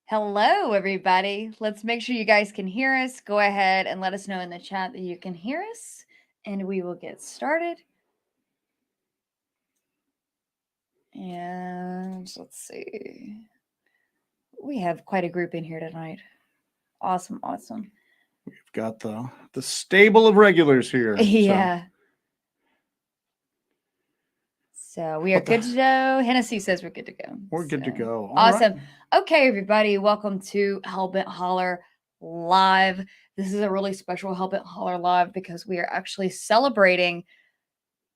Hello, everybody. Let's make sure you guys can hear us. Go ahead and let us know in the chat that you can hear us, and we will get started. And let's see. We have quite a group in here tonight. Awesome. We've got the stable of regulars here. Yeah. So we are good to go. Hennessy says we're good to go. We're good to go. Awesome. Right. Okay, everybody. Welcome to Hellbent Holler Live. This is a really special Hellbent Holler Live because we are actually celebrating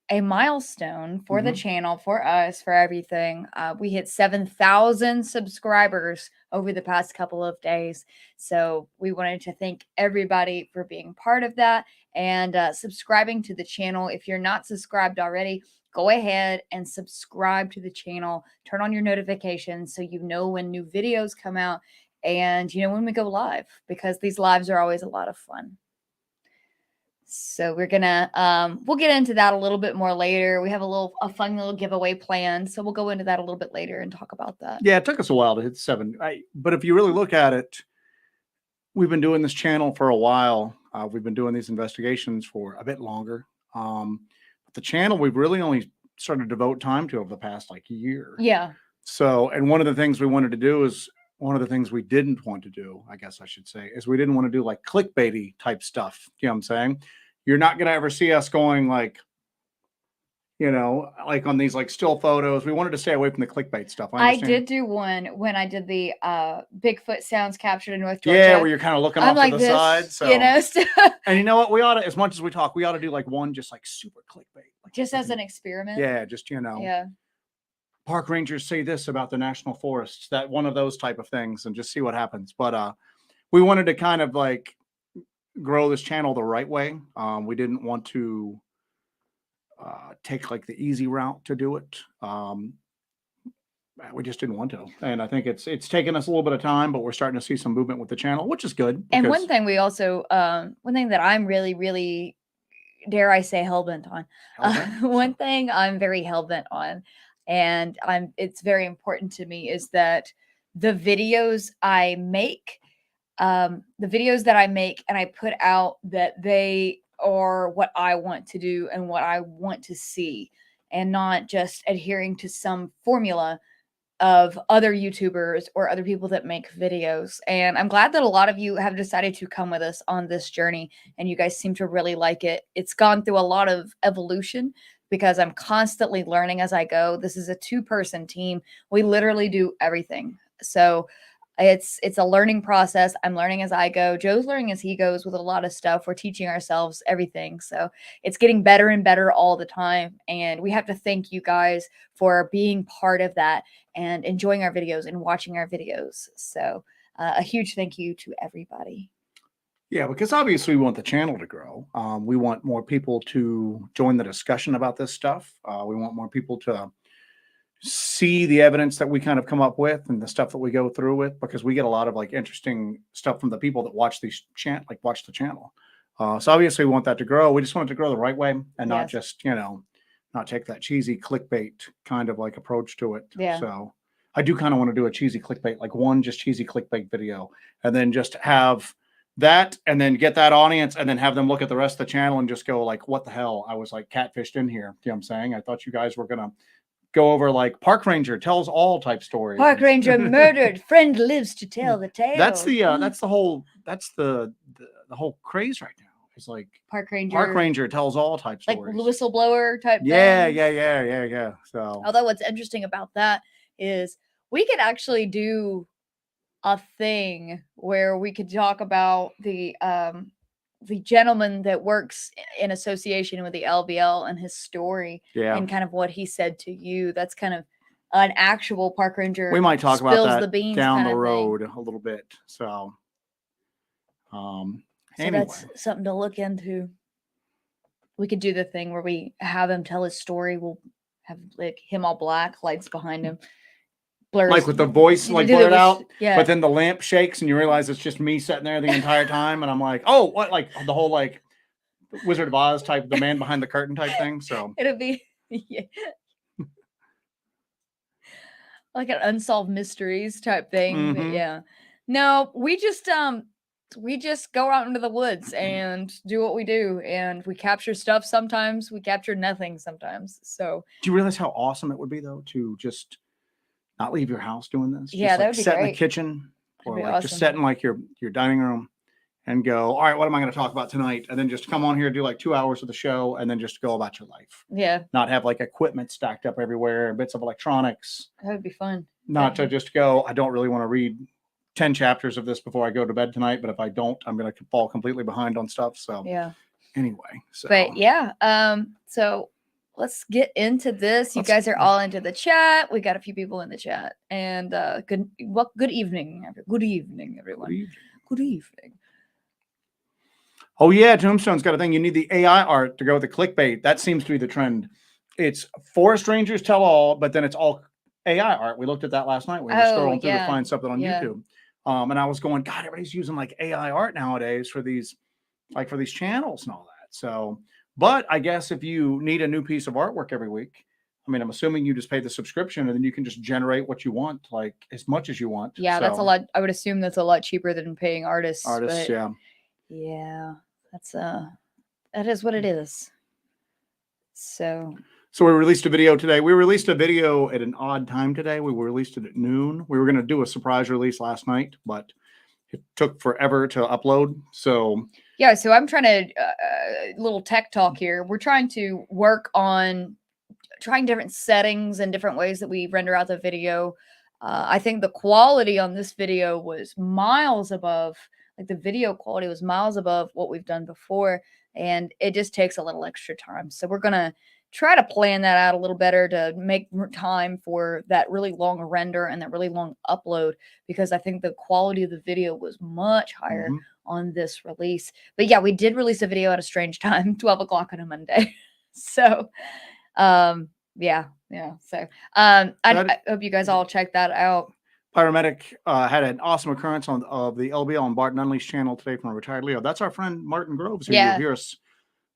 a milestone for the channel, for us, for everything. We hit 7,000 subscribers over the past couple of days. So we wanted to thank everybody for being part of that and subscribing to the channel. If you're not subscribed already, go ahead and subscribe to the channel. Turn on your notifications so you know when new videos come out and you know when we go live, because these lives are always a lot of fun. So we're gonna we'll get into that a little bit more later. We have a fun little giveaway planned, so we'll go into that a little bit later and talk about that. Yeah, it took us a while to hit 7, but if you really look at it, we've been doing this channel for a while. We've been doing these investigations for a bit longer. But the channel we've really only started to devote time to over the past year. Yeah. So, and one of the things we wanted to do is one of the things we didn't want to do, I guess I should say, is we didn't want to do like clickbaity type stuff. You know what I'm saying? You're not going to ever see us going like on these like still photos. We wanted to stay away from the clickbait stuff. I did do one when I did the Bigfoot sounds captured in North Georgia. Yeah, where you're kind of looking off to the side. So and you know what? We ought to, as much as we talk, we ought to do like one just like super clickbait. Just as an experiment. Yeah, just yeah. Park rangers say this about the national forests, that one of those type of things, and just see what happens. But we wanted to kind of like grow this channel the right way. We didn't want to take like the easy route to do it. We just didn't want to, and I think it's taken us a little bit of time, but we're starting to see some movement with the channel, which is good. And one thing we also one thing that I'm really dare I say hellbent on, one thing I'm very hellbent on, and it's very important to me, is that the videos I make, and I put out, that they are what I want to do and what I want to see, and not just adhering to some formula of other YouTubers or other people that make videos. And I'm glad that a lot of you have decided to come with us on this journey, and you guys seem to really like it. It's gone through a lot of evolution because I'm constantly learning as I go. This is a 2-person team. We literally do everything. So it's a learning process. I'm learning as I go. Joe's learning as he goes with a lot of stuff. We're teaching ourselves everything. So it's getting better and better all the time. And we have to thank you guys for being part of that and enjoying our videos and watching our videos. So a huge thank you to everybody. Yeah, because obviously we want the channel to grow. We want more people to join the discussion about this stuff. We want more people to see the evidence that we kind of come up with and the stuff that we go through with, because we get a lot of like interesting stuff from the people that watch these watch the channel. So obviously we want that to grow. We just want it to grow the right way and not just, not take that cheesy clickbait kind of like approach to it. Yeah. So I do kind of want to do a cheesy clickbait, like one just cheesy clickbait video, and then just have that, and then get that audience, and then have them look at the rest of the channel and just go like, what the hell? I was like catfished in here. You know what I'm saying? I thought you guys were going to go over like Park Ranger tells all type stories. Park Ranger murdered, friend lives to tell the tale. That's the whole craze right now. It's like Park Ranger tells all type stories. Like whistleblower type thing. Yeah. So although what's interesting about that is we could actually do a thing where we could talk about the gentleman that works in association with the LBL and his story, and kind of what he said to you. That's kind of an actual Park Ranger. We might talk about that down the road a little bit. So, anyway, that's something to look into. We could do the thing where we have him tell his story. We'll have like him all black, lights behind him. Blurs, like with the voice like blurred out, yeah. But then the lamp shakes and you realize it's just me sitting there the entire time, and I'm like, oh, what, like the whole like Wizard of Oz type, the man behind the curtain type thing. So it'll be yeah. like an unsolved mysteries type thing. But Mm-hmm. yeah, no, we just go out into the woods and do what we do, and we capture stuff. Sometimes we capture nothing. Sometimes, so Do you realize how awesome it would be though to just not leave your house doing this? yeah, Just that like would be sit in the great. kitchen That'd or be like just awesome. sit in like your dining room and go, all right, what am I going to talk about tonight? And then just come on here, do like 2 hours of the show, and then just go about your life. Yeah, Not have like equipment stacked up everywhere, bits of electronics. that would be fun. Not to just go, I don't really want to read 10 chapters of this before I go to bed tonight, but if I don't, I'm going to fall completely behind on stuff. So Yeah. anyway, so But yeah, so let's get into this. You guys are all into the chat. We got a few people in the chat, and good evening, good evening, everyone. Good evening. Good evening. Oh yeah, Tombstone's got a thing. You need the AI art to go with the clickbait. That seems to be the trend. It's for strangers tell all, but then it's all AI art. We looked at that last night. We were scrolling through to find something on YouTube. And I was going, God, everybody's using like AI art nowadays for these channels and all that. So, but I guess if you need a new piece of artwork every week, I mean, I'm assuming you just pay the subscription and then you can just generate what you want, like as much as you want. Yeah, that's a lot. I would assume that's a lot cheaper than paying artists. Artists, but yeah, that is what it is. So we released a video today. We released a video at an odd time today. We released it at noon. We were going to do a surprise release last night, but it took forever to upload. So yeah, so I'm trying to little tech talk here. We're trying to work on trying different settings and different ways that we render out the video. I think the quality on this video was miles above, like the video quality was miles above what we've done before, and it just takes a little extra time. So we're gonna try to plan that out a little better to make time for that really long render and that really long upload, because I think the quality of the video was much higher on this release. But yeah, we did release a video at a strange time, 12 o'clock on a Monday. So yeah. So I hope you guys all check that out. Pyromatic had an awesome occurrence of the LBL on Barton Unleashed channel today from a retired Leo. That's our friend Martin Groves, who you hear us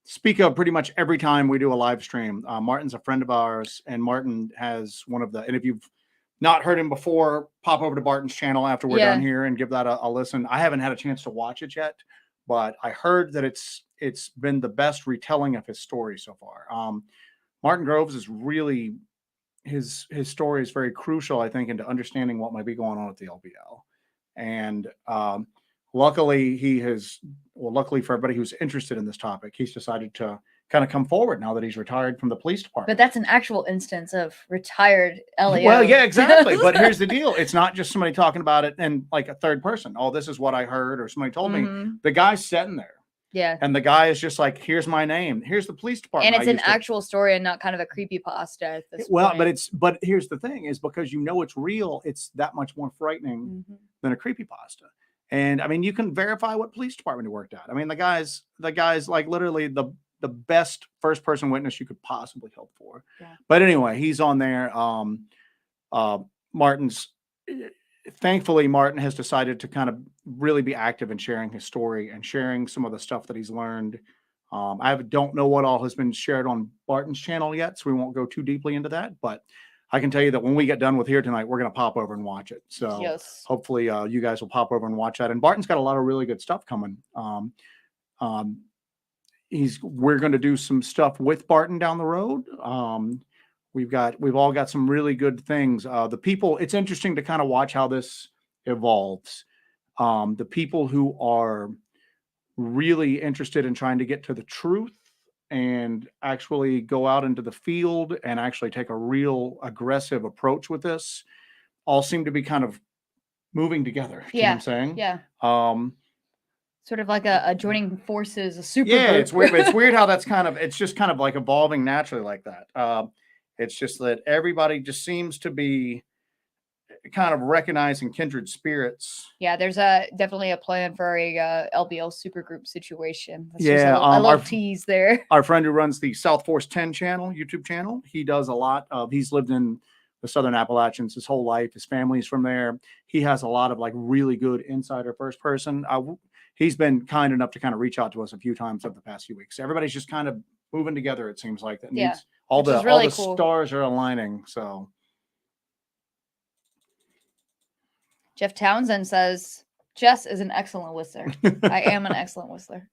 speak of pretty much every time we do a live stream. Martin's a friend of ours, and Martin has one of the, and if you've not heard him before, pop over to Barton's channel after we're done here and give that a listen. I haven't had a chance to watch it yet, but I heard that it's been the best retelling of his story so far. Martin Groves is really, his story is very crucial, I think, into understanding what might be going on at the LBL. And luckily luckily for everybody who's interested in this topic, he's decided to kind of come forward now that he's retired from the police department. But that's an actual instance of retired LEO. Well, yeah, exactly. But here's the deal. It's not just somebody talking about it and like a third person. Oh, this is what I heard, or somebody told me. The guy's sitting there. Yeah. And the guy is just like, here's my name. Here's the police department. And it's an actual story and not kind of a creepypasta at this point. But here's the thing is, because you know it's real, it's that much more frightening than a creepypasta. And I mean, you can verify what police department he worked at. I mean, the guy's like literally the best first person witness you could possibly hope for. Yeah. But anyway, he's on there. Thankfully, Martin has decided to kind of really be active in sharing his story and sharing some of the stuff that he's learned. I don't know what all has been shared on Barton's channel yet, so we won't go too deeply into that. But I can tell you that when we get done with here tonight, we're going to pop over and watch it. So hopefully you guys will pop over and watch that. And Barton's got a lot of really good stuff coming. We're going to do some stuff with Barton down the road. We've all got some really good things. The people, it's interesting to kind of watch how this evolves. The people who are really interested in trying to get to the truth and actually go out into the field and actually take a real aggressive approach with this all seem to be kind of moving together. You know what I'm saying? Yeah. Sort of like a joining forces, a super group. It's weird. It's weird how that's it's just kind of like evolving naturally like that. It's just that everybody just seems to be kind of recognizing kindred spirits. Yeah, there's definitely a plan for a LBL supergroup situation. That's a little tease there. Our friend who runs the South Force 10 channel, YouTube channel, he does a lot of, he's lived in the Southern Appalachians his whole life. His family's from there. He has a lot of like really good insider first person. He's been kind enough to kind of reach out to us a few times over the past few weeks. Everybody's just kind of moving together. It seems like that. All the cool. stars are aligning. So Jeff Townsend says, Jess is an excellent whistler. I am an excellent whistler.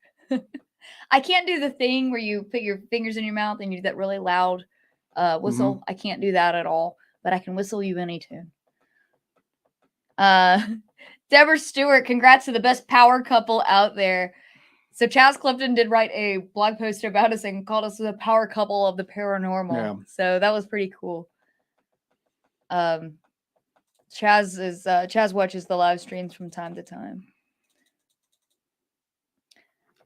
I can't do the thing where you put your fingers in your mouth and you do that really loud whistle. I can't do that at all, but I can whistle you any tune. Deborah Stewart, congrats to the best power couple out there. So Chaz Clifton did write a blog post about us and called us the power couple of the paranormal. Yeah. So that was pretty cool. Chaz watches the live streams from time to time.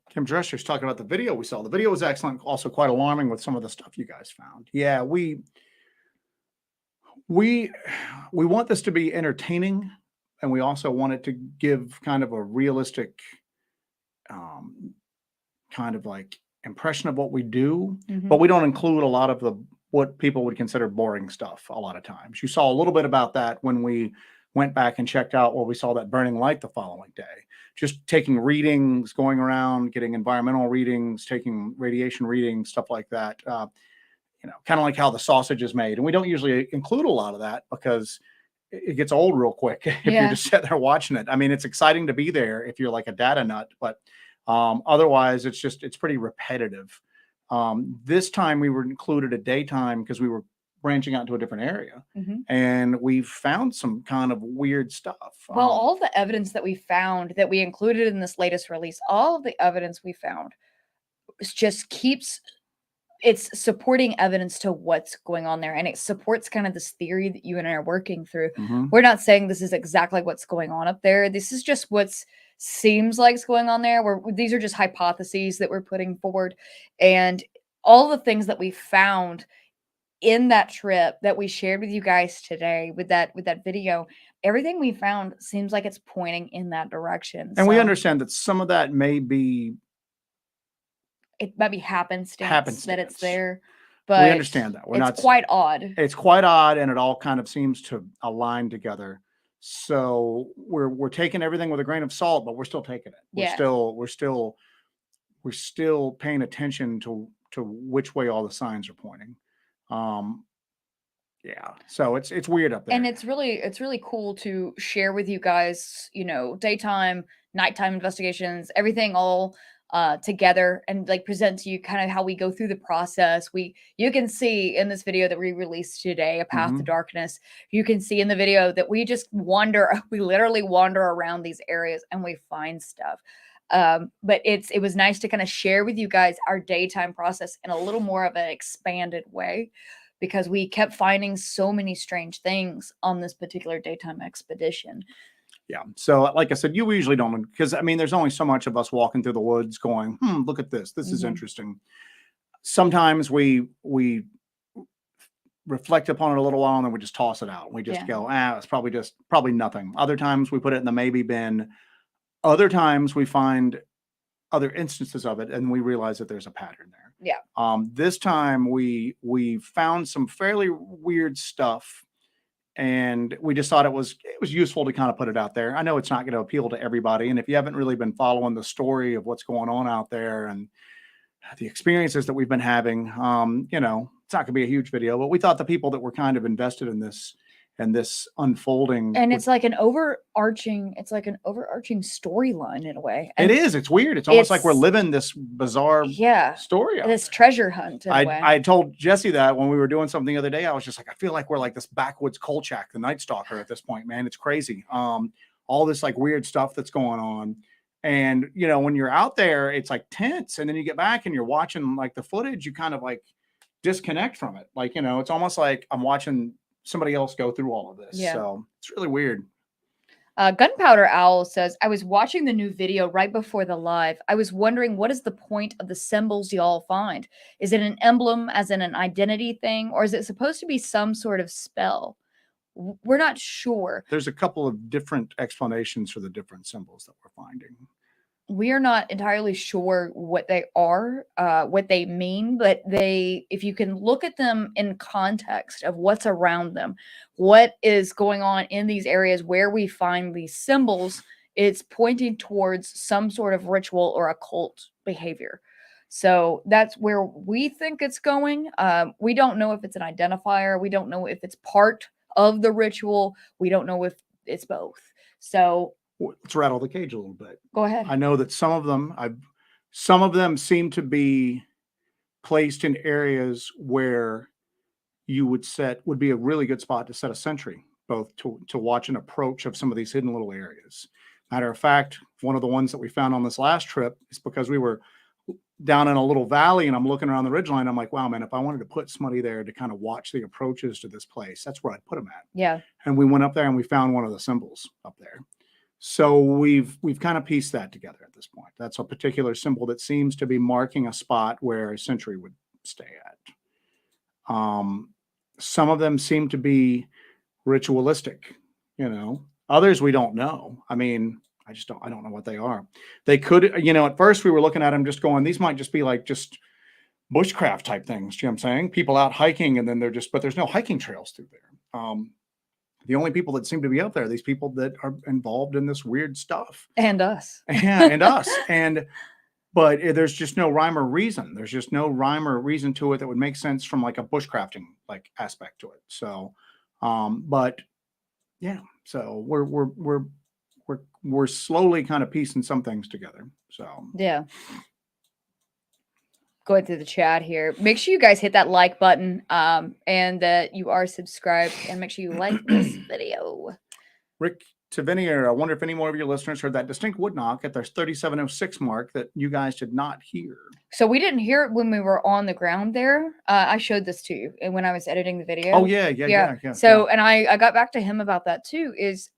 Kim Drescher's talking about the video we saw. The video was excellent, also quite alarming with some of the stuff you guys found. Yeah, we want this to be entertaining, and we also want it to give kind of a realistic kind of like impression of what we do, but we don't include a lot of the what people would consider boring stuff a lot of times. You saw a little bit about that when we went back and checked out where we saw that burning light the following day. Just taking readings, going around, getting environmental readings, taking radiation readings, stuff like that. Kind of like how the sausage is made. And we don't usually include a lot of that because it gets old real quick if you're just sitting there watching it. I mean, it's exciting to be there if you're like a data nut, but otherwise it's pretty repetitive. This time we were included at daytime because we were branching out into a different area, and we found some kind of weird stuff. Well, all the evidence that we found that we included in this latest release, all of the evidence we found just it's supporting evidence to what's going on there. And it supports kind of this theory that you and I are working through. We're not saying this is exactly what's going on up there. This is just what's seems like is going on there. These are just hypotheses that we're putting forward. And all the things that we found in that trip that we shared with you guys today with that video, everything we found seems like it's pointing in that direction. And we understand that some of that may be happenstance that it's there, but we understand that it's quite odd. It's quite odd, and it all kind of seems to align together. So we're taking everything with a grain of salt, but we're still taking it. We're still paying attention to which way all the signs are pointing. So it's weird up there, and it's really cool to share with you guys, daytime, nighttime investigations, everything all together, and like present to you kind of how we go through the process. You can see in this video that we released today, A Path to Darkness, you can see in the video that we just we literally wander around these areas and we find stuff. But it was nice to kind of share with you guys our daytime process in a little more of an expanded way, because we kept finding so many strange things on this particular daytime expedition. Yeah. So like I said, you usually don't, because I mean, there's only so much of us walking through the woods going, look at this. This is interesting. Sometimes we reflect upon it a little while and then we just toss it out. We just go, it's probably nothing. Other times we put it in the maybe bin. Other times we find other instances of it and we realize that there's a pattern there. Yeah. This time we found some fairly weird stuff, and we just thought it was useful to kind of put it out there. I know it's not going to appeal to everybody, and if you haven't really been following the story of what's going on out there and the experiences that we've been having, it's not going to be a huge video, but we thought the people that were kind of invested in this and this unfolding, and it's like an overarching storyline in a way. And it is. It's weird. It's almost like we're living this bizarre story. This treasure hunt. I told Jesse that when we were doing something the other day. I was just like, I feel like we're like this backwoods Kolchak, the Night Stalker at this point, man. It's crazy. All this like weird stuff that's going on. And, when you're out there, it's like tense. And then you get back and you're watching like the footage, you kind of like disconnect from it. Like, it's almost like I'm watching somebody else go through all of this. So it's really weird. Gunpowder Owl says, I was watching the new video right before the live. I was wondering, what is the point of the symbols y'all find? Is it an emblem as in an identity thing, or is it supposed to be some sort of spell? We're not sure. There's a couple of different explanations for the different symbols that we're finding. We are not entirely sure what they are, what they mean, but if you can look at them in context of what's around them, what is going on in these areas where we find these symbols, it's pointing towards some sort of ritual or occult behavior. So that's where we think it's going. We don't know if it's an identifier. We don't know if it's part of the ritual. We don't know if it's both. So Let's rattle the cage a little bit. go ahead. I know that some of them seem to be placed in areas where you would be a really good spot to set a sentry, both to watch an approach of some of these hidden little areas. Matter of fact, one of the ones that we found on this last trip is because we were down in a little valley and I'm looking around the ridgeline. I'm like, wow, man, if I wanted to put somebody there to kind of watch the approaches to this place, that's where I'd put them at. Yeah. And we went up there and we found one of the symbols up there. So we've kind of pieced that together at this point. That's a particular symbol that seems to be marking a spot where a sentry would stay at. Some of them seem to be ritualistic, others we don't know. I mean, I don't know what they are. They could, at first we were looking at them just going, these might just be like just bushcraft type things. You know what I'm saying? People out hiking and then but there's no hiking trails through there. The only people that seem to be out there are these people that are involved in this weird stuff. And us. And us. But there's just no rhyme or reason. There's just no rhyme or reason to it that would make sense from like a bushcrafting like aspect to it. So, but yeah, so we're slowly kind of piecing some things together. So yeah. Going through the chat here. Make sure you guys hit that like button and that you are subscribed, and make sure you like this video. Rick Tavinier, I wonder if any more of your listeners heard that distinct wood knock at their 3706 mark that you guys did not hear. So we didn't hear it when we were on the ground there. I showed this to you and when I was editing the video. Oh yeah. So and I got back to him about that too, is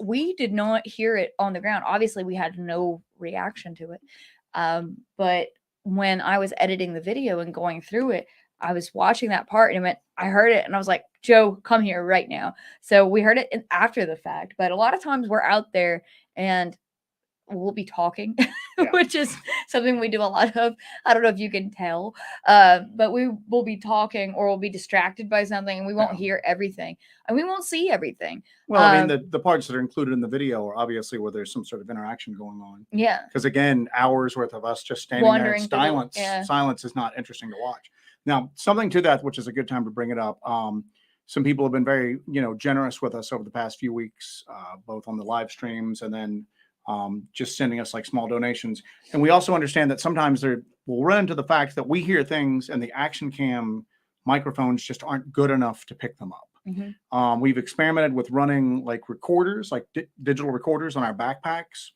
we did not hear it on the ground. Obviously we had no reaction to it. But when I was editing the video and going through it, I was watching that part and I heard it and I was like, Joe, come here right now. So we heard it after the fact, but a lot of times we're out there and we'll be talking, which is something we do a lot of. I don't know if you can tell, but we will be talking or we'll be distracted by something and we won't hear everything and we won't see everything. Well, I mean, the parts that are included in the video are obviously where there's some sort of interaction going on. Yeah. Because again, hours worth of us just standing there in silence. Silence is not interesting to watch. Now, something to that, which is a good time to bring it up. Some people have been very, generous with us over the past few weeks, both on the live streams and then just sending us like small donations. And we also understand that sometimes we'll run into the fact that we hear things and the action cam microphones just aren't good enough to pick them up. Mm-hmm. We've experimented with running like recorders, like digital recorders on our backpacks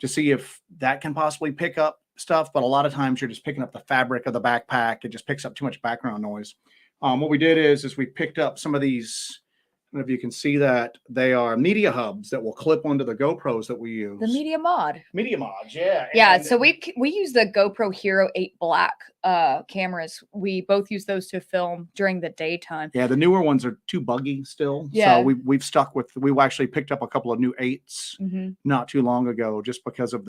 to see if that can possibly pick up stuff. But a lot of times you're just picking up the fabric of the backpack. It just picks up too much background noise. What we did is we picked up some of these. I don't know if you can see that they are media hubs that will clip onto the GoPros that we use. The media mods, yeah. Yeah, so we use the GoPro Hero 8 Black cameras. We both use those to film during the daytime. Yeah, the newer ones are too buggy still. Yeah. So we've stuck with, we actually picked up a couple of new 8s not too long ago just because of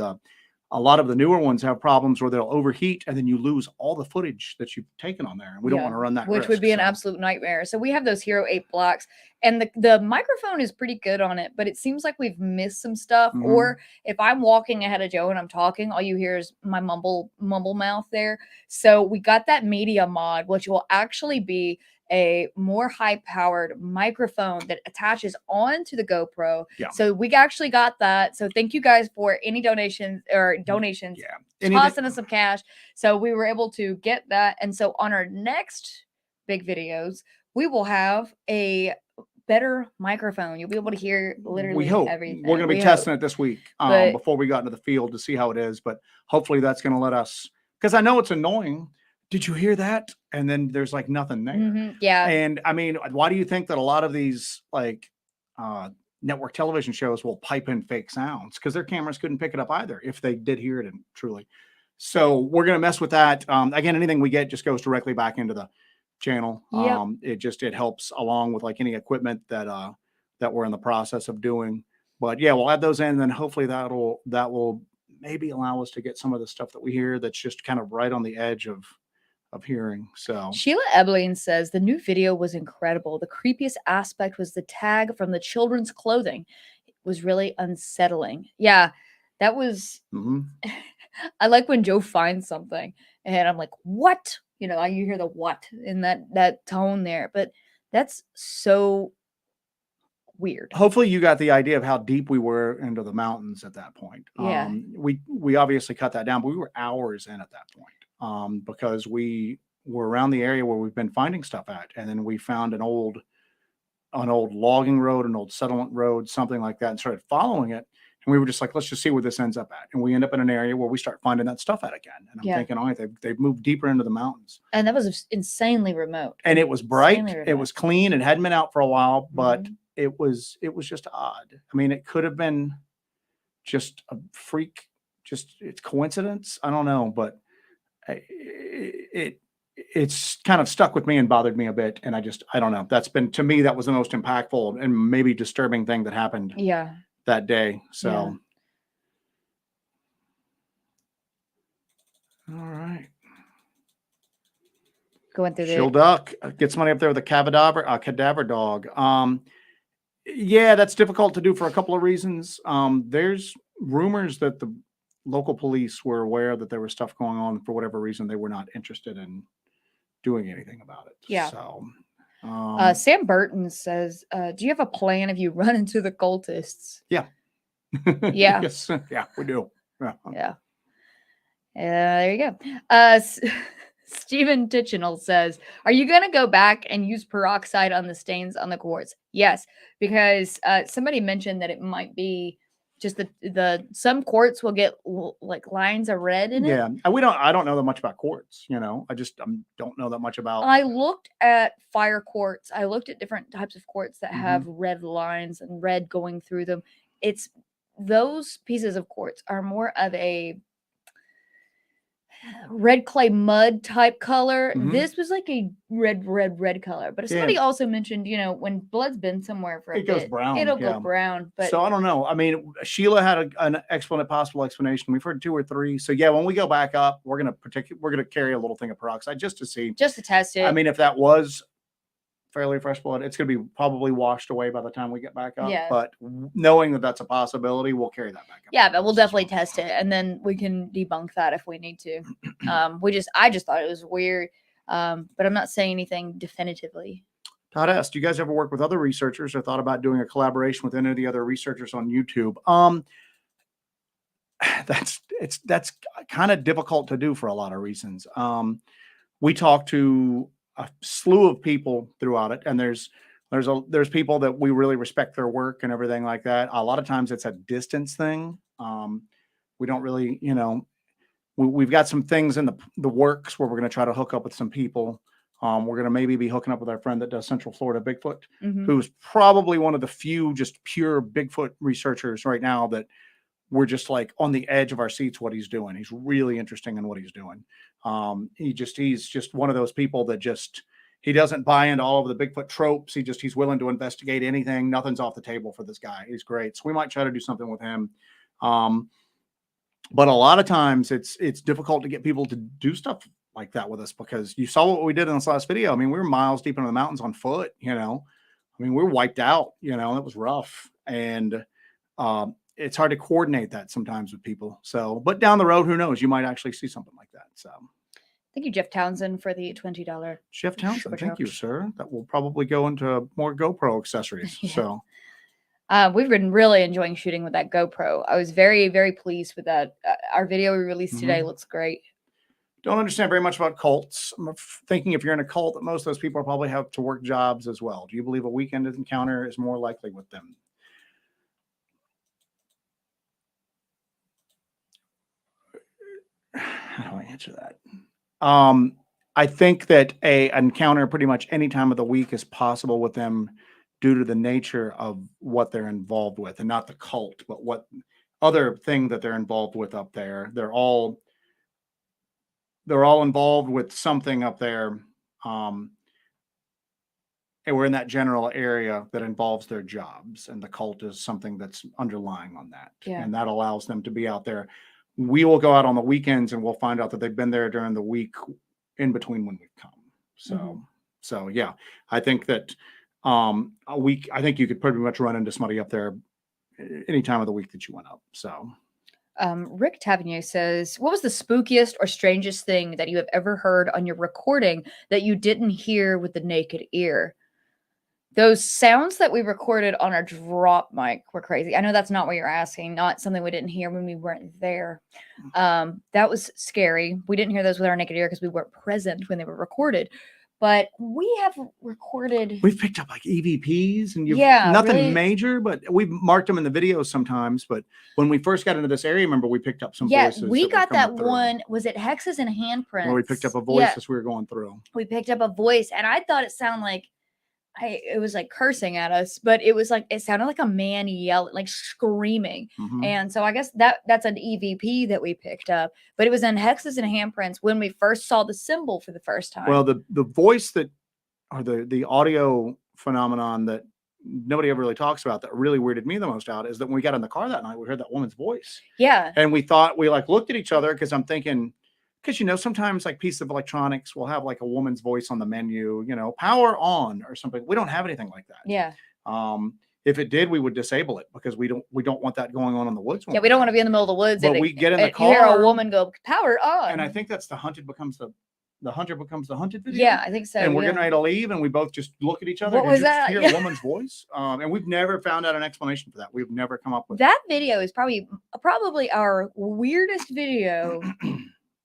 a lot of the newer ones have problems where they'll overheat and then you lose all the footage that you've taken on there. And we don't want to run that risk. Which would be an absolute nightmare. So we have those Hero 8 Blacks and the microphone is pretty good on it, but it seems like we've missed some stuff. Or if I'm walking ahead of Joe and I'm talking, all you hear is my mumble mouth there. So we got that media mod, which will actually be a more high-powered microphone that attaches onto the GoPro. Yeah. So we actually got that. So thank you guys for any donations. Yeah. Tossing us some cash. So we were able to get that. And so on our next big videos, we will have a better microphone. You'll be able to hear literally everything. We're going to be testing it this week before we got into the field to see how it is. But hopefully that's going to let us, because I know it's annoying. Did you hear that? And then there's like nothing there. Yeah. And I mean, why do you think that a lot of these like network television shows will pipe in fake sounds? Because their cameras couldn't pick it up either if they did hear it and truly. So we're going to mess with that. Again, anything we get just goes directly back into the channel. It helps along with like any equipment that we're in the process of doing. But yeah, we'll add those in and then hopefully that will maybe allow us to get some of the stuff that we hear that's just kind of right on the edge of hearing. So Sheila Ebling says the new video was incredible. The creepiest aspect was the tag from the children's clothing. It was really unsettling. Yeah, that was I like when Joe finds something and I'm like, what? You hear the what in that tone there, but that's so weird. Hopefully you got the idea of how deep we were into the mountains at that point. Yeah. We obviously cut that down, but we were hours in at that point, because we were around the area where we've been finding stuff at, and then we found an old logging road, an old settlement road, something like that, and started following it. And we were just like, let's just see where this ends up at. And we end up in an area where we start finding that stuff at again. And I'm thinking, all right, they've moved deeper into the mountains. And that was insanely remote. And it was bright. It was clean. It hadn't been out for a while, but it was just odd. I mean, it could have been just a freak, just it's coincidence. I don't know, but it's kind of stuck with me and bothered me a bit. And I don't know. That's been, to me, that was the most impactful and maybe disturbing thing that happened. Yeah. That day. So, all right. Going through Shield Duck gets money up there with a cadaver dog. Yeah, that's difficult to do for a couple of reasons. There's rumors that the local police were aware that there was stuff going on. For whatever reason, they were not interested in doing anything about it. Yeah. So, Sam Burton says, do you have a plan if you run into the cultists? Yeah. Yeah. Yes. Yeah, we do. Yeah. There you go. Stephen Tichenal says, are you going to go back and use peroxide on the stains on the quartz? Yes, because somebody mentioned that it might be just the some quartz will get like lines of red in it. Yeah, and I don't know that much about quartz. I just don't know that much about. I looked at fire quartz. I looked at different types of quartz that have red lines and red going through them. It's those pieces of quartz are more of a red clay mud type color. This was like a red color. But if somebody also mentioned, when blood's been somewhere for a bit, goes brown. It'll go brown. But so I don't know. I mean, Sheila had an possible explanation. We've heard 2 or 3. So yeah, when we go back up, we're gonna carry a little thing of peroxide just to test it. I mean, if that was fairly fresh blood, it's going to be probably washed away by the time we get back up. Yeah. But knowing that that's a possibility, we'll carry that back up. Yeah, but we'll definitely test it, and then we can debunk that if we need to. I just thought it was weird, but I'm not saying anything definitively. Todd asked, do you guys ever work with other researchers or thought about doing a collaboration with any of the other researchers on YouTube? That's kind of difficult to do for a lot of reasons. We talked to a slew of people throughout it, and there's people that we really respect their work and everything like that. A lot of times it's a distance thing. We don't really, we've got some things in the works where we're going to try to hook up with some people. We're going to maybe be hooking up with our friend that does Central Florida Bigfoot, who's probably one of the few just pure Bigfoot researchers right now that we're just like on the edge of our seats what he's doing. He's really interesting in what he's doing. He's just one of those people that he doesn't buy into all of the Bigfoot tropes. He's willing to investigate anything. Nothing's off the table for this guy. He's great. So we might try to do something with him. But a lot of times it's difficult to get people to do stuff like that with us, because you saw what we did in this last video. I mean, we were miles deep into the mountains on foot, I mean, we were wiped out, it was rough. And, it's hard to coordinate that sometimes with people. So, but down the road, who knows? You might actually see something like that. So, thank you, Jeff Townsend, for the $20. Jeff Townsend, thank you, sir. That will probably go into more GoPro accessories. Yeah. So, we've been really enjoying shooting with that GoPro. I was very, very pleased with that. Our video we released today looks great. Don't understand very much about cults. I'm thinking if you're in a cult, that most of those people probably have to work jobs as well. Do you believe a weekend encounter is more likely with them? How do I answer that? I think that an encounter pretty much any time of the week is possible with them due to the nature of what they're involved with, and not the cult, but what other thing that they're involved with up there. They're all involved with something up there. And we're in that general area that involves their jobs, and the cult is something that's underlying on that. Yeah. And that allows them to be out there. We will go out on the weekends and we'll find out that they've been there during the week in between when we've come. So, so yeah, I think that a week, I think you could pretty much run into somebody up there any time of the week that you went up. So, Rick Tavernier says, what was the spookiest or strangest thing that you have ever heard on your recording that you didn't hear with the naked ear? Those sounds that we recorded on our drop mic were crazy. I know that's not what you're asking, not something we didn't hear when we weren't there. That was scary. We didn't hear those with our naked ear because we weren't present when they were recorded. But we have recorded. We've picked up like EVPs and nothing really, major, but we've marked them in the videos sometimes. But when we first got into this area, remember we picked up some voices. We got that one. Was it hexes and handprints? Where we picked up a voice as we were going through. We picked up a voice, and I thought it sounded like it was like cursing at us, but it was like it sounded like a man yelling, like screaming. And so I guess that's an EVP that we picked up, but it was in hexes and handprints when we first saw the symbol for the first time. Well, the voice that, or the audio phenomenon that nobody ever really talks about that really weirded me the most out is that when we got in the car that night, we heard that woman's voice. Yeah. And we thought, we like looked at each other because I'm thinking, because, you know, sometimes like pieces of electronics will have like a woman's voice on the menu, you know, power on or something. We don't have anything like that. Yeah. If it did, we would disable it because we don't want that going on in the woods. Yeah, we don't want to be in the middle of the woods. But we get in the car. You hear a woman go, power on. And I think that's the hunter becomes the hunted video. Yeah, I think so. And we're getting ready to leave, and we both just look at each other. What was that? Hear a woman's voice. And we've never found out an explanation for that. We've never come up with that. Video is probably our weirdest video.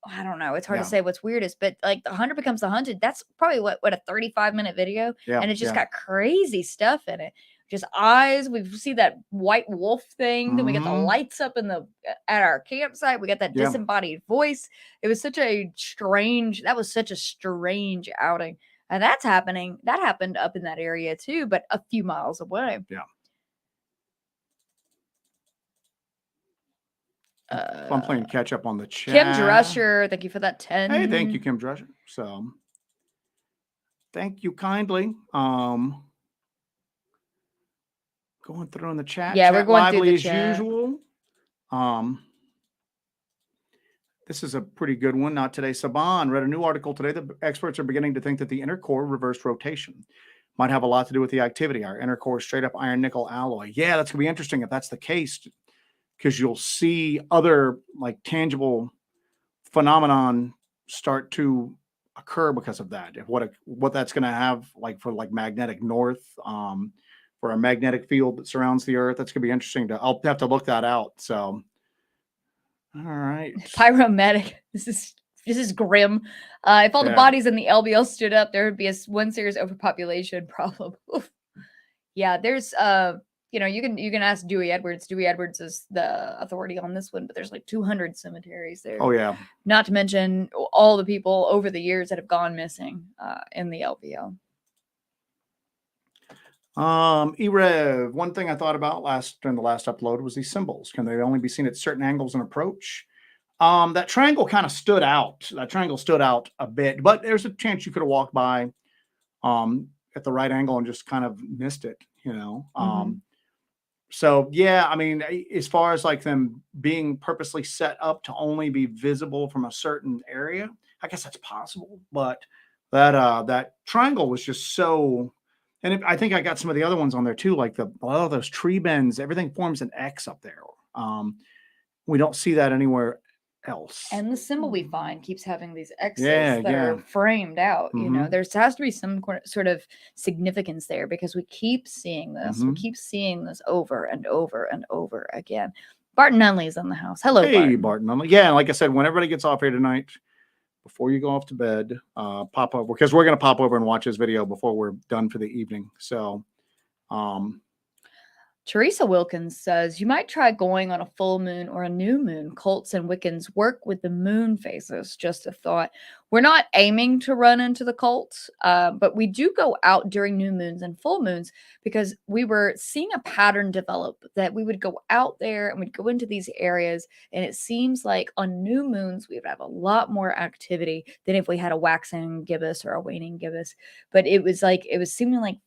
I don't know. It's hard to say what's weirdest, but like the hunter becomes the hunted. That's probably what a 35-minute video. Yeah, and it's just got crazy stuff in it. Just eyes. We see that white wolf thing. Then we get the lights up at our campsite. We got that disembodied voice. It was such a strange. That was such a strange outing. And that's happening. That happened up in that area too, but a few miles away. Yeah. I'm playing catch up on the chat. Kim Drusher, thank you for that 10. Hey, thank you, Kim Drusher. So, thank you kindly. Going through in the chat. Yeah, we're going through the chat as usual. This is a pretty good one. Not today. Saban read a new article today. The experts are beginning to think that the inner core reversed rotation might have a lot to do with the activity. Our inner core straight up iron nickel alloy. Yeah, that's gonna be interesting if that's the case, because you'll see other like tangible phenomenon start to occur because of that. If what that's going to have like for like magnetic north, for a magnetic field that surrounds the earth, that's going to be interesting. I'll have to look that out. So, all right. Pyromedic. This is grim. If all the bodies in the LBL stood up, there would be one serious overpopulation problem. Yeah, there's you know, you can ask Dewey Edwards. Dewey Edwards is the authority on this one, but there's like 200 cemeteries there. Oh yeah. Not to mention all the people over the years that have gone missing in the LBL. Erev, one thing I thought about during the last upload was these symbols. Can they only be seen at certain angles and approach? That triangle kind of stood out. That triangle stood out a bit, but there's a chance you could have walked by at the right angle and just kind of missed it, you know. So yeah, I mean, as far as like them being purposely set up to only be visible from a certain area, I guess that's possible. But that triangle was just so, and I think I got some of the other ones on there too, like those tree bends. Everything forms an X up there. We don't see that anywhere else. And the symbol we find keeps having these X's that are framed out. You know, there has to be some sort of significance there because we keep seeing this. We keep seeing this over and over and over again. Barton Nunley is in the house. Hello, hey, Barton Nunley. Yeah, like I said, when everybody gets off here tonight, before you go off to bed, pop over, because we're going to pop over and watch this video before we're done for the evening. So, Teresa Wilkins says, you might try going on a full moon or a new moon. Cults and Wiccans work with the moon phases. Just a thought. We're not aiming to run into the cults, but we do go out during new moons and full moons because we were seeing a pattern develop that we would go out there and we'd go into these areas. And it seems like on new moons, we would have a lot more activity than if we had a waxing gibbous or a waning gibbous. But it was seeming like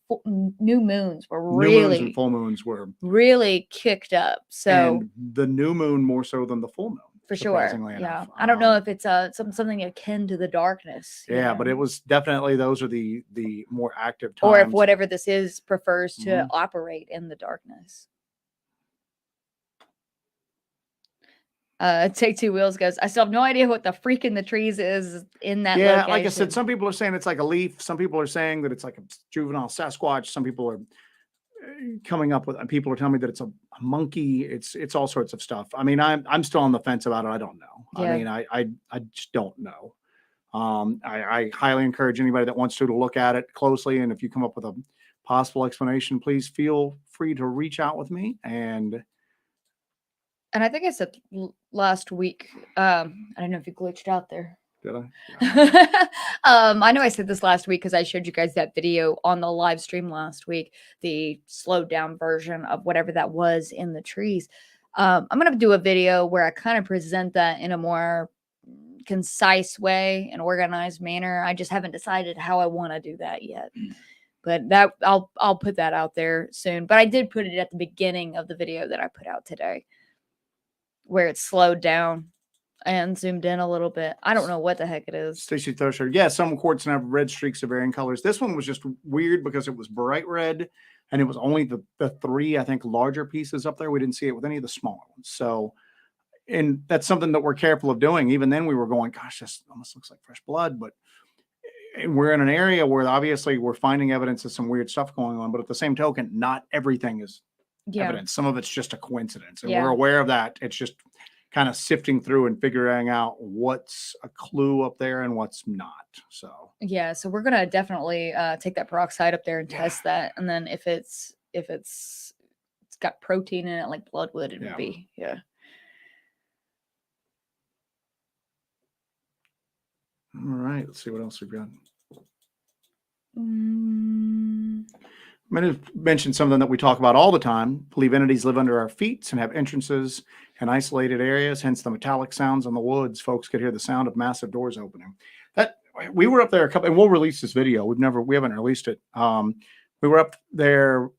new moons were really, new moons and full moons were really kicked up. So and the new moon more so than the full moon. For sure. Yeah. I don't know if it's something akin to the darkness. Yeah, but it was definitely, those are the more active times. Or if whatever this is prefers to operate in the darkness. Take Two Wheels goes, I still have no idea what the freak in the trees is in that Yeah, location. like I said, some people are saying it's like a leaf. Some people are saying that it's like a juvenile Sasquatch. Some people are coming up with, people are telling me that it's a monkey. It's all sorts of stuff. I mean, I'm still on the fence about it. I don't know. Yeah. I mean, I just don't know. I highly encourage anybody that wants to look at it closely. And if you come up with a possible explanation, please feel free to reach out with me. And I think I said last week, I don't know if you glitched out there. did I? Yeah. I know I said this last week because I showed you guys that video on the live stream last week, the slowed down version of whatever that was in the trees. I'm going to do a video where I kind of present that in a more concise way, an organized manner. I just haven't decided how I want to do that yet. But that I'll put that out there soon. But I did put it at the beginning of the video that I put out today, where it's slowed down and zoomed in a little bit. I don't know what the heck it is. Stacy Thosher. Yeah, some quartz have red streaks of varying colors. This one was just weird because it was bright red and it was only the three, I think, larger pieces up there. We didn't see it with any of the smaller ones. So, and that's something that we're careful of doing. Even then we were going, gosh, this almost looks like fresh blood. But and we're in an area where obviously we're finding evidence of some weird stuff going on. But at the same token, not everything is evidence. Some of it's just a coincidence. And we're aware of that. It's just kind of sifting through and figuring out what's a clue up there and what's not. So yeah, so we're gonna definitely take that peroxide up there and test that, and then if it's got protein in it like blood would, it would be. Yeah. All right, let's see what else we've got. I'm going to mention something that we talk about all the time. Believe entities live under our feet and have entrances in isolated areas, hence the metallic sounds in the woods. Folks could hear the sound of massive doors opening. That we were up there a couple, and we'll release this video. We haven't released it. We were up there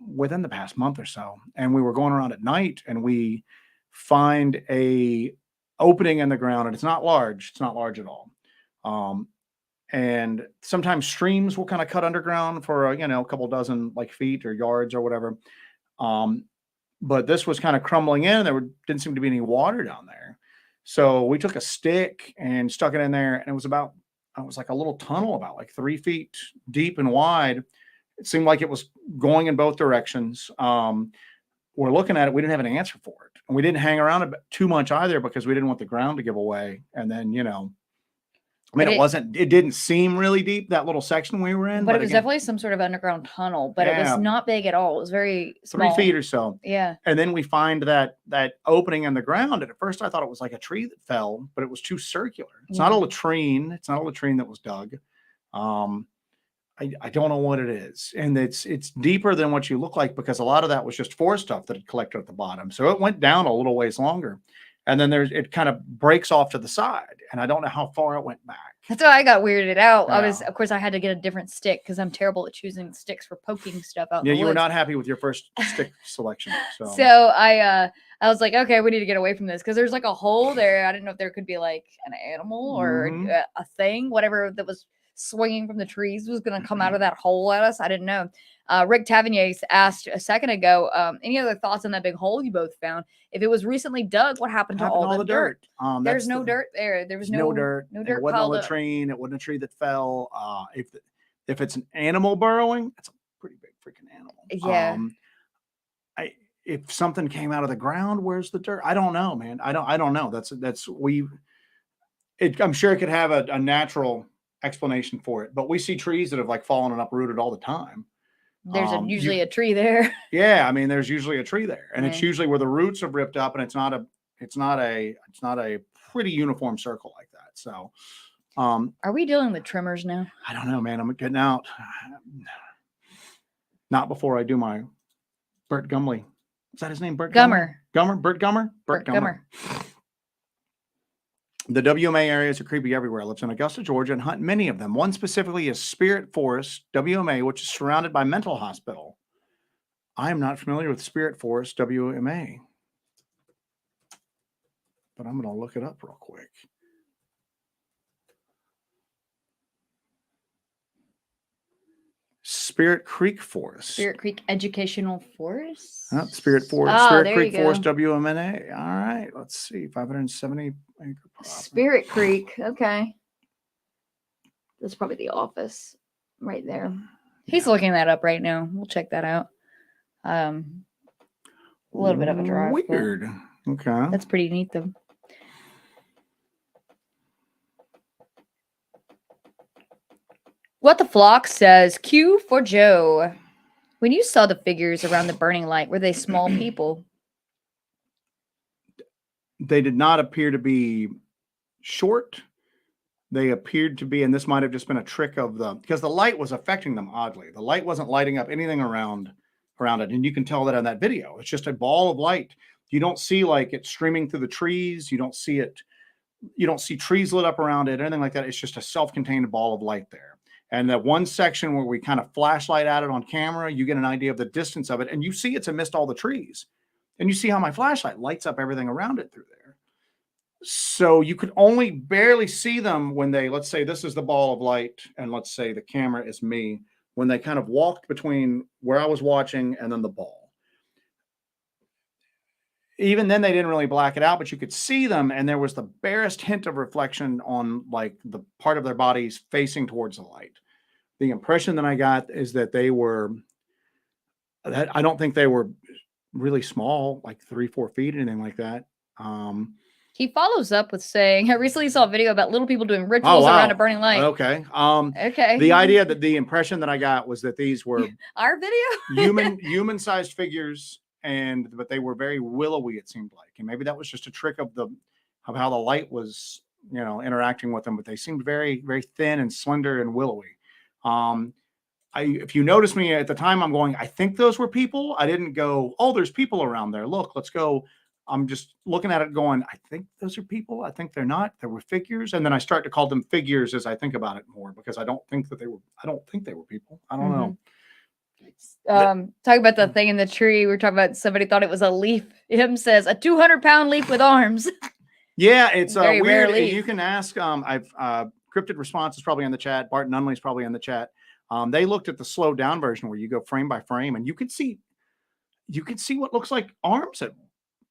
within the past month or so, and we were going around at night, and we find a opening in the ground, and it's not large. It's not large at all. And sometimes streams will kind of cut underground for a couple dozen like feet or yards or whatever. But this was kind of crumbling in. Didn't seem to be any water down there. So we took a stick and stuck it in there, and it was like a little tunnel about like 3 feet deep and wide. It seemed like it was going in both directions. We're looking at it. We didn't have an answer for it, and we didn't hang around too much either because we didn't want the ground to give away. And then I mean, it didn't seem really deep, that little section we were in. But it was definitely some sort of underground tunnel, but it was not big at all. It was very small. 3 feet or so. Yeah. And then we find that opening in the ground. And at first I thought it was like a tree that fell, but it was too circular. It's not a latrine. It's not a latrine that was dug. I don't know what it is. And it's deeper than what you look like because a lot of that was just forest stuff that had collected at the bottom. So it went down a little ways longer. And then it kind of breaks off to the side. And I don't know how far it went back. That's why I got weirded out. Yeah. Of course, I had to get a different stick because I'm terrible at choosing sticks for poking stuff out. Yeah, you were not happy with your first stick selection. So I was like, okay, we need to get away from this because there's like a hole there. I didn't know if there could be like an animal or a thing, whatever that was swinging from the trees was going to come out of that hole at us. I didn't know. Rick Tavernier asked a second ago, any other thoughts on that big hole you both found? If it was recently dug, what happened to all the dirt? There's no dirt there. There was no dirt. No dirt. It wasn't a latrine. It wasn't a tree that fell. If it's an animal burrowing, it's a pretty big freaking animal. Yeah. If something came out of the ground, where's the dirt? I don't know, man. I don't know. I'm sure it could have a natural explanation for it, but we see trees that have like fallen and uprooted all the time. There's usually a tree there. Yeah, I mean, there's usually a tree there, and it's usually where the roots have ripped up, and it's not a pretty uniform circle like that. So, are we dealing with trimmers now? I don't know, man. I'm getting out. Not before I do my Bert Gumley. Is that his name? Bert Gummer. Bert Gummer. Bert Gummer. The WMA areas are creepy everywhere. I live in Augusta, Georgia, and hunt many of them. One specifically is Spirit Forest, WMA, which is surrounded by mental hospital. I am not familiar with Spirit Forest, WMA, but I'm going to look it up real quick. Spirit Creek Forest. Spirit Creek Educational Forest. Spirit There Creek you Forest go. WMNA. All right, let's see. 570 acre property. Spirit Creek. Okay. That's probably the office right there. He's looking that up right now. We'll check that out. A little bit of a drive. Weird. Okay. That's pretty neat, though. What the Flock says, Q for Joe. When you saw the figures around the burning light, were they small people? They did not appear to be short. They appeared to be, and this might have just been a trick of because the light was affecting them oddly. The light wasn't lighting up anything around it. And you can tell that on that video. It's just a ball of light. You don't see like it streaming through the trees. You don't see trees lit up around it, anything like that. It's just a self-contained ball of light there. And that one section where we kind of flashlight at it on camera, you get an idea of the distance of it. And you see it's amidst all the trees. And you see how my flashlight lights up everything around it through there. So you could only barely see them when they, let's say this is the ball of light, and let's say the camera is me, when they kind of walked between where I was watching and then the ball. Even then, they didn't really black it out, but you could see them, and there was the barest hint of reflection on like the part of their bodies facing towards the light. The impression that I got is that I don't think they were really small, like 3-4 feet, anything like that. He follows up with saying, I recently saw a video about little people doing rituals around a burning light. Okay. Okay. The idea that the impression that I got was that these were our video human-sized figures, but they were very willowy, it seemed like. And maybe that was just a trick of how the light was, interacting with them, but they seemed very, very thin and slender and willowy. If you notice me at the time, I'm going, I think those were people. I didn't go, oh, there's people around there. Look, let's go. I'm just looking at it going, I think those are people. I think they're not. There were figures. And then I start to call them figures as I think about it more, because I don't think they were people. I don't know. Talk about the thing in the tree. We're talking about somebody thought it was a leaf. Him says a 200-pound leaf with arms. Yeah, it's very weird. Leaf. You can ask. I've Cryptid Response is probably in the chat. Bart Nunley's probably in the chat. They looked at the slowed down version where you go frame by frame, and you could see what looks like arms at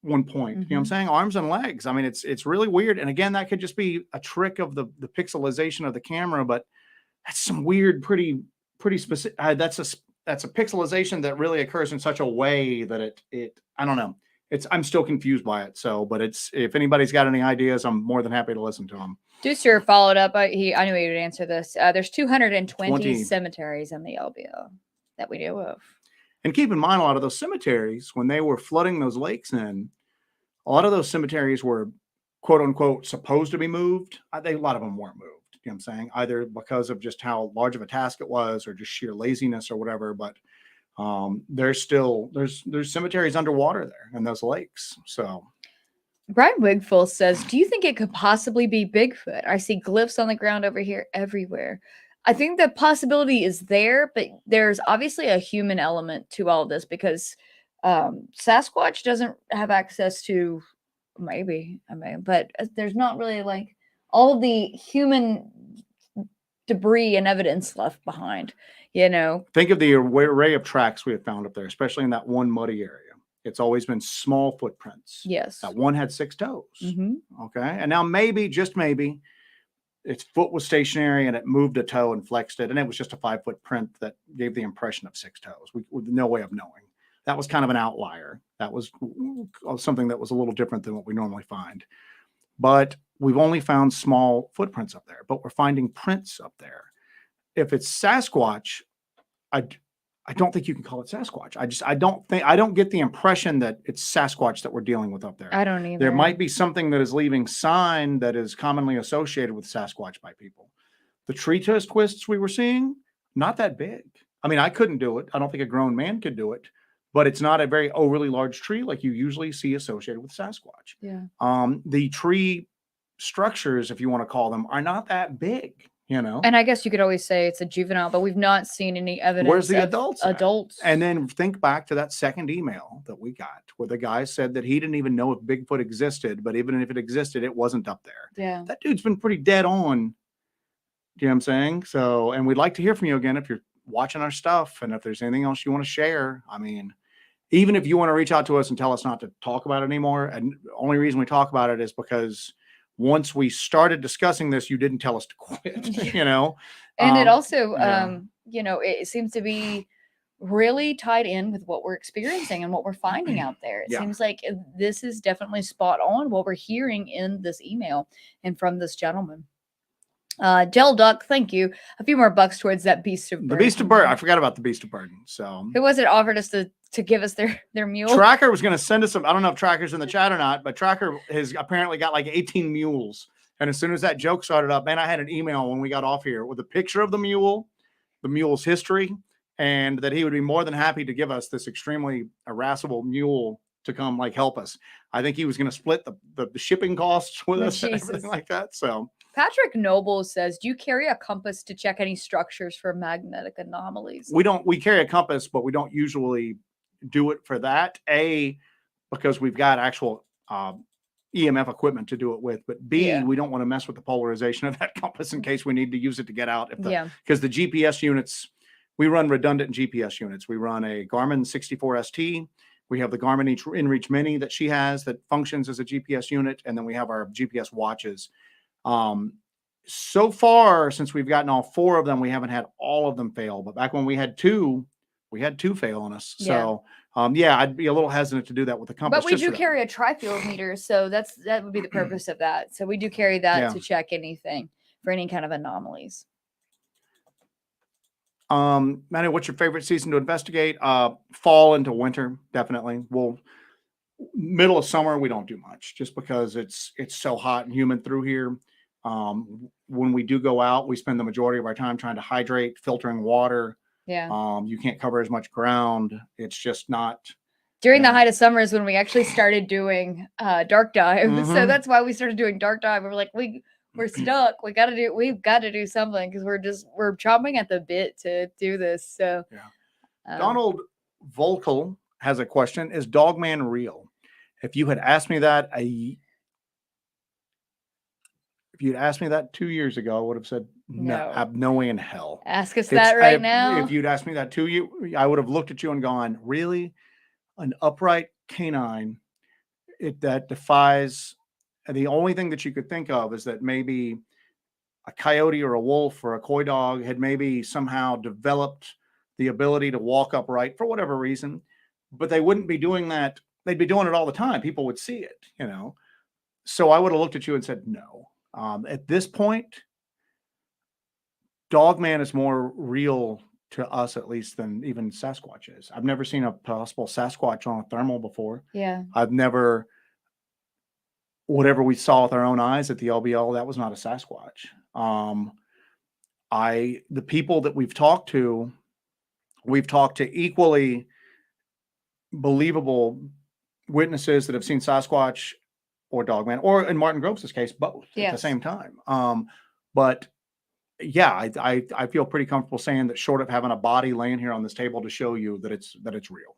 one point. You know what I'm saying? Arms and legs. I mean, it's really weird. And again, that could just be a trick of the pixelization of the camera, but that's some weird, pretty specific. That's a pixelization that really occurs in such a way that it I don't know. I'm still confused by it. So, but if anybody's got any ideas, I'm more than happy to listen to them. Deucer followed up. I knew he would answer this. There's 220 cemeteries in the LBO that we know of. And keep in mind, a lot of those cemeteries, when they were flooding those lakes in, a lot of those cemeteries were, quote unquote, supposed to be moved. A lot of them weren't moved. You know what I'm saying? Either because of just how large of a task it was, or just sheer laziness or whatever. But there's cemeteries underwater there in those lakes. So Brian Wigfull says, do you think it could possibly be Bigfoot? I see glyphs on the ground over here everywhere. I think the possibility is there, but there's obviously a human element to all of this, because Sasquatch doesn't have access to, but there's not really like all of the human debris and evidence left behind, Think of the array of tracks we have found up there, especially in that one muddy area. It's always been small footprints. Yes. That one had 6 toes. Okay. And now maybe, just maybe, its foot was stationary and it moved a toe and flexed it, and it was just a 5-foot print that gave the impression of 6 toes. With no way of knowing. That was kind of an outlier. That was something that was a little different than what we normally find. But we've only found small footprints up there, but we're finding prints up there. If it's Sasquatch, I don't think you can call it Sasquatch. I don't get the impression that it's Sasquatch that we're dealing with up there. I don't either. There might be something that is leaving sign that is commonly associated with Sasquatch by people. The tree twists we were seeing, not that big. I mean, I couldn't do it. I don't think a grown man could do it, but it's not a very overly large tree like you usually see associated with Sasquatch. Yeah. The tree structures, if you want to call them, are not that big. And I guess you could always say it's a juvenile, but we've not seen any evidence. Where's the adults? Adults. And then think back to that second email that we got, where the guy said that he didn't even know if Bigfoot existed, but even if it existed, it wasn't up there. Yeah. That dude's been pretty dead on. Do you know what I'm saying? So, and we'd like to hear from you again if you're watching our stuff. And if there's anything else you want to share, I mean, even if you want to reach out to us and tell us not to talk about it anymore, and the only reason we talk about it is because once we started discussing this, you didn't tell us to quit, you know? And it also, yeah. you know, it seems to be really tied in with what we're experiencing and what we're finding out there. It Yeah. seems like this is definitely spot on what we're hearing in this email and from this gentleman. Gel Duck, thank you. A few more bucks towards that beast of burden. The beast of burden. I forgot about the beast of burden. So who was it offered us to give us their mule? Tracker was going to send us some. I don't know if Tracker's in the chat or not, but Tracker has apparently got like 18 mules. And as soon as that joke started up, man, I had an email when we got off here with a picture of the mule's history, and that he would be more than happy to give us this extremely irascible mule to come like help us. I think he was going to split the shipping costs with us and everything like that. So Patrick Noble says, do you carry a compass to check any structures for magnetic anomalies? We carry a compass, but we don't usually do it for that. A, because we've got actual EMF equipment to do it with, but B, we don't want to mess with the polarization of that compass in case we need to use it to get out. Because the GPS units, we run redundant GPS units. We run a Garmin 64ST. We have the Garmin InReach Mini that she has that functions as a GPS unit. And then we have our GPS watches. So far, since we've gotten all 4 of them, we haven't had all of them fail. But back when we had 2 fail on us. So, I'd be a little hesitant to do that with the compass. But we do carry a tri-field meter, so that would be the purpose of that. So we do carry that to check anything for any kind of anomalies. Manny, what's your favorite season to investigate? Fall into winter, definitely. Middle of summer, we don't do much just because it's so hot and humid through here. When we do go out, we spend the majority of our time trying to hydrate, filtering water. Yeah. You can't cover as much ground. It's just not. During the height of summer is when we actually started doing dark dive. Mm-hmm. So that's why we started doing dark dive. We were like, we're stuck. We've got to do something because we're chomping at the bit to do this. So Donald Volkel has a question. Is Dogman real? If you had asked me that 2 years ago, I would have said no. I have no way in hell. Ask us that right now. If you'd asked me that I would have looked at you and gone, really? An upright canine that defies. And the only thing that you could think of is that maybe a coyote or a wolf or a coy dog had maybe somehow developed the ability to walk upright for whatever reason, but they wouldn't be doing that. They'd be doing it all the time. People would see it, So I would have looked at you and said, no. At this point, Dogman is more real to us, at least, than even Sasquatch is. I've never seen a possible Sasquatch on a thermal before. Yeah. Whatever we saw with our own eyes at the LBL, that was not a Sasquatch. The people that we've talked to equally believable witnesses that have seen Sasquatch or Dogman, or in Martin Groves' case, both at the same time. But yeah, I feel pretty comfortable saying that, short of having a body laying here on this table to show you that it's real.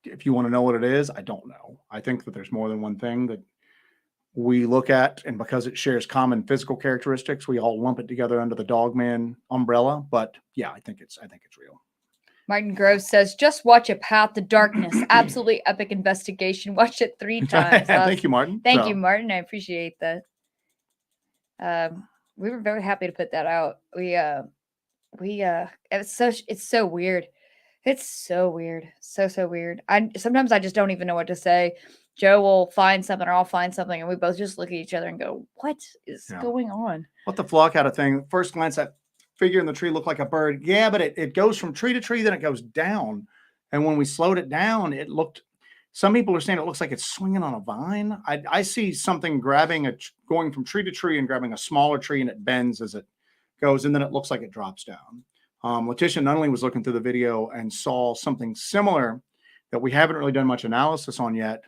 If you want to know what it is, I don't know. I think that there's more than one thing that we look at, and because it shares common physical characteristics, we all lump it together under the Dogman umbrella. But yeah, I think it's real. Martin Groves says, just watch A Path to Darkness. Absolutely epic investigation. Watch it 3 times. Thank you, Martin. Thank you, Martin. I appreciate that. We were very happy to put that out. It's so weird. It's so weird. So weird. Sometimes I just don't even know what to say. Joe will find something, or I'll find something, and we both just look at each other and go, what is going on? What the flock had a thing. First glance, that figure in the tree looked like a bird. Yeah, but it goes from tree to tree, then it goes down. And when we slowed it down, some people are saying it looks like it's swinging on a vine. I see something going from tree to tree and grabbing a smaller tree, and it bends as it goes, and then it looks like it drops down. Letitia Nunley was looking through the video and saw something similar that we haven't really done much analysis on yet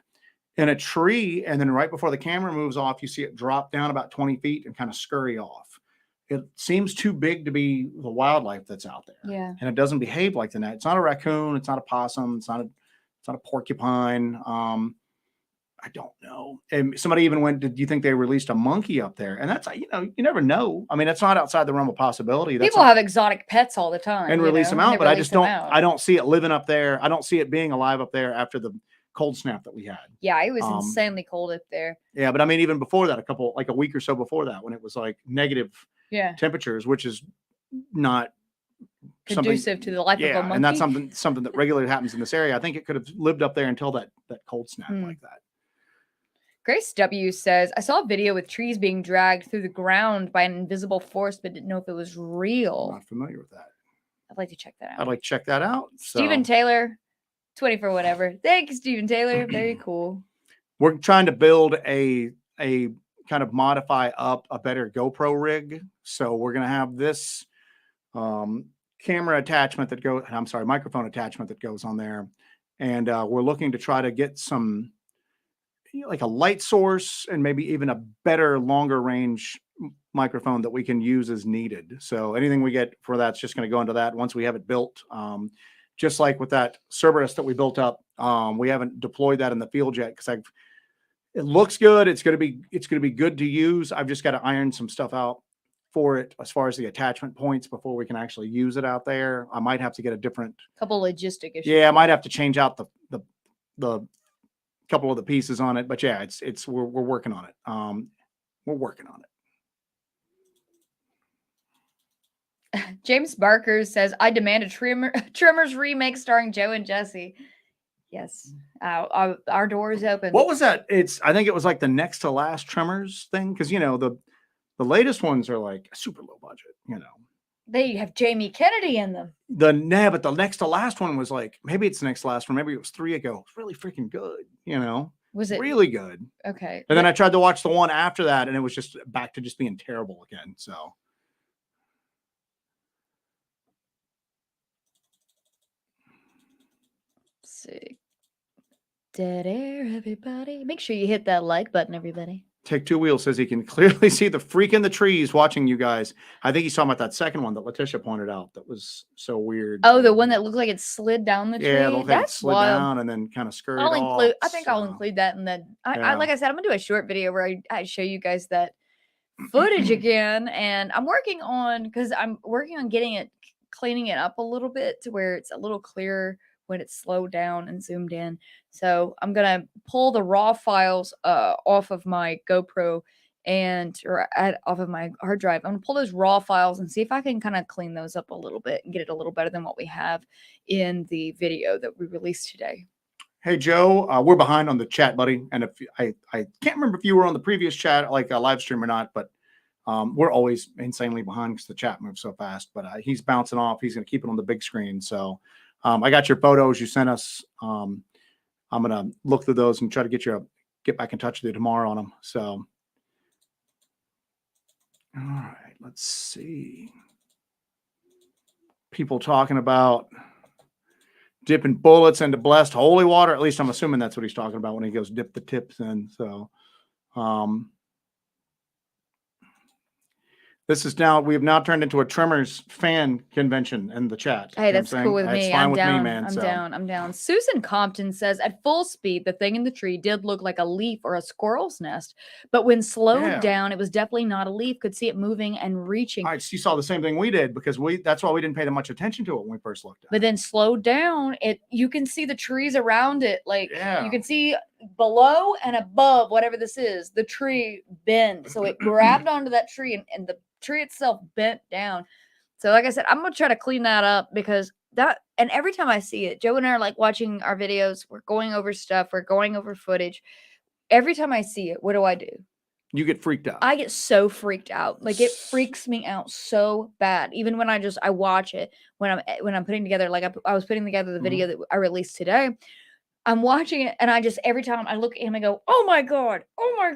in a tree. And then right before the camera moves off, you see it drop down about 20 feet and kind of scurry off. It seems too big to be the wildlife that's out there. Yeah. And it doesn't behave like that. It's not a raccoon. It's not a possum. It's not a porcupine. I don't know. And somebody even went, "Did you think they released a monkey up there?" And that's, you never know. I mean, it's not outside the realm of possibility. People have exotic pets all the time and release them and out, but I just don't. out. I don't see it living up there. I don't see it being alive up there after the cold snap that we had. Yeah, it was insanely cold up there. Yeah, but I mean, even before that, a week or so before that, when it was like negative temperatures, which is not conducive to the life of a monkey. And that's something that regularly happens in this area. I think it could have lived up there until that cold snap like that. Grace W says, I saw a video with trees being dragged through the ground by an invisible force, but didn't know if it was real. I'm not familiar with that. I'd like to check that out. I'd like to check that out. Stephen Taylor, 20 for whatever. Thank you, Stephen Taylor. Very cool. We're trying to build a kind of modify up a better GoPro rig. So we're going to have this camera attachment that goes, microphone attachment that goes on there. And we're looking to try to get some, like a light source and maybe even a better, longer range microphone that we can use as needed. So anything we get for that's just going to go into that once we have it built. Just like with that Cerberus that we built up, we haven't deployed that in the field yet because it looks good. It's going to be good to use. I've just got to iron some stuff out for it as far as the attachment points before we can actually use it out there. I might have to get a different couple logistic issues. Yeah, I might have to change out the couple of the pieces on it, but yeah, we're working on it. We're working on it. James Barker says, I demand a Tremors remake starring Joe and Jesse. Yes. Our door is open. What was that? I think it was like the next to last Tremors thing. Cause the latest ones are like super low budget, They have Jamie Kennedy in them. But the next to last one was like, maybe it's the next to last one. Maybe it was 3 ago. It's really freaking good. Was it really good? Okay. And then I tried to watch the one after that and it was just back to just being terrible again. So. Let's see. Dead air, everybody. Make sure you hit that like button, everybody. Take Two Wheels says he can clearly see the freak in the trees watching you guys. I think he's talking about that second one that Letitia pointed out that was so weird. Oh, the one that looked like it slid down the tree? Yeah, that's slid down and then kind of scurried off. I think I'll include that in the like I said, I'm gonna do a short video where I show you guys that footage again. And I'm working on cleaning it up a little bit to where it's a little clearer when it's slowed down and zoomed in. So I'm gonna pull the raw files off of my GoPro off of my hard drive. I'm gonna pull those raw files and see if I can kind of clean those up a little bit and get it a little better than what we have in the video that we released today. Hey Joe, we're behind on the chat, buddy. And if I can't remember if you were on the previous chat, like a live stream or not, but we're always insanely behind because the chat moves so fast. But he's bouncing off. He's gonna keep it on the big screen. So. I got your photos you sent us. I'm going to look through those and try to get back in touch with you tomorrow on them. So, all right, let's see. People talking about dipping bullets into blessed holy water. At least I'm assuming that's what he's talking about when he goes dip the tips in. So, we have now turned into a Tremors fan convention in the chat. Hey, that's cool with me. I'm down. Me, man, I'm down. Susan Compton says, at full speed, the thing in the tree did look like a leaf or a squirrel's nest. But when slowed down, it was definitely not a leaf. Could see it moving and reaching. You saw the same thing we did because that's why we didn't pay that much attention to it when we first looked at it. But then slowed down, you can see the trees around it. Like you can see below and above, whatever this is, the tree bend. So it grabbed onto that tree and the tree itself bent down. So like I said, I'm gonna try to clean that up because and every time I see it, Joe and I are like watching our videos, we're going over stuff, we're going over footage. Every time I see it, what do? You get freaked out. I get so freaked out. Like it freaks me out so bad. Even when I watch it when I'm putting together, like I was putting together the video that I released today. I'm watching it and every time I look at him, I go, oh my God,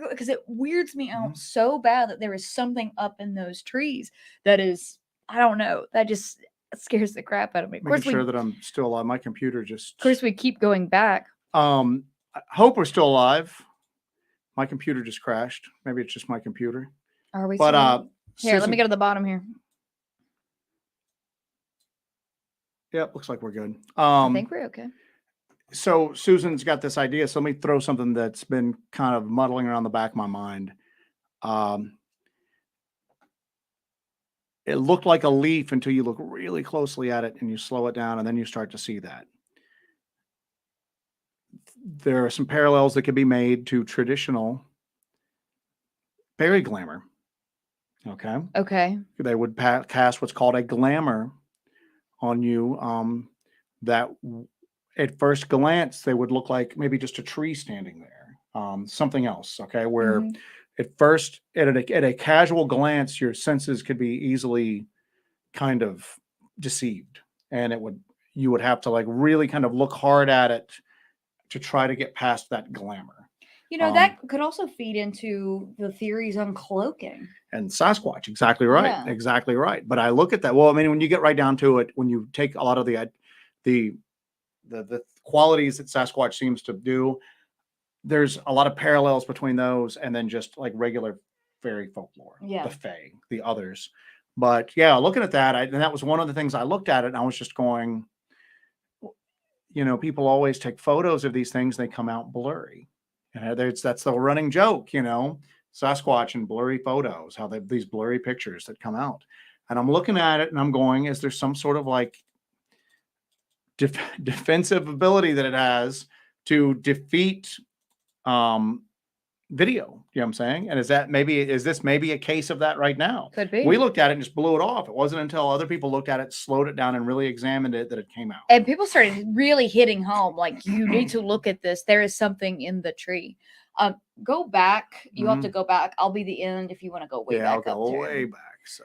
because it weirds me out so bad that there is something up in those trees that is, I don't know, that just scares the crap out of me. Of course, sure that I'm still alive. My computer just. Of course, we keep going back. I hope we're still alive. My computer just crashed. Maybe it's just my computer. Are we? But here, let me go to the bottom here. Yep, looks like we're good. I think we're okay. So Susan's got this idea. So let me throw something that's been kind of muddling around the back of my mind. Um, it looked like a leaf until you look really closely at it and you slow it down, and then you start to see that. There are some parallels that could be made to traditional fairy glamour. Okay. Okay. They would cast what's called a glamour on you. That at first glance, they would look like maybe just a tree standing there, something else. Okay. Where Hmm. at first, at a casual glance, your senses could be easily kind of deceived. And you would have to like really kind of look hard at it to try to get past that glamour. That could also feed into the theories on cloaking. And Sasquatch, exactly right, Yeah. exactly right. But I look at that. Well, I mean, when you get right down to it, when you take a lot of the the qualities that Sasquatch seems to do, there's a lot of parallels between those and then just like regular fairy folklore, Yeah. the fae, the others. But yeah, looking at that, and that was one of the things I looked at it, and I was just going, people always take photos of these things, they come out blurry. And that's the running joke, Sasquatch and blurry photos, how they these blurry pictures that come out. And I'm looking at it and I'm going, is there some sort of like defensive ability that it has to defeat um, video? You know what I'm saying? And is this maybe a case of that right now? Could be. We looked at it and just blew it off. It wasn't until other people looked at it, slowed it down, and really examined it that it came out. And people started really hitting home, like, you need to look at this. There is something in the tree. Go back. You have to go back. I'll be the end if you want to go way back. I'll go up way there. back. So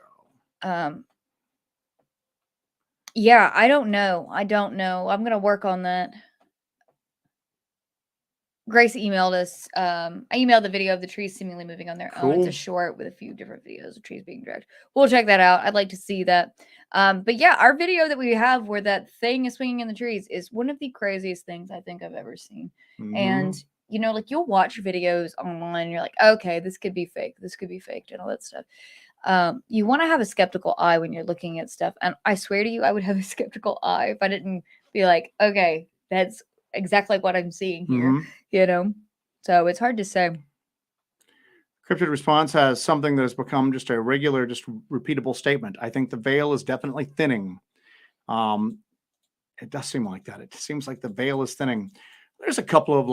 yeah, I don't know. I'm gonna work on that. Grace emailed us. I emailed the video of the trees seemingly moving on their own. It's a Cool. short with a few different videos of trees being dragged. We'll check that out. I'd like to see that. But yeah, our video that we have where that thing is swinging in the trees is one of the craziest things I think I've ever seen. And like you'll watch videos online and you're like, okay, this could be fake. This could be faked and all that stuff. You want to have a skeptical eye when you're looking at stuff. And I swear to you, I would have a skeptical eye if I didn't be like, okay, that's exactly what I'm seeing here, So it's hard to say. Cryptid Response has something that has become just a regular, just repeatable statement. I think the veil is definitely thinning. It does seem like that. It seems like the veil is thinning. There's a couple of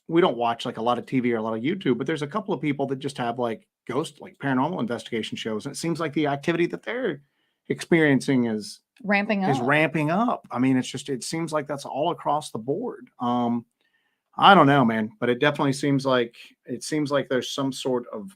we don't watch like a lot of TV or a lot of YouTube, but there's a couple of people that just have like paranormal investigation shows. And it seems like the activity that they're experiencing is ramping up. I mean, it seems like that's all across the board. I don't know, man, but it definitely seems like there's some sort of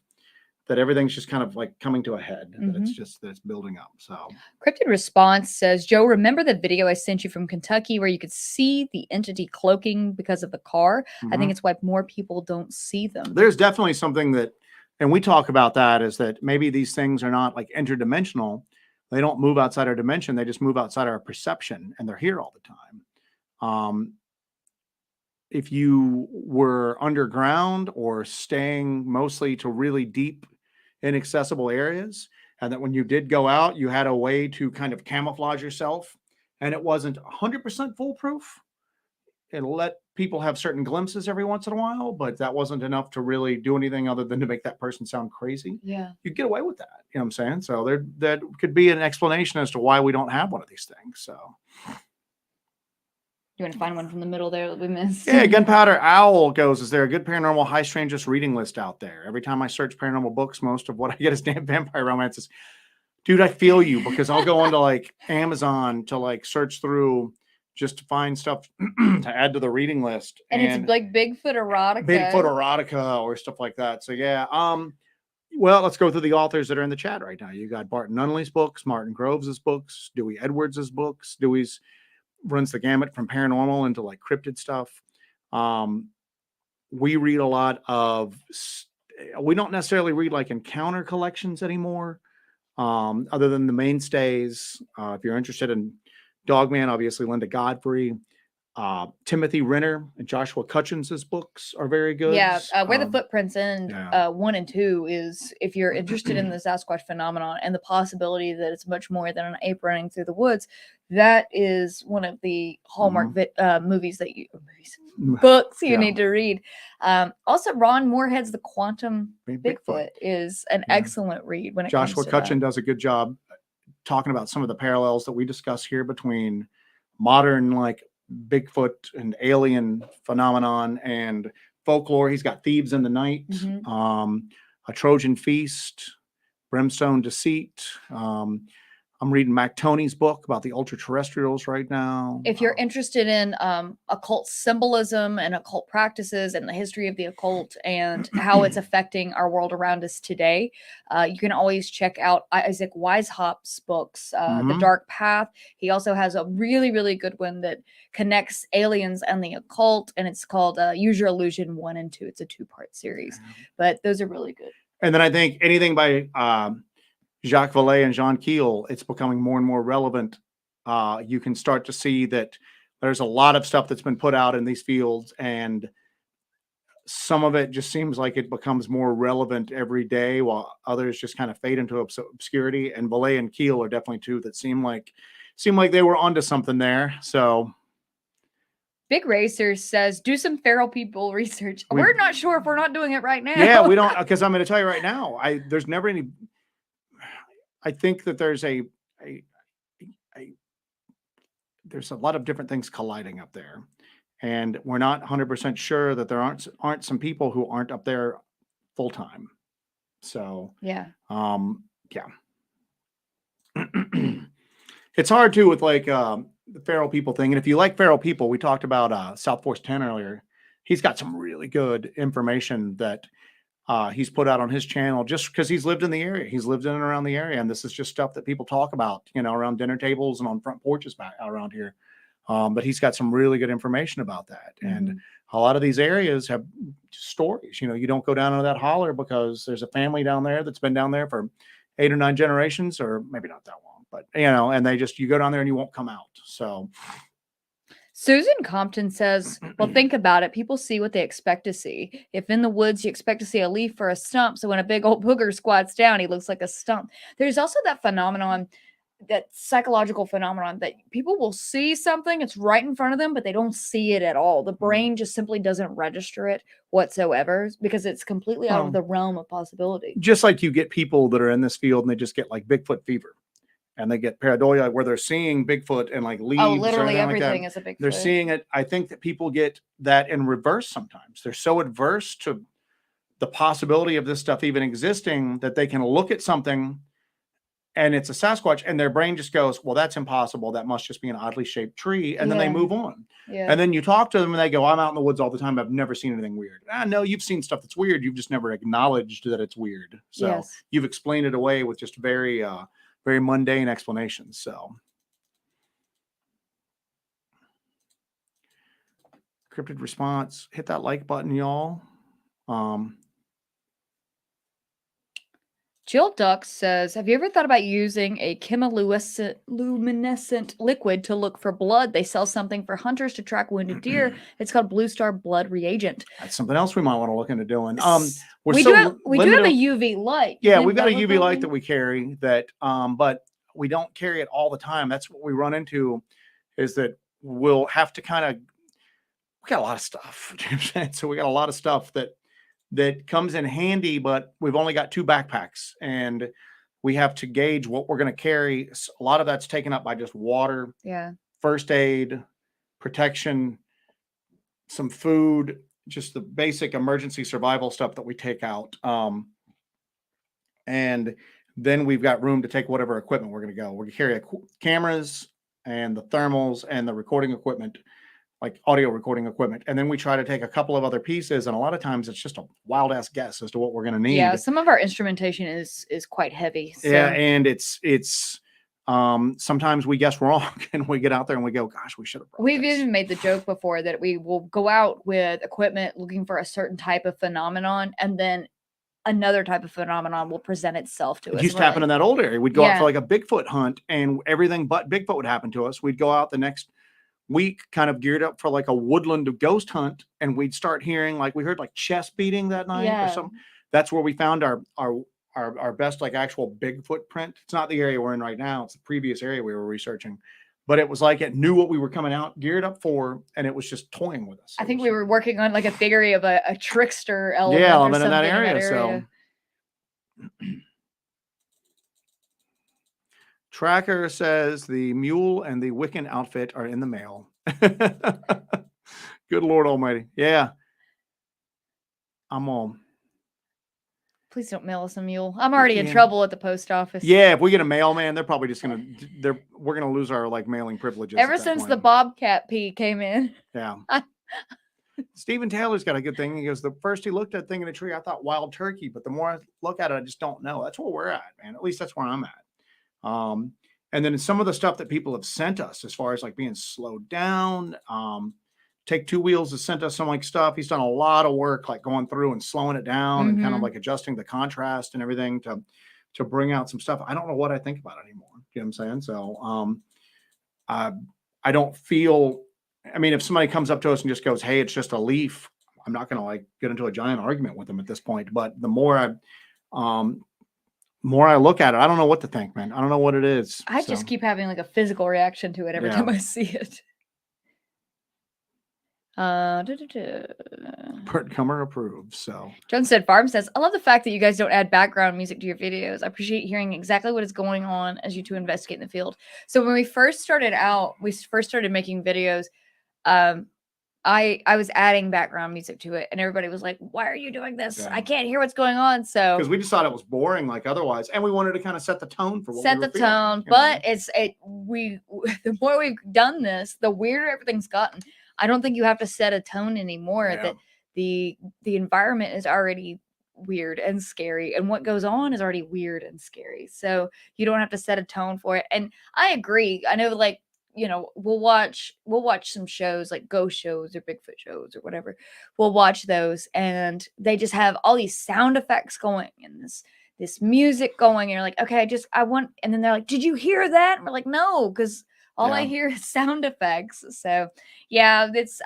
that everything's just kind of like coming to a head. That it's building up. So Cryptid Response says, Joe, remember the video I sent you from Kentucky where you could see the entity cloaking because of the car? I think it's why more people don't see them. There's definitely something that, and we talk about that, is that maybe these things are not like interdimensional. They don't move outside our dimension. They just move outside our perception, and they're here all the time. If you were underground or staying mostly to really deep, inaccessible areas, and that when you did go out, you had a way to kind of camouflage yourself, and it wasn't 100% foolproof. It'll let people have certain glimpses every once in a while, but that wasn't enough to really do anything other than to make that person sound crazy. Yeah. You'd get away with that. You know what I'm saying? So that could be an explanation as to why we don't have one of these things. So you want to find one from the middle there that we missed? Yeah, Gunpowder Owl goes, is there a good paranormal high strangest reading list out there? Every time I search paranormal books, most of what I get is damn vampire romances. Dude, I feel you, because I'll go onto like Amazon to like search through just to find stuff to add to the reading list. And it's like Bigfoot erotica or stuff like that. So yeah. Well, let's go through the authors that are in the chat right now. You got Barton Nunley's books, Martin Groves' books, Dewey Edwards' books. Dewey's runs the gamut from paranormal into like cryptid stuff. We read a lot of, we don't necessarily read like encounter collections anymore, other than the mainstays. If you're interested in Dogman, obviously Linda Godfrey. Timothy Renner and Joshua Cutchins's books are very good. Yeah, Where the Footprints End, yeah. 1 and 2 is, if you're interested in the Sasquatch phenomenon and the possibility that it's much more than an ape running through the woods, that is one of the hallmark movies that books you need to read. Also, Ron Moorhead's The Quantum Bigfoot is an excellent read when it comes to Joshua Cutchin does a good job talking about some of the parallels that we discuss here between modern like Bigfoot and alien phenomenon and folklore. He's got Thieves in the Night, A Trojan Feast, Brimstone Deceit. I'm reading Mac Toney's book about the ultra-terrestrials right now. If you're interested in occult symbolism and occult practices and the history of the occult and how it's affecting our world around us today, you can always check out Isaac Weishauпт's books, The Dark Path. He also has a really, really good one that connects aliens and the occult, and it's called Use Your Illusion 1 and 2. It's a 2-part series, but those are really good. And then I think anything by Jacques Vallée and Jean Keel, it's becoming more and more relevant. You can start to see that there's a lot of stuff that's been put out in these fields, and some of it just seems like it becomes more relevant every day, while others just kind of fade into obscurity. And Vallée and Keel are definitely two that seem like they were onto something there. So Big Racer says, do some feral people research. We're not sure if we're not doing it right now. Yeah, we don't, because I'm going to tell you right now, there's never any. I think that there's there's a lot of different things colliding up there, and we're not 100% sure that there aren't some people who aren't up there full time. So yeah. It's hard too with like the feral people thing. And if you like feral people, we talked about South Force 10 earlier. He's got some really good information that he's put out on his channel just because he's lived in the area. He's lived in and around the area. And this is just stuff that people talk about, around dinner tables and on front porches back around here. But he's got some really good information about that. And a lot of these areas have stories. You don't go down into that holler because there's a family down there that's been down there for 8 or 9 generations, or maybe not that long, but and you go down there and you won't come out. So Susan Compton says, well, think about it. People see what they expect to see. If in the woods you expect to see a leaf or a stump, so when a big old booger squats down, he looks like a stump. There's also that phenomenon, that psychological phenomenon, that people will see something, it's right in front of them, but they don't see it at all. The brain just simply doesn't register it whatsoever because it's completely out of the realm of possibility. Just like you get people that are in this field and they just get like Bigfoot fever. And they get pareidolia where they're seeing Bigfoot and like leaves. Oh, literally everything is a Bigfoot. They're seeing it. I think that people get that in reverse sometimes. They're so adverse to the possibility of this stuff even existing that they can look at something and it's a Sasquatch and their brain just goes, well, that's impossible. That must just be an oddly shaped tree. And then they move on. Yeah. And then you talk to them and they go, I'm out in the woods all the time. I've never seen anything weird. No, you've seen stuff that's weird. You've just never acknowledged that it's weird. So you've explained it away with just very mundane explanations. So cryptid response, hit that like button, y'all. Jill Duck says, have you ever thought about using a chemiluminescent liquid to look for blood? They sell something for hunters to track wounded deer. It's called Blue Star Blood Reagent. That's something else we might want to look into doing. We do have a UV light. Yeah, we've got a UV light that we carry that, but we don't carry it all the time. That's what we run into, is that we'll have to we got a lot of stuff. So we got a lot of stuff that comes in handy, but we've only got 2 backpacks and we have to gauge what we're going to carry. A lot of that's taken up by just water, first aid, protection, some food, just the basic emergency survival stuff that we take out. And then we've got room to take whatever equipment we're going to go. We're going to carry cameras and the thermals and the recording equipment, like audio recording equipment. And then we try to take a couple of other pieces. And a lot of times it's just a wild ass guess as to what we're going to need. Yeah. Some of our instrumentation is quite heavy. So. Yeah. And it's sometimes we guess wrong and we get out there and we go, gosh, we should have brought We've even made the joke before that we will go out with equipment looking for a certain type of phenomenon, and then another type of phenomenon will present itself to us. It used to happen in that old area. We'd go out for like a Bigfoot hunt and everything but Bigfoot would happen to us. We'd go out the next week kind of geared up for like a woodland ghost hunt, and we'd start hearing like we heard like chest beating that night or something. That's where we found our best like actual Bigfoot print. It's not the area we're in right now. It's the previous area we were researching. But it was like it knew what we were coming out geared up for, and it was just toying with us. I think we were working on like a theory of a trickster element, yeah, or element something in that area. So Tracker says the mule and the Wiccan outfit are in the mail. Good Lord Almighty. Yeah. I'm all. Please don't mail us a mule. I'm already in trouble at the post office. Yeah, if we get a mailman, they're probably just we're gonna lose our like mailing privileges. Ever since the Bobcat pee came in. Yeah. Stephen Taylor's got a good thing. He goes, the first he looked at thing in a tree, I thought wild turkey, but the more I look at it, I just don't know. That's where we're at, man. At least that's where I'm at. And then some of the stuff that people have sent us as far as like being slowed down, Take Two Wheels has sent us some like stuff. He's done a lot of work, like going through and slowing it down and kind of like adjusting the contrast and everything to bring out some stuff. I don't know what I think about it anymore. You know what I'm saying? So I don't feel, I mean, if somebody comes up to us and just goes, hey, it's just a leaf, I'm not going to like get into a giant argument with them at this point. But the more I look at it, I don't know what to think, man. I don't know what it is. I just keep having like a physical reaction to it every time I see it. Bert Cummer approves. So John said, Farm says, I love the fact that you guys don't add background music to your videos. I appreciate hearing exactly what is going on as you two investigate in the field. So when we first started out, we first started making videos, I was adding background music to it, and everybody was like, why are you doing this? I can't hear what's going on. So because we just thought it was boring like otherwise, and we wanted to kind of set the tone for what we were feeling, tone. But the more we've done this, the weirder everything's gotten. I don't think you have to set a tone anymore. That the environment is already weird and scary, and what goes on is already weird and scary. So you don't have to set a tone for it. And I agree. I know, like, you know, we'll watch some shows like ghost shows or Bigfoot shows or whatever. We'll watch those, and they just have all these sound effects going and this music going, and you're like, okay, and then they're like, did you hear that? And we're like, no, because all I hear is sound effects. So yeah, it's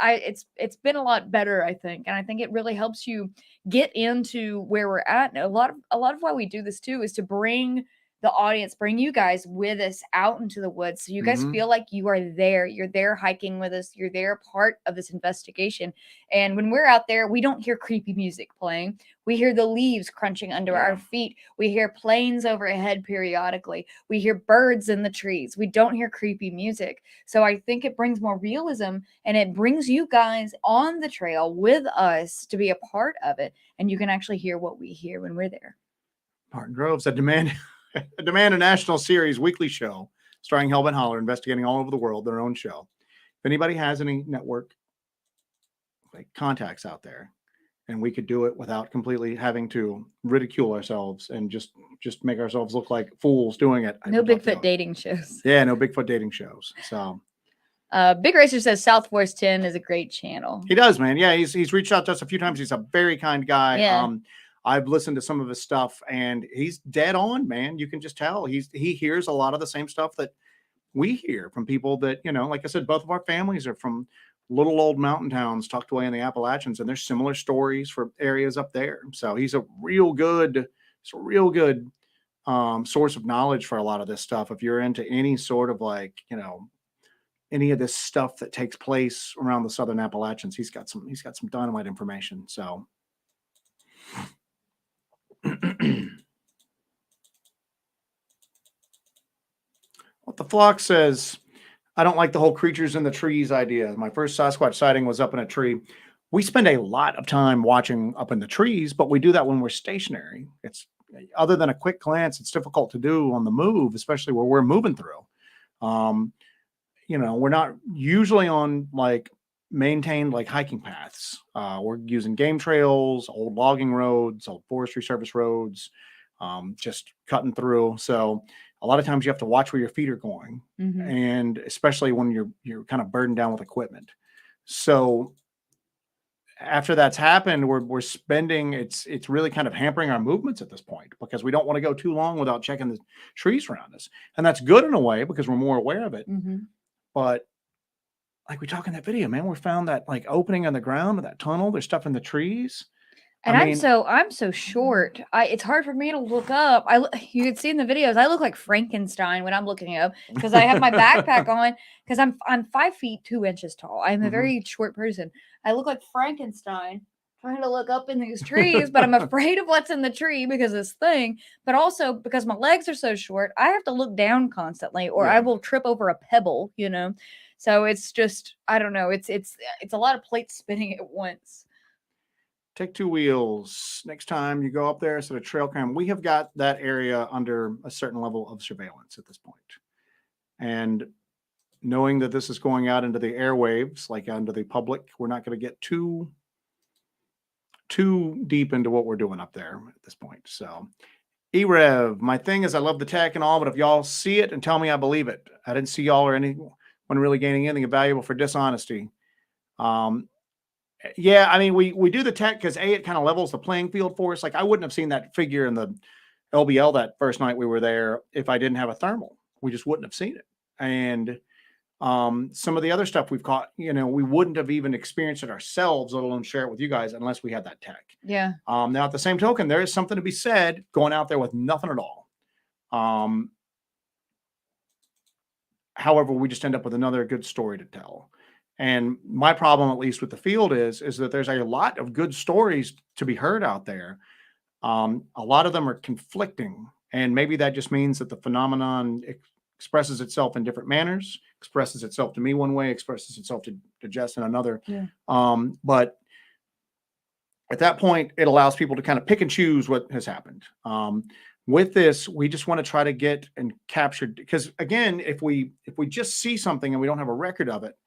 been a lot better, I think. And I think it really helps you get into where we're at. And a lot of why we do this too is to bring the audience, bring you guys with us out into the woods. So you guys feel like you are there. You're there hiking with us. You're there part of this investigation. And when we're out there, we don't hear creepy music playing. We hear the leaves crunching under our feet. We hear planes overhead periodically. We hear birds in the trees. We don't hear creepy music. So I think it brings more realism, and it brings you guys on the trail with us to be a part of it. And you can actually hear what we hear when we're there. Martin Groves said, demand a national series weekly show starring Hellbent Holler, investigating all over the world, their own show. If anybody has any network like contacts out there, and we could do it without completely having to ridicule ourselves and just make ourselves look like fools doing it. No Bigfoot dating shows. Yeah, no Bigfoot dating shows. So Big Racer says South Force 10 is a great channel. He does, man. Yeah, he's reached out to us a few times. He's a very kind guy. Yeah. I've listened to some of his stuff, and he's dead on, man. You can just tell he hears a lot of the same stuff that we hear from people that, you know, like I said, both of our families are from little old mountain towns tucked away in the Appalachians, and there's similar stories for areas up there. So he's a real good source of knowledge for a lot of this stuff. If you're into any sort of like, you know, any of this stuff that takes place around the Southern Appalachians, he's got some dynamite information. So What the Flock says, I don't like the whole creatures in the trees idea. My first Sasquatch sighting was up in a tree. We spend a lot of time watching up in the trees, but we do that when we're stationary. It's other than a quick glance, it's difficult to do on the move, especially where we're moving through. You know, we're not usually on like maintained like hiking paths. We're using game trails, old logging roads, old Forestry Service roads, just cutting through. So a lot of times you have to watch where your feet are going, and especially when you're kind of burdened down with equipment. So after that's happened, we're spending, it's really kind of hampering our movements at this point, because we don't want to go too long without checking the trees around us. And that's good in a way because we're more aware of it. But like we talk in that video, man, we found that like opening on the ground of that tunnel. There's stuff in the trees. And I'm so short. It's hard for me to look up. You can see in the videos I look like Frankenstein when I'm looking up because I have my backpack on because I'm 5 feet 2 inches tall. I'm a very short person. I look like Frankenstein trying to look up in these trees, but I'm afraid of what's in the tree because of this thing. But also because my legs are so short, I have to look down constantly, or I will trip over a pebble. So it's just I don't know. It's a lot of plates spinning at once. Take two wheels. Next time you go up there, instead of trail cam, we have got that area under a certain level of surveillance at this point. And knowing that this is going out into the airwaves, like out into the public, we're not going to get too deep into what we're doing up there at this point. So, E-Rev, my thing is I love the tech and all, but if y'all see it and tell me I believe it. I didn't see y'all or anyone really gaining anything valuable for dishonesty. Yeah, I mean, we do the tech because it kind of levels the playing field for us. Like I wouldn't have seen that figure in the LBL that first night we were there if I didn't have a thermal. We just wouldn't have seen it. And some of the other stuff we've caught, we wouldn't have even experienced it ourselves, let alone share it with you guys, unless we had that tech. Yeah. Now, at the same token, there is something to be said going out there with nothing at all. However, we just end up with another good story to tell. And my problem, at least with the field, is that there's a lot of good stories to be heard out there. A lot of them are conflicting, and maybe that just means that the phenomenon expresses itself in different manners, expresses itself to me one way, expresses itself to Jess in another. Yeah. But at that point, it allows people to kind of pick and choose what has happened. With this, we just want to try to get and capture, because again, if we just see something and we don't have a record of it,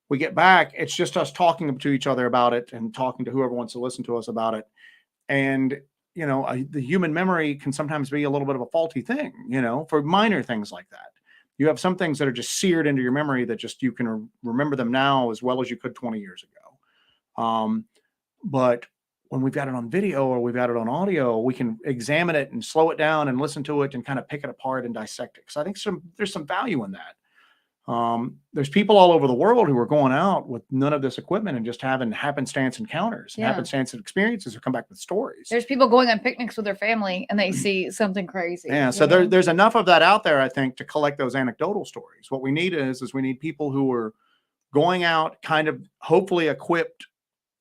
we get back, it's just us talking to each other about it and talking to whoever wants to listen to us about it. And, the human memory can sometimes be a little bit of a faulty thing, for minor things like that. You have some things that are just seared into your memory that just you can remember them now as well as you could 20 years ago. But when we've got it on video or we've got it on audio, we can examine it and slow it down and listen to it and kind of pick it apart and dissect it. Because I think there's some value in that. There's people all over the world who are going out with none of this equipment and just having happenstance encounters and happenstance experiences who come back with stories. There's people going on picnics with their family and they see something crazy. Yeah. So there's enough of that out there, I think, to collect those anecdotal stories. What we need is we need people who are going out kind of hopefully equipped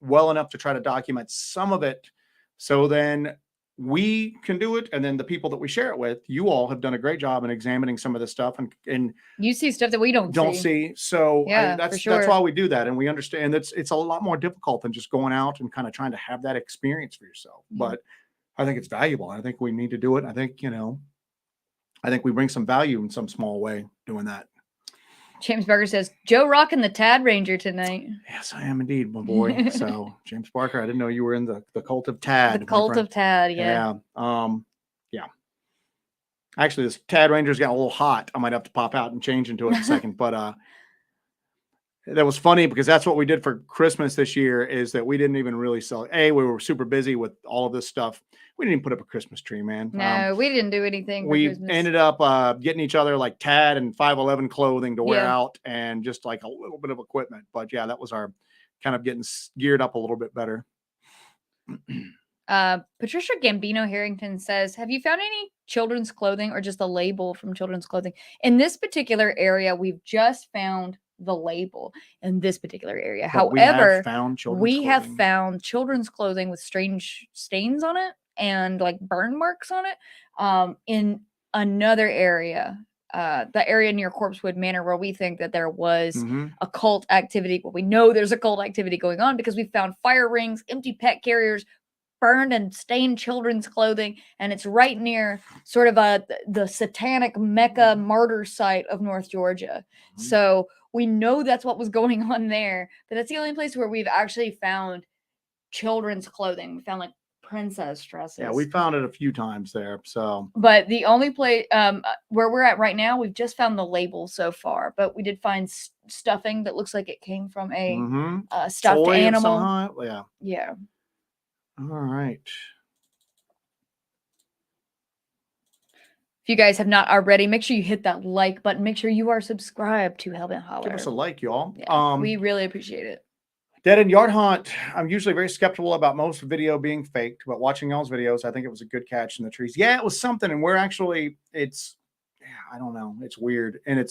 well enough to try to document some of it. So then we can do it, and then the people that we share it with, you all have done a great job in examining some of this stuff, and you see stuff that we don't see. So that's why we do that, and we understand it's a lot more difficult than just going out and kind of trying to have that experience for yourself. But I think it's valuable. I think we need to do it. I think we bring some value in some small way doing that. James Barker says, Joe rocking the Tad Ranger tonight. Yes, I am indeed, my boy. So, James Barker, I didn't know you were in the cult of Tad. The cult of Tad, yeah. Yeah. Actually, this Tad Ranger's got a little hot. I might have to pop out and change into it in a second. But that was funny because that's what we did for Christmas this year, is that we didn't even really sell. We were super busy with all of this stuff. We didn't even put up a Christmas tree, man. No, we didn't do anything. We ended up getting each other like Tad and 511 clothing to wear out, and just like a little bit of equipment. But yeah, that was our kind of getting geared up a little bit better. Patricia Gambino Harrington says, have you found any children's clothing or just a label from children's clothing? In this particular area, we've just found the label in this particular area. But however, we have found children's clothing with strange stains on it and like burn marks on it in another area, the area near Corpsewood Manor, where we think that there was a cult activity. Well, we know there's a cult activity going on because we found fire rings, empty pet carriers, burned and stained children's clothing, and it's right near sort of the satanic Mecca martyr site of North Georgia. So we know that's what was going on there, but that's the only place where we've actually found children's clothing. We found like princess dresses. Yeah, we found it a few times there. So, but the only place where we're at right now, we've just found the label so far. But we did find stuffing that looks like it came from a stuffed toy animal. Yeah. All right. If you guys have not already, make sure you hit that like button. Make sure you are subscribed to Hellbent Holler. Give us a like, y'all. Yeah, we really appreciate it. Dead End Yard Hunt. I'm usually very skeptical about most video being faked, but watching y'all's videos, I think it was a good catch in the trees. Yeah, it was something, and we're actually, I don't know, it's weird, and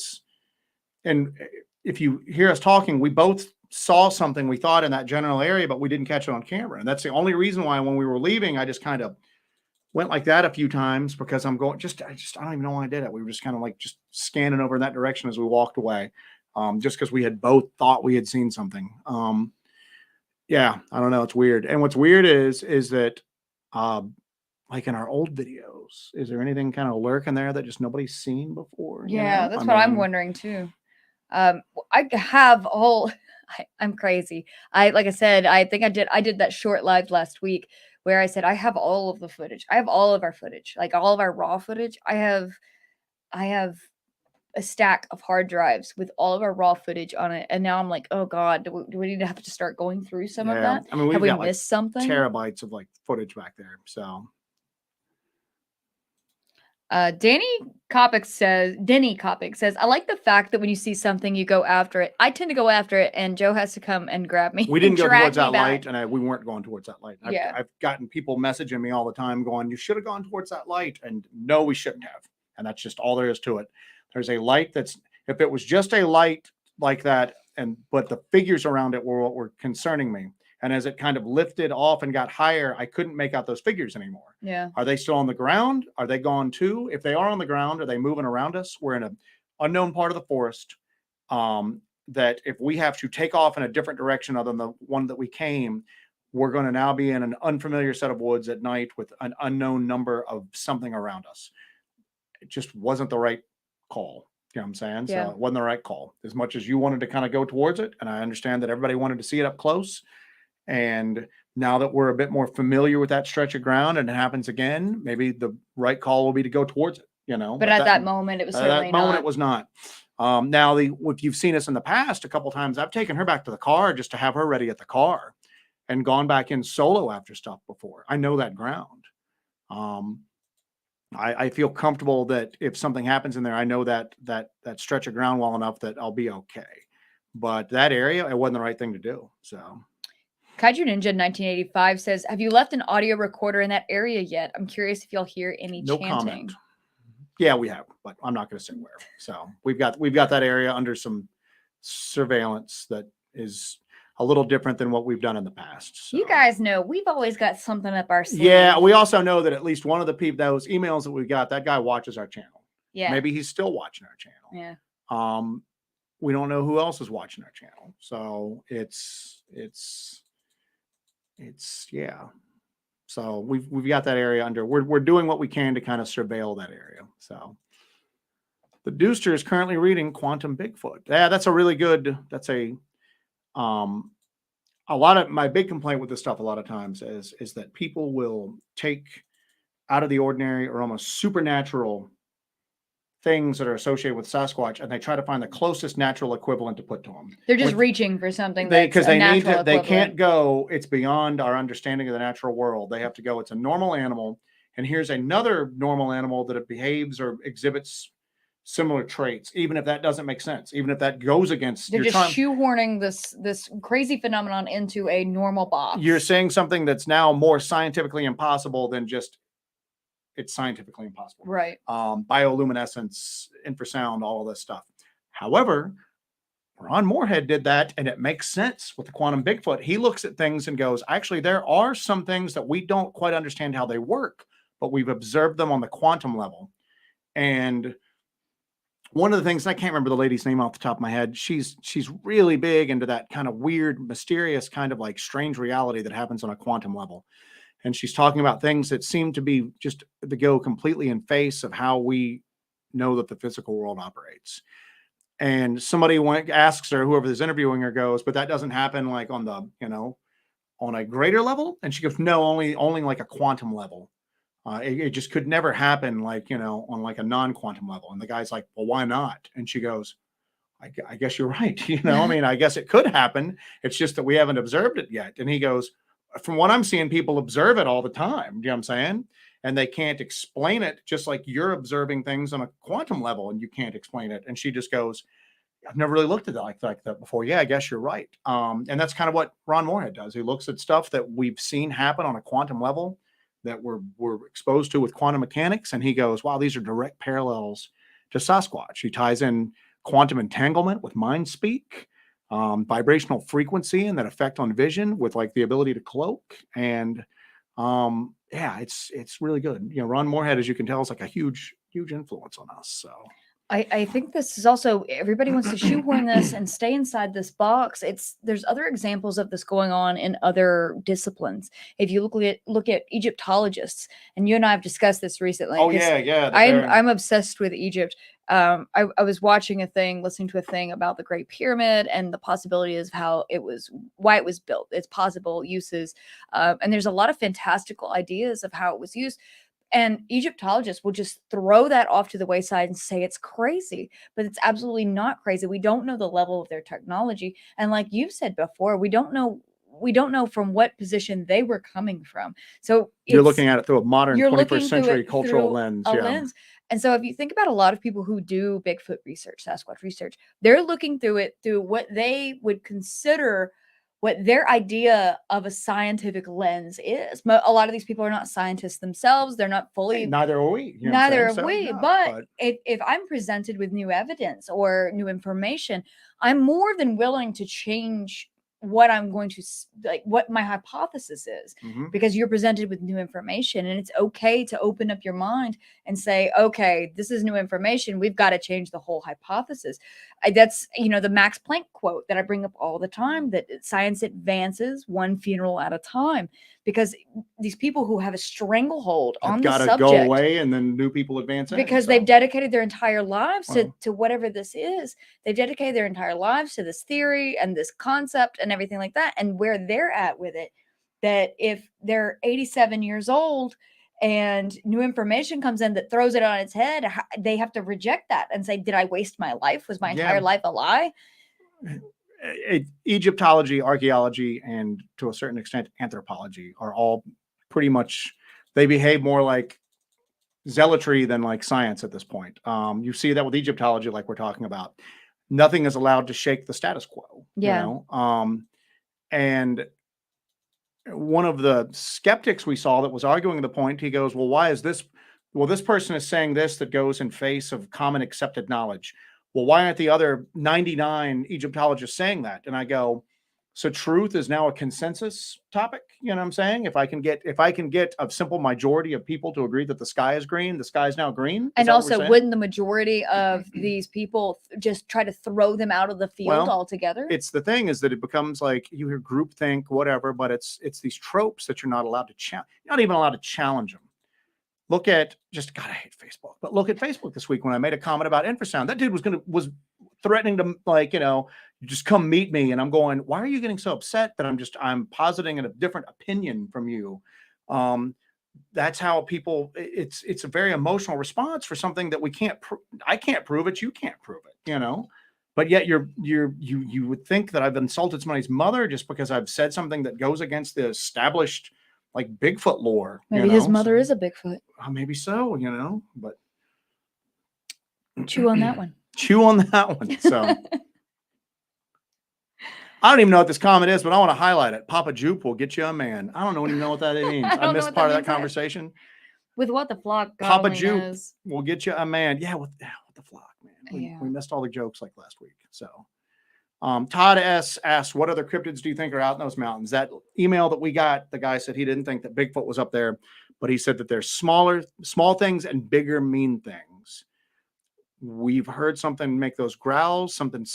if you hear us talking, we both saw something we thought in that general area, but we didn't catch it on camera, and that's the only reason why when we were leaving, I just kind of went like that a few times because I'm going, I don't even know why I did it. We were just kind of like just scanning over in that direction as we walked away, just because we had both thought we had seen something. Yeah, I don't know. It's weird. And what's weird is that, like in our old videos, is there anything kind of lurking there that just nobody's seen before? Yeah, that's what I'm wondering too. I have all. I'm crazy. Like I said, I think I did that short live last week where I said I have all of the footage. I have all of our footage, like all of our raw footage. I have a stack of hard drives with all of our raw footage on it, and now I'm like, oh god, do we need to have to start going through some of that? I mean, we've got missed something? Terabytes of like footage back there. So Denny Kopic says, I like the fact that when you see something, you go after it. I tend to go after it, and Joe has to come and grab me. We didn't go towards that light, and we weren't going towards that light. I've gotten people messaging me all the time going, you should have gone towards that light. And no, we shouldn't have. And that's just all there is to it. There's a light if it was just a light like that, but the figures around it were what were concerning me. And as it kind of lifted off and got higher, I couldn't make out those figures anymore. Yeah. Are they still on the ground? Are they gone too? If they are on the ground, are they moving around us? We're in an unknown part of the forest. That if we have to take off in a different direction other than the one that we came, we're going to now be in an unfamiliar set of woods at night with an unknown number of something around us. It just wasn't the right call. You know what I'm saying? Yeah. So it wasn't the right call. As much as you wanted to kind of go towards it, and I understand that everybody wanted to see it up close. And now that we're a bit more familiar with that stretch of ground and it happens again, maybe the right call will be to go towards it, But at that moment, it was certainly not. It was not. Now, if you've seen us in the past a couple of times, I've taken her back to the car just to have her ready at the car and gone back in solo after stuff before. I know that ground. I feel comfortable that if something happens in there, I know that stretch of ground well enough that I'll be okay. But that area, it wasn't the right thing to do. So. Kaiju Ninja 1985 says, have you left an audio recorder in that area yet? I'm curious if y'all hear any chanting. Comment. Yeah, we have, but I'm not going to say where. So we've got that area under some surveillance that is a little different than what we've done in the past. So. You guys know we've always got something up our sleeve. Yeah, we also know that at least one of the people, those emails that we got, that guy watches our channel. Yeah. Maybe he's still watching our channel. Yeah. We don't know who else is watching our channel. So it's yeah. So we've got that area under. We're doing what we can to kind of surveil that area. So the Dooster is currently reading Quantum Bigfoot. Yeah, that's a really good. That's a lot of my big complaint with this stuff a lot of times is that people will take out of the ordinary or almost supernatural things that are associated with Sasquatch, and they try to find the closest natural equivalent to put to them. They're just reaching for something because they need to. They can't go. It's beyond our understanding of the natural world. They have to go. It's a normal animal, and here's another normal animal that it behaves or exhibits similar traits, even if that doesn't make sense, even if that goes against. They're just shoehorning this crazy phenomenon into a normal box. You're saying something that's now more scientifically impossible than just. It's scientifically impossible. Right. Bioluminescence, infrasound, all of this stuff. However, Ron Moorhead did that, and it makes sense with the Quantum Bigfoot. He looks at things and goes, actually, there are some things that we don't quite understand how they work, but we've observed them on the quantum level. And one of the things, I can't remember the lady's name off the top of my head, she's really big into that kind of weird, mysterious kind of like strange reality that happens on a quantum level. And she's talking about things that seem to be just to go completely in face of how we know that the physical world operates. And somebody asks her, whoever is interviewing her goes, but that doesn't happen like on the, on a greater level. And she goes, no, only like a quantum level. It just could never happen like, on like a non-quantum level. And the guy's like, well, why not? And she goes, I guess you're right. I mean, I guess it could happen. It's just that we haven't observed it yet. And he goes, from what I'm seeing, people observe it all the time. You know what I'm saying? and they can't explain it, just like you're observing things on a quantum level and you can't explain it. And she just goes, I've never really looked at it like that before. Yeah, I guess you're right. And that's kind of what Ron Moorhead does. He looks at stuff that we've seen happen on a quantum level that we're exposed to with quantum mechanics, and he goes, wow, these are direct parallels to Sasquatch. He ties in quantum entanglement with mind speak, vibrational frequency and that effect on vision with like the ability to cloak. And yeah, it's really good. You know, Ron Moorhead, as you can tell, is like a huge influence on us. So I think this is also, everybody wants to shoehorn this and stay inside this box. There's other examples of this going on in other disciplines. If you look at Egyptologists, and you and I have discussed this recently. Oh yeah. I'm obsessed with Egypt. I was watching listening to a thing about the Great Pyramid and the possibilities of why it was built, its possible uses, and there's a lot of fantastical ideas of how it was used. And Egyptologists will just throw that off to the wayside and say it's crazy, but it's absolutely not crazy. We don't know the level of their technology. And like you've said before, we don't know from what position they were coming from. So you're looking at it through a modern 21st century cultural lens. Lens. And so if you think about a lot of people who do Bigfoot research, Sasquatch research, they're looking through it through what they would consider what their idea of a scientific lens is. A lot of these people are not scientists themselves. They're not fully. Hey, neither are we. You know neither are we. No, but if I'm presented with new evidence or new information, I'm more than willing to change what I'm going to what my hypothesis is, because you're presented with new information, and it's okay to open up your mind and say, okay, this is new information. We've got to change the whole hypothesis. That's, the Max Planck quote that I bring up all the time, that science advances one funeral at a time, because these people who have a stranglehold on the subject go away, and then new people advance because they've dedicated their entire lives to whatever this is. They've dedicated their entire lives to this theory and this concept and everything like that, and where they're at with it, that if they're 87 years old and new information comes in that throws it on its head, they have to reject that and say, did I waste my life? Was my entire life a lie? Egyptology, archaeology, and to a certain extent anthropology are all pretty much, they behave more like zealotry than like science at this point. You see that with Egyptology, like we're talking about. Nothing is allowed to shake the status quo. Yeah. You know? And one of the skeptics we saw that was arguing the point, he goes, well, why is this? Well, this person is saying this that goes in face of common accepted knowledge. Well, why aren't the other 99 Egyptologists saying that? And I go, so truth is now a consensus topic. You know what I'm saying? If I can get a simple majority of people to agree that the sky is green, the sky is now green. And also, wouldn't the majority of these people just try to throw them out of the field altogether? It's the thing is that it becomes like you hear groupthink, whatever, but it's these tropes that you're not allowed to challenge. You're not even allowed to challenge them. Look at God, I hate Facebook, but look at Facebook this week when I made a comment about infrasound. That dude was threatening to just come meet me. And I'm going, why are you getting so upset that I'm positing a different opinion from you? That's how people, it's a very emotional response for something that I can't prove it. You can't prove it, but yet you would think that I've insulted somebody's mother just because I've said something that goes against the established like Bigfoot lore. Maybe his mother is a Bigfoot. Maybe so, but chew on that one. Chew on that one. So I don't even know what this comment is, but I want to highlight it. Papa Jupe will get you a man. I don't even know what that means. I missed part of that conversation. With what the flock Papa Jupe will get you a man. Yeah, with the flock, man. We missed all the jokes like last week. So Todd S asked, what other cryptids do you think are out in those mountains? That email that we got, the guy said he didn't think that Bigfoot was up there, but he said that there's small things and bigger mean things. We've heard something make those growls, something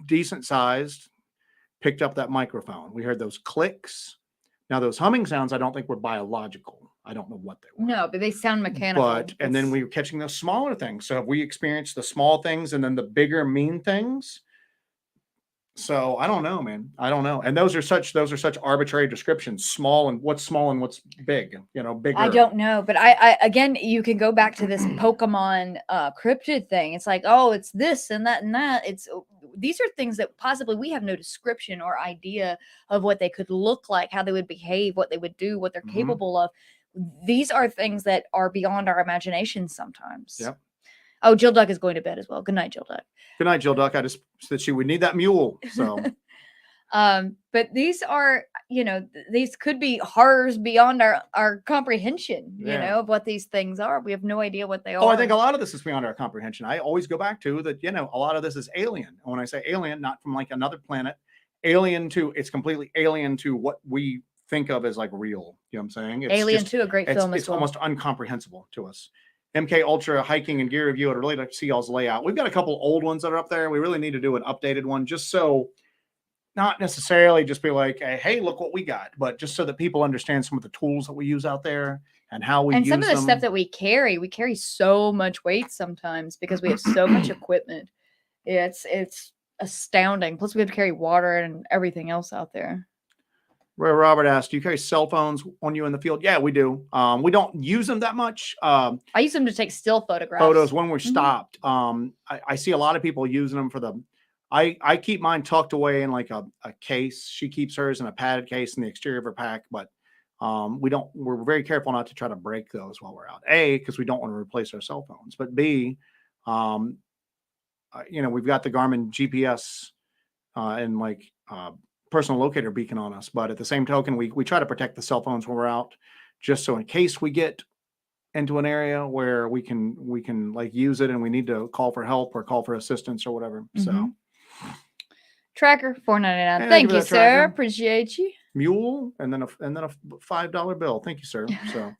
decent sized, picked up that microphone. We heard those clicks. Now those humming sounds, I don't think were biological. I don't know what they were. No, but they sound mechanical. And then we were catching those smaller things. So have we experienced the small things and then the bigger mean things? So I don't know, man. I don't know. And those are such arbitrary descriptions, small and what's big, bigger. I don't know. But I again, you can go back to this Pokemon cryptid thing. It's like, oh, it's this and that and that. These are things that possibly we have no description or idea of what they could look like, how they would behave, what they would do, what they're capable of. these are things that are beyond our imagination sometimes. Yep. Oh, Jill Duck is going to bed as well. Good night, Jill Duck. Good night, Jill Duck. I just said she would need that mule. So but these are, these could be horrors beyond our comprehension, of what these things are. We have no idea what they are. I think a lot of this is beyond our comprehension. I always go back to that, a lot of this is alien. And when I say alien, not from like another planet, it's completely alien to what we think of as like real. You know what I'm saying? It's Alien 2, a great film as it's well. almost incomprehensible to us. MK Ultra hiking and gear review. I'd really like to see y'all's layout. We've got a couple old ones that are up there. We really need to do an updated one, just so, not necessarily just be like, hey, look what we got, but just so that people understand some of the tools that we use out there and how we use them. And some of the stuff that we carry so much weight sometimes because we have so much equipment. It's astounding. Plus we have to carry water and everything else out there. Roy Robert asked, do you carry cell phones on you in the field? Yeah, we do. We don't use them that much. I use them to take still photographs. Photos when we're stopped. I see a lot of people using them for I keep mine tucked away in like a case. She keeps hers in a padded case in the exterior of her pack, but we're very careful not to try to break those while we're out. A, because we don't want to replace our cell phones, but B, we've got the Garmin GPS and like personal locator beacon on us, but at the same token, we try to protect the cell phones when we're out, just so in case we get into an area where we can like use it and we need to call for help or call for assistance or whatever. So Tracker $4.99. Thank you, sir. Tracker. Appreciate you. Mule and then a $5 bill. Thank you, sir. So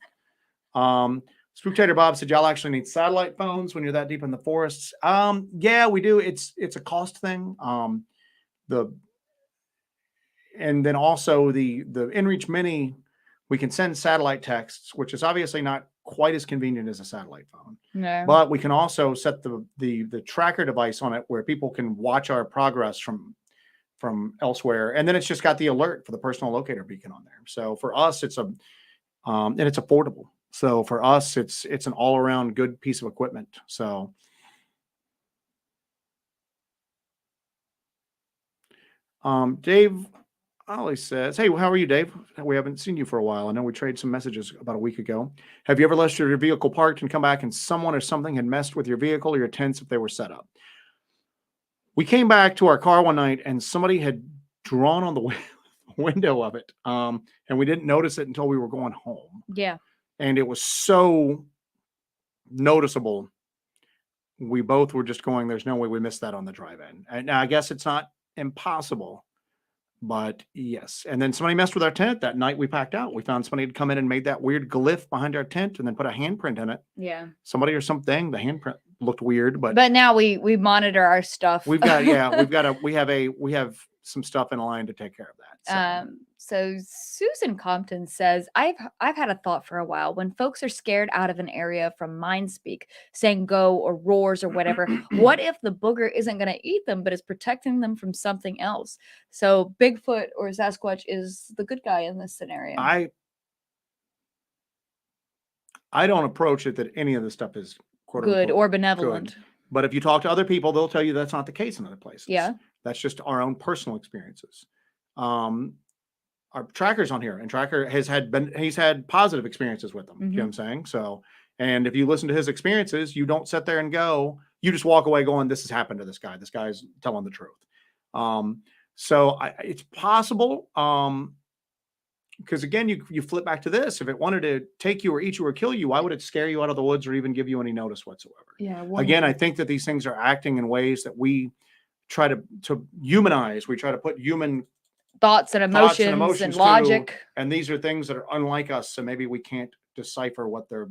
Spooktator Bob said, y'all actually need satellite phones when you're that deep in the forests. Yeah, we do. It's a cost thing. And then also the InReach Mini, we can send satellite texts, which is obviously not quite as convenient as a satellite phone. No. But we can also set the tracker device on it where people can watch our progress from elsewhere. And then it's just got the alert for the personal locator beacon on there. So for us, it's and it's affordable. So for us, it's an all around good piece of equipment. So Dave Ollie says, hey, how are you, Dave? We haven't seen you for a while. I know we traded some messages about a week ago. Have you ever left your vehicle parked and come back and someone or something had messed with your vehicle or your tents if they were set up? We came back to our car one night and somebody had drawn on the window of it. And we didn't notice it until we were going home. Yeah. And it was so noticeable. We both were just going, there's no way we missed that on the drive-in. And now I guess it's not impossible. But yes. And then somebody messed with our tent that night we packed out. We found somebody had come in and made that weird glyph behind our tent and then put a handprint in it. Yeah. Somebody or something. The handprint looked weird, but now we monitor our stuff. we have some stuff in line to take care of that. So Susan Compton says, I've had a thought for a while. When folks are scared out of an area from Mindspeak, saying go or roars or whatever, what if the booger isn't going to eat them, but is protecting them from something else? So Bigfoot or Sasquatch is the good guy in this scenario. I don't approach it that any of this stuff is quote good unquote, or benevolent. Good. But if you talk to other people, they'll tell you that's not the case in other places. Yeah. That's just our own personal experiences. Our Tracker's on here, and Tracker he's had positive experiences with them. You know what I'm saying? So, and if you listen to his experiences, you don't sit there and go, you just walk away going, this has happened to this guy. This guy's telling the truth. So it's possible. Because again, you flip back to this. If it wanted to take you or eat you or kill you, why would it scare you out of the woods or even give you any notice whatsoever? Yeah. Again, I think that these things are acting in ways that we try to humanize. We try to put human thoughts and emotions and logic. And these are things that are unlike us. So maybe we can't decipher what they're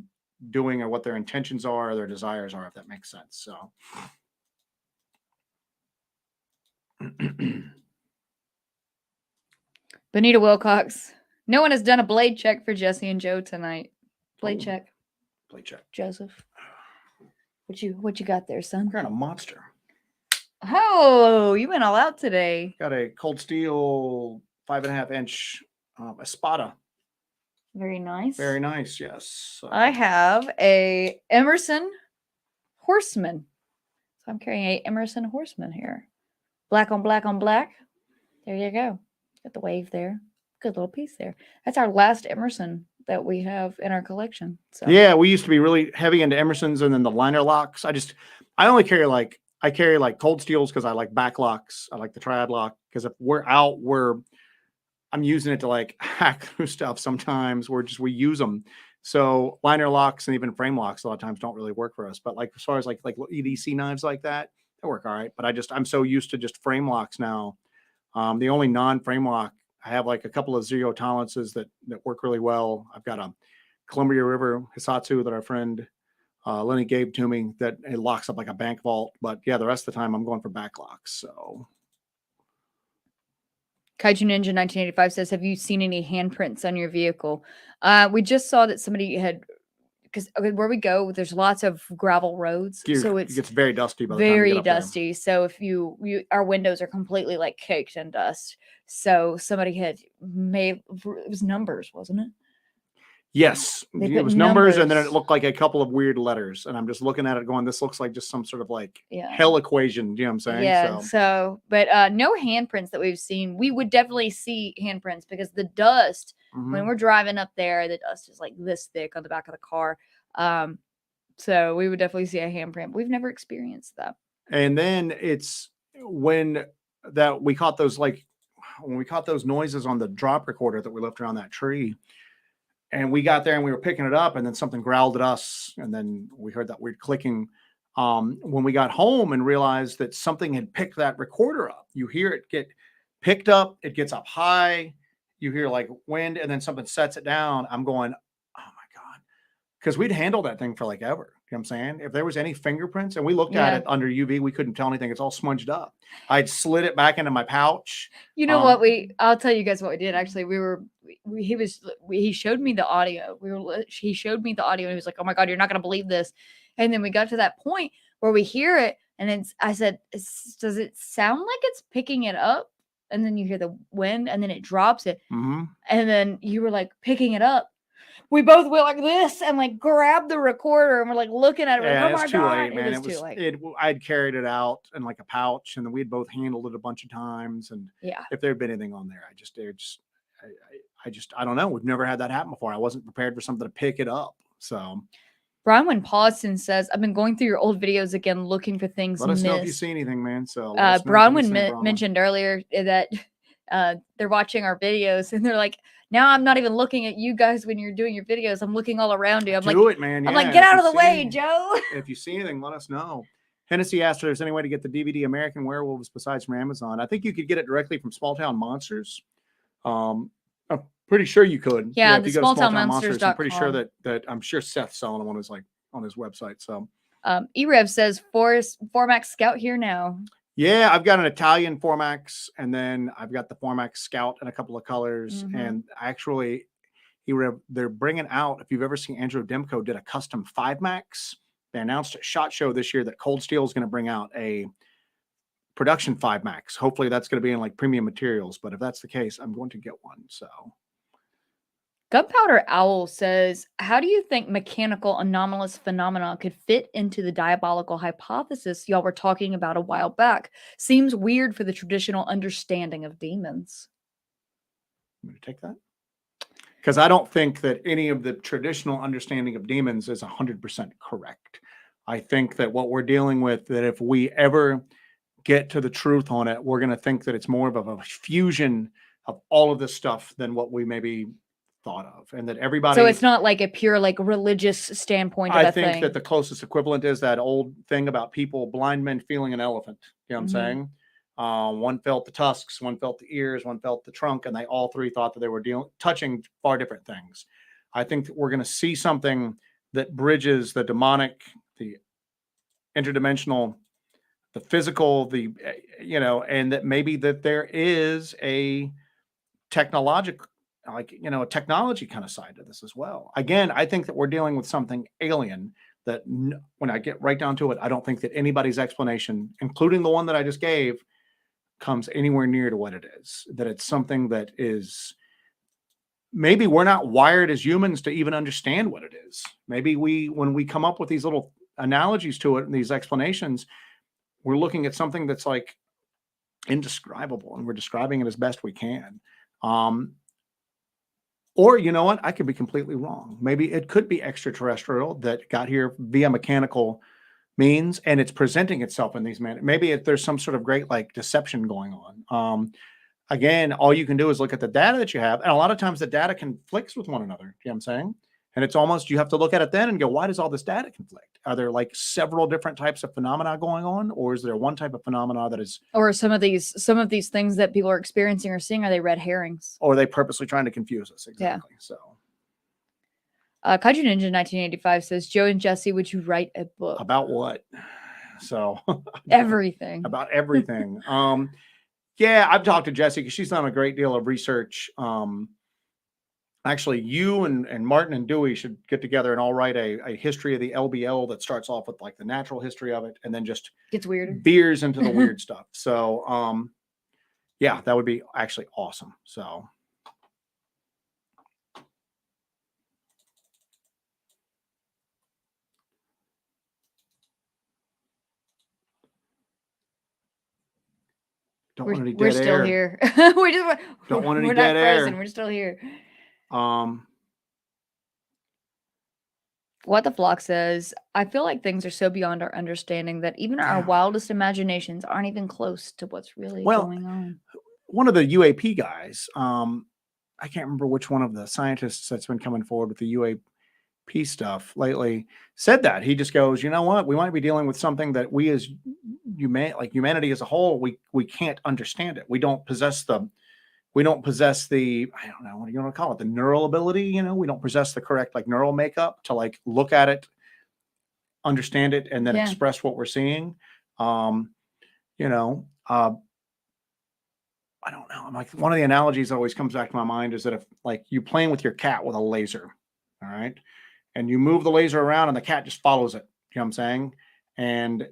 doing or what their intentions are or their desires are, if that makes sense. So. Benita Wilcox. No one has done a blade check for Jesse and Joe tonight. Blade check. Blade check. Joseph. What you got there, son? You're a monster. Oh, you went all out today. Got a Cold Steel 5.5-inch Espada. Very nice. Very nice, yes. I have a Emerson Horseman. So I'm carrying a Emerson Horseman here. Black on black on black. There you go. Got the wave there. Good little piece there. That's our last Emerson that we have in our collection. So yeah, we used to be really heavy into Emerson's and then the liner locks. I only carry I carry like cold steels because I like back locks. I like the triad lock because if we're out, I'm using it to like hack through stuff sometimes. We use them. So liner locks and even frame locks a lot of times don't really work for us. But like as far as like EDC knives like that, they work all right. But I'm so used to just frame locks now. The only non-frame lock, I have like a couple of zero tolerances that work really well. I've got a Columbia River Hisatsu that our friend Lenny gave to me that it locks up like a bank vault. But yeah, the rest of the time I'm going for back locks. So Kaiju Ninja 1985 says, "Have you seen any handprints on your vehicle?" We just saw that somebody had, because where we go, there's lots of gravel roads, so it it's gets very dusty by the time you very get up there. dusty. So if our windows are completely like caked in dust. So somebody had made, it was numbers, wasn't it? Yes, They it put was numbers, and then it numbers. looked like a couple of weird letters. And I'm just looking at it, going, "This looks like just some sort of like Yeah. hell equation." You know what I'm saying? Yeah. So, but no handprints that we've seen. We would definitely see handprints because the dust, when we're driving up there, the dust is like this thick on the back of the car. So we would definitely see a handprint. We've never experienced that. And then it's when we caught those when we caught those noises on the drop recorder that we left around that tree. And we got there and we were picking it up, and then something growled at us, and then we heard that weird clicking. When we got home and realized that something had picked that recorder up, you hear it get picked up, it gets up high, you hear like wind, and then something sets it down. I'm going, oh my God, because we'd handled that thing for like ever. You know what I'm saying? If there was any fingerprints, and we looked at it under UV, we couldn't tell anything. It's all smudged up. I'd slid it back into my pouch. You know what I'll tell you guys what we did. Actually, he showed me the audio. He showed me the audio and he was like, "Oh my God, you're not going to believe this." And then we got to that point where we hear it. And I said, "Does it sound like it's picking it up?" And then you hear the wind and then it drops it. Mm-hmm. And then you were like picking it up. We both went like this and like grabbed the recorder and we're like looking at it. Yeah, like, oh my it's too God. late, man. It was too late. I'd carried it out in like a pouch, and then we'd both handled it a bunch of times. And yeah, if there'd been anything on there, I don't know. We've never had that happen before. I wasn't prepared for something to pick it up. So Bronwyn Paulson says, "I've been going through your old videos again, looking for things let us know if you missed." see anything, man. So Bronwyn mentioned earlier that they're watching our videos and they're like, "Now I'm not even looking at you guys when you're doing your videos. I'm looking all around you." I'm Do it, man. I'm Yeah, like, "Get out of the way, Joe." If you see anything, let us know. Hennessy asked if there's any way to get the DVD American Werewolves besides from Amazon. I think you could get it directly from Small Town Monsters. I'm pretty sure you could. Yeah, if the you go to Small Town Monsters, I'm pretty sure that I'm sure Seth's selling them on his website. So Erev says, Formax Scout here now. Yeah, I've got an Italian Formax, and then I've got the Formax Scout in a couple of colors. And actually, they're bringing out, if you've ever seen Andrew Demko did a custom 5 Max. They announced at SHOT Show this year that Cold Steel is going to bring out a production 5 Max. Hopefully that's going to be in like premium materials. But if that's the case, I'm going to get one. So Gunpowder Owl says, "How do you think mechanical anomalous phenomena could fit into the diabolical hypothesis y'all were talking about a while back? Seems weird for the traditional understanding of demons." I'm going to take that. Because I don't think that any of the traditional understanding of demons is 100% correct. I think that what we're dealing with, that if we ever get to the truth on it, we're going to think that it's more of a fusion of all of this stuff than what we maybe thought of. And that everybody... So it's not like a pure like religious standpoint of I think that the closest equivalent is that old thing about blind men feeling an elephant. You know what I'm saying? One felt the tusks, one felt the ears, one felt the trunk, and they all three thought that they were touching far different things. I think that we're going to see something that bridges the demonic, the interdimensional, the physical, and that maybe that there is a technological, a technology kind of side to this as well. Again, I think that we're dealing with something alien that when I get right down to it, I don't think that anybody's explanation, including the one that I just gave, comes anywhere near to what it is. That it's something that is, maybe we're not wired as humans to even understand what it is. Maybe when we come up with these little analogies to it and these explanations, we're looking at something that's like indescribable and we're describing it as best we can. Or you know what? I could be completely wrong. Maybe it could be extraterrestrial that got here via mechanical means, and it's presenting itself in these maybe there's some sort of great like deception going on. Again, all you can do is look at the data that you have, and a lot of times the data conflicts with one another. You know what I'm saying? And it's almost you have to look at it then and go, why does all this data conflict? Are there like several different types of phenomena going on, or is there one type of phenomena that is, or some of these things that people are experiencing or seeing, are they red herrings? or are they purposely trying to confuse us? Exactly. So. Kaiju Ninja 1985 says, Joe and Jesse, would you write a book? About what? So everything. About everything. Yeah, I've talked to Jesse because she's done a great deal of research. Actually, you and Martin and Dewey should get together and I'll write a history of the LBL that starts off with like the natural history of it and then just gets weirder, veers into the weird stuff. So, yeah, that would be actually awesome. So. We're still here. We just don't want any dead air. Frozen. We're still here. What the Flock says, I feel like things are so beyond our understanding that even our wildest imaginations aren't even close to what's really going on. One of the UAP guys, I can't remember which one of the scientists that's been coming forward with the UAP stuff lately said that. He just goes, you know what, we might be dealing with something that we as humanity as a whole, we can't understand it. We don't possess the I don't know, what do you want to call it, the neural ability, you know, we don't possess the correct like neural makeup to like look at it, understand it, and then express what we're seeing. You know, I don't know. I'm like, one of the analogies that always comes back to my mind is that if like you playing with your cat with a laser, all right, and you move the laser around and the cat just follows it, you know what I'm saying? And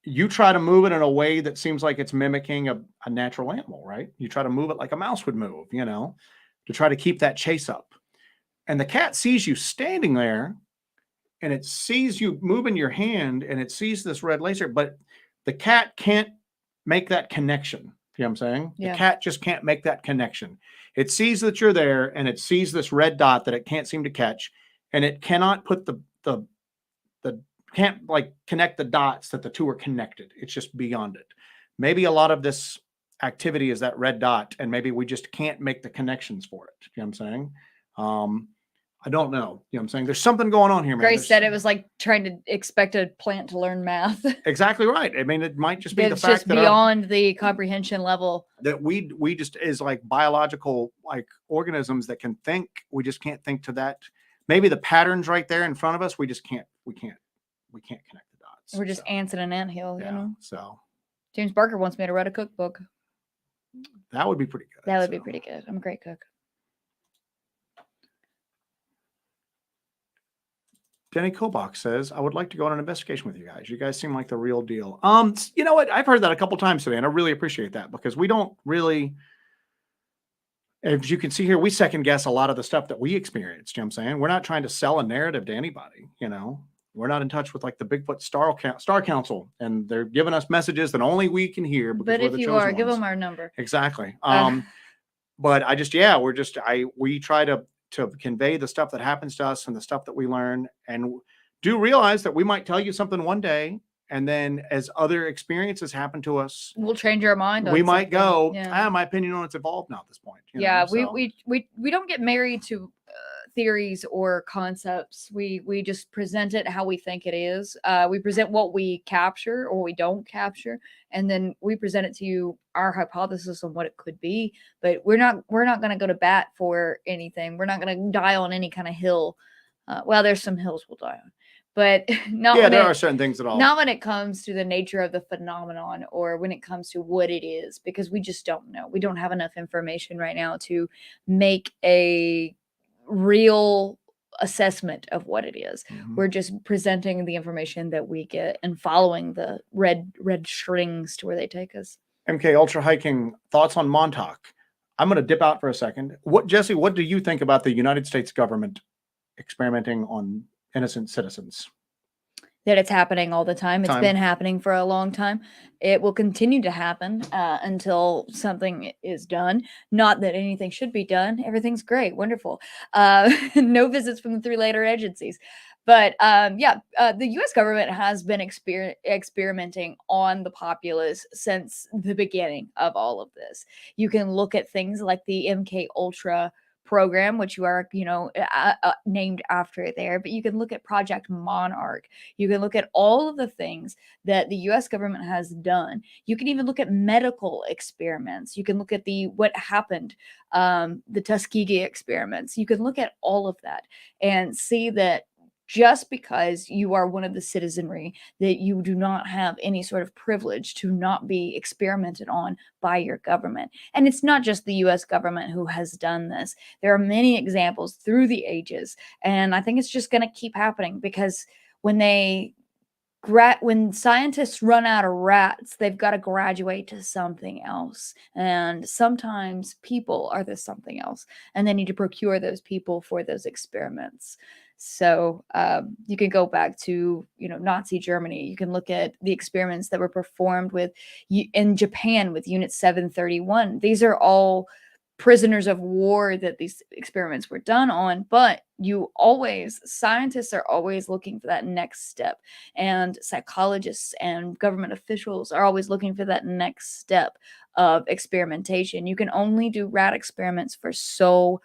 you try to move it in a way that seems like it's mimicking a natural animal, right? You try to move it like a mouse would move, you know, to try to keep that chase up. And the cat sees you standing there and it sees you moving your hand and it sees this red laser, but the cat can't make that connection. You know what I'm saying? Yeah. The cat just can't make that connection. It sees that you're there and it sees this red dot that it can't seem to catch, and it cannot put can't like connect the dots that the two are connected. It's just beyond it. Maybe a lot of this activity is that red dot, and maybe we just can't make the connections for it. You know what I'm saying? I don't know. You know what I'm saying? There's something going on here, man. Grace said it was like trying to expect a plant to learn math. Exactly right. I mean, it might just be the fact just that beyond the comprehension level that we just is like biological like organisms that can think. We just can't think to that. Maybe the patterns right there in front of us. We can't connect the dots. We're just ants in an anthill, you know? So James Barker wants me to write a cookbook. That would be pretty good. That would be pretty good. I'm a great cook. Jenny Kobach says, I would like to go on an investigation with you guys. You guys seem like the real deal. You know what? I've heard that a couple times today, and I really appreciate that because we don't really, as you can see here, we second guess a lot of the stuff that we experienced. You know what I'm saying? We're not trying to sell a narrative to anybody, you know? We're not in touch with like the Bigfoot Star Council, and they're giving us messages that only we can hear. But if you are, give them our number. Exactly. But we try to convey the stuff that happens to us and the stuff that we learn, and do realize that we might tell you something one day, and then as other experiences happen to us, we'll change our mind. We might go, my opinion on it's evolved now at this point. We don't get married to theories or concepts. We just present it how we think it is. We present what we capture or we don't capture, and then we present it to you, our hypothesis on what it could be. But we're not going to go to bat for anything. We're not going to die on any kind of hill. Well, there's some hills we'll die on, but there are certain things not when it comes to the nature of the phenomenon or when it comes to what it is, because we just don't know. We don't have enough information right now to make a real assessment of what it is. Mm-hmm. We're just presenting the information that we get and following the red strings to where they take us. MK Ultra Hiking, thoughts on Montauk? I'm going to dip out for a second. Jesse, what do you think about the United States government experimenting on innocent citizens? that it's happening all the time. It's Time. been happening for a long time. It will continue to happen until something is done. Not that anything should be done. Everything's great, wonderful. No visits from the three-letter agencies. But the U.S. government has been experimenting on the populace since the beginning of all of this. You can look at things like the MK Ultra program, which you are, named after it there. But you can look at Project Monarch. You can look at all of the things that the U.S. government has done. You can even look at medical experiments. You can look at what happened, the Tuskegee experiments. You can look at all of that and see that just because you are one of the citizenry, that you do not have any sort of privilege to not be experimented on by your government. And it's not just the US government who has done this. There are many examples through the ages. And I think it's just going to keep happening because when scientists run out of rats, they've got to graduate to something else. And sometimes people are this something else, and they need to procure those people for those experiments. So you can go back to Nazi Germany. You can look at the experiments that were performed in Japan with Unit 731. These are all prisoners of war that these experiments were done on, but scientists are always looking for that next step, and psychologists and government officials are always looking for that next step of experimentation. You can only do rat experiments for so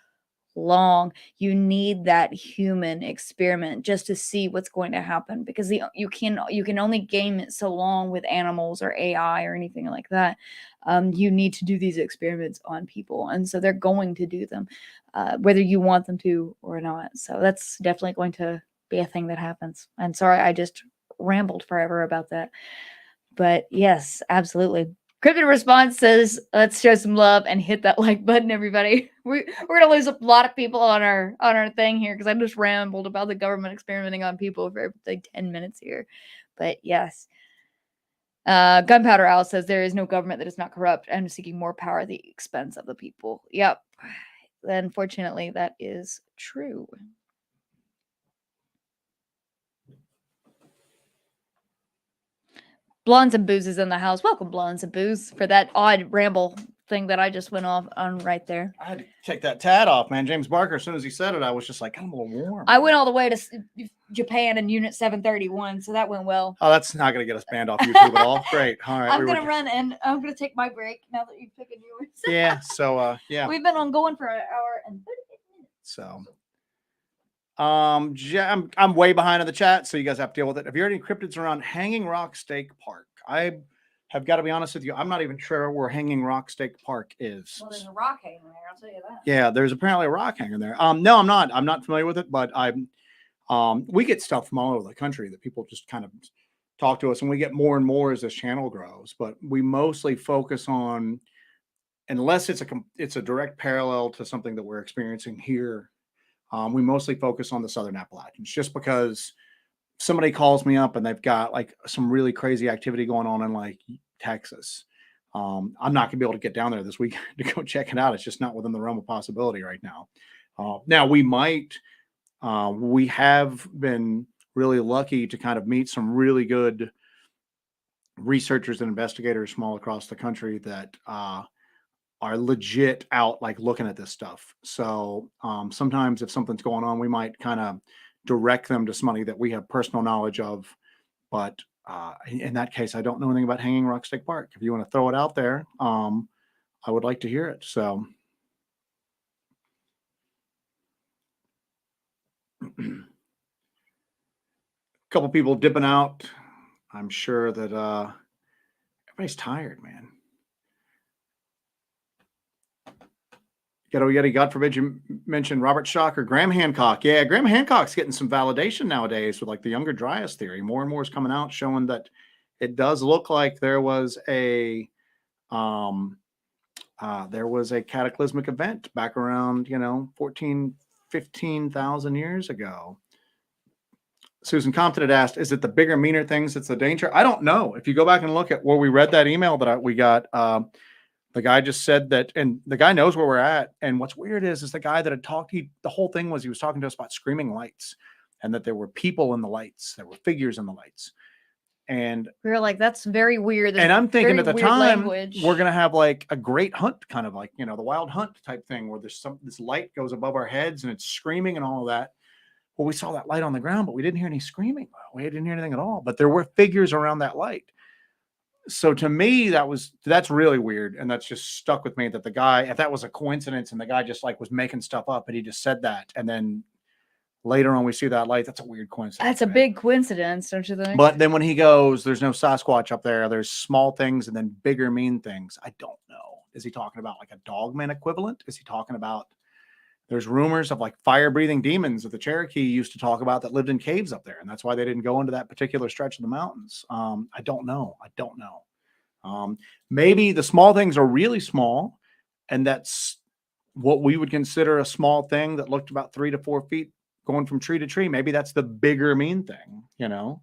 long. You need that human experiment just to see what's going to happen, because you can only game it so long with animals or AI or anything like that. You need to do these experiments on people, and so they're going to do them whether you want them to or not. So that's definitely going to be a thing that happens. And sorry, I just rambled forever about that, but yes, absolutely. Cryptid Response says, let's show some love and hit that like button, everybody. We're gonna lose a lot of people on our thing here because I just rambled about the government experimenting on people for like 10 minutes here. But yes. Gunpowder Owl says there is no government that is not corrupt and seeking more power at the expense of the people. Yep. Unfortunately, that is true. Blondes and Booze is in the house. Welcome, Blondes and Booze, for that odd ramble thing that I just went off on right there. I had to take that tat off, man. James Barker, as soon as he said it, I was just like, I'm a little warm. I went all the way to Japan and Unit 731, so that went well. Oh, that's not going to get us banned off YouTube at all. Great. All right. I'm going to run and I'm going to take my break now that you've taken yours. Yeah. So, yeah. We've been going for an hour and 30 minutes. So, I'm way behind in the chat, so you guys have to deal with it. Have you heard any cryptids around Hanging Rock State Park? I have got to be honest with you. I'm not even sure where Hanging Rock State Park is. Well, there's a rock hanging there. I'll tell you that. Yeah, there's apparently a rock hanging there. No, I'm not. I'm not familiar with it, but we get stuff from all over the country that people just kind of talk to us, and we get more and more as this channel grows. But we mostly focus on, unless it's a direct parallel to something that we're experiencing here. We mostly focus on the Southern Appalachians, just because somebody calls me up and they've got like some really crazy activity going on in like Texas. I'm not gonna be able to get down there this week to go check it out. It's just not within the realm of possibility right now. Now we might, we have been really lucky to kind of meet some really good researchers and investigators from all across the country that are legit out like looking at this stuff. So sometimes if something's going on, we might kind of direct them to somebody that we have personal knowledge of. But in that case, I don't know anything about Hanging Rock State Park. If you want to throw it out there, I would like to hear it. So a couple people dipping out. I'm sure that everybody's tired, man. Ghetto Yeti, God forbid you mentioned Robert Schoch or Graham Hancock. Yeah, Graham Hancock's getting some validation nowadays with like the Younger Dryas theory. More and more is coming out showing that it does look like there was a cataclysmic event back around 15,000 years ago. Susan Compton had asked, is it the bigger, meaner things that's the danger? I don't know. If you go back and look at where we read that email that we got, the guy just said that, and the guy knows where we're at. And what's weird is the guy that had talked, the whole thing was he was talking to us about screaming lights. and that there were people in the lights, there were figures in the lights. And we were like, that's very weird. and I'm thinking at the time language. we're gonna have like a great hunt, kind of like, you know, the wild hunt type thing where there's this light goes above our heads and it's screaming and all of that. Well, we saw that light on the ground, but we didn't hear any screaming. We didn't hear anything at all. But there were figures around that light. So to me, that's really weird, and that's just stuck with me. That the guy, if that was a coincidence, and the guy just like was making stuff up, and he just said that, and then later on we see that light. That's a weird coincidence. That's a big coincidence, don't you think? But then when he goes, there's no Sasquatch up there. There's small things and then bigger mean things. I don't know. Is he talking about like a dogman equivalent? Is he talking about? There's rumors of like fire breathing demons that the Cherokee used to talk about that lived in caves up there. And that's why they didn't go into that particular stretch of the mountains. I don't know. Maybe the small things are really small. And that's what we would consider a small thing that looked about 3 to 4 feet going from tree to tree. Maybe that's the bigger mean thing, you know?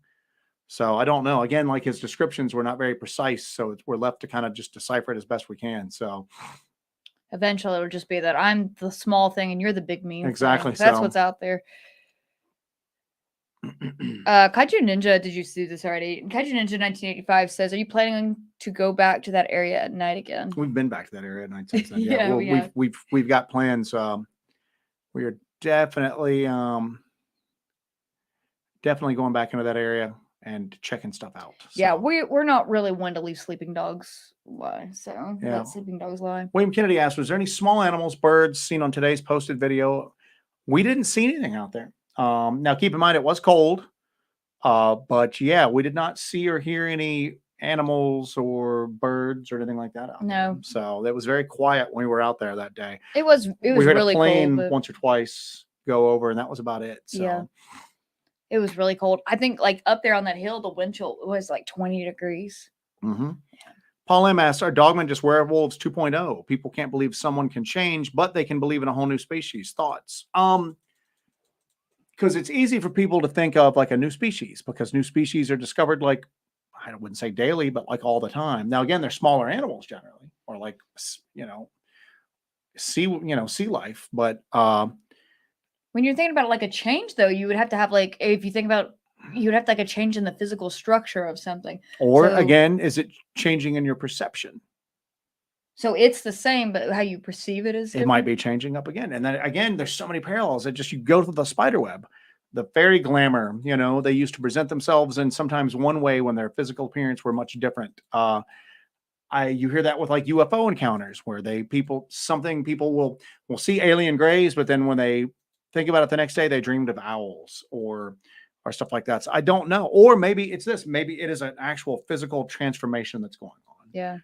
So I don't know. Again, like his descriptions were not very precise. So we're left to kind of just decipher it as best we can. So eventually it would just be that I'm the small thing and you're the big mean. Exactly. That's what's out there. Kaiju Ninja, did you see this already? Kaiju Ninja 1985 says, are you planning to go back to that area at night again? We've been back to that area at night since then. Yeah, we've got plans. We are definitely going back into that area and checking stuff out. So. Yeah, we're not really one to leave sleeping dogs lie. So let sleeping dogs lie. William Kennedy asked, was there any small animals, birds seen on today's posted video? We didn't see anything out there. Now keep in mind it was cold. But yeah, we did not see or hear any animals or birds or anything like that out there. So it was very quiet when we were out there that day. It was we heard really a plane cold, once or twice go over, and that was about it. So. Yeah. It was really cold. I think like up there on that hill, the wind chill was like 20 degrees. Mm-hmm. Yeah. Paul M. asks, are dogmen just werewolves 2.0? People can't believe someone can change, but they can believe in a whole new species. Thoughts? Because it's easy for people to think of like a new species, because new species are discovered like, I wouldn't say daily, but like all the time. Now, again, they're smaller animals generally, or like, sea life. But when you're thinking about like a change, though, you would have to have like, if you think about, you'd have to like a change in the physical structure of something. Or again, is it changing in your perception? So it's the same, but how you perceive it is different? It might be changing up again. And then again, there's so many parallels. It just, you go to the spider web, the fairy glamour, they used to present themselves in sometimes one way when their physical appearance were much different. You hear that with like UFO encounters where people will see alien grays, but then when they think about it the next day, they dreamed of owls or stuff like that. So I don't know. Or maybe it's this, maybe it is an actual physical transformation that's going on. Yeah.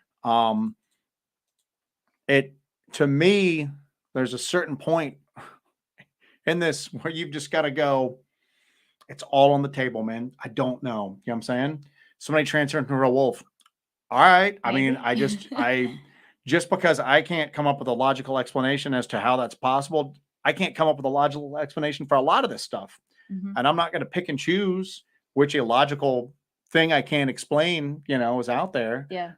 To me, there's a certain point in this where you've just got to go, it's all on the table, man. I don't know. You know what I'm saying? Somebody transferred into a wolf. All right. I mean, just because I can't come up with a logical explanation as to how that's possible, I can't come up with a logical explanation for a lot of this stuff. Mm-hmm. And I'm not going to pick and choose which illogical thing I can't explain, is out there. Yeah.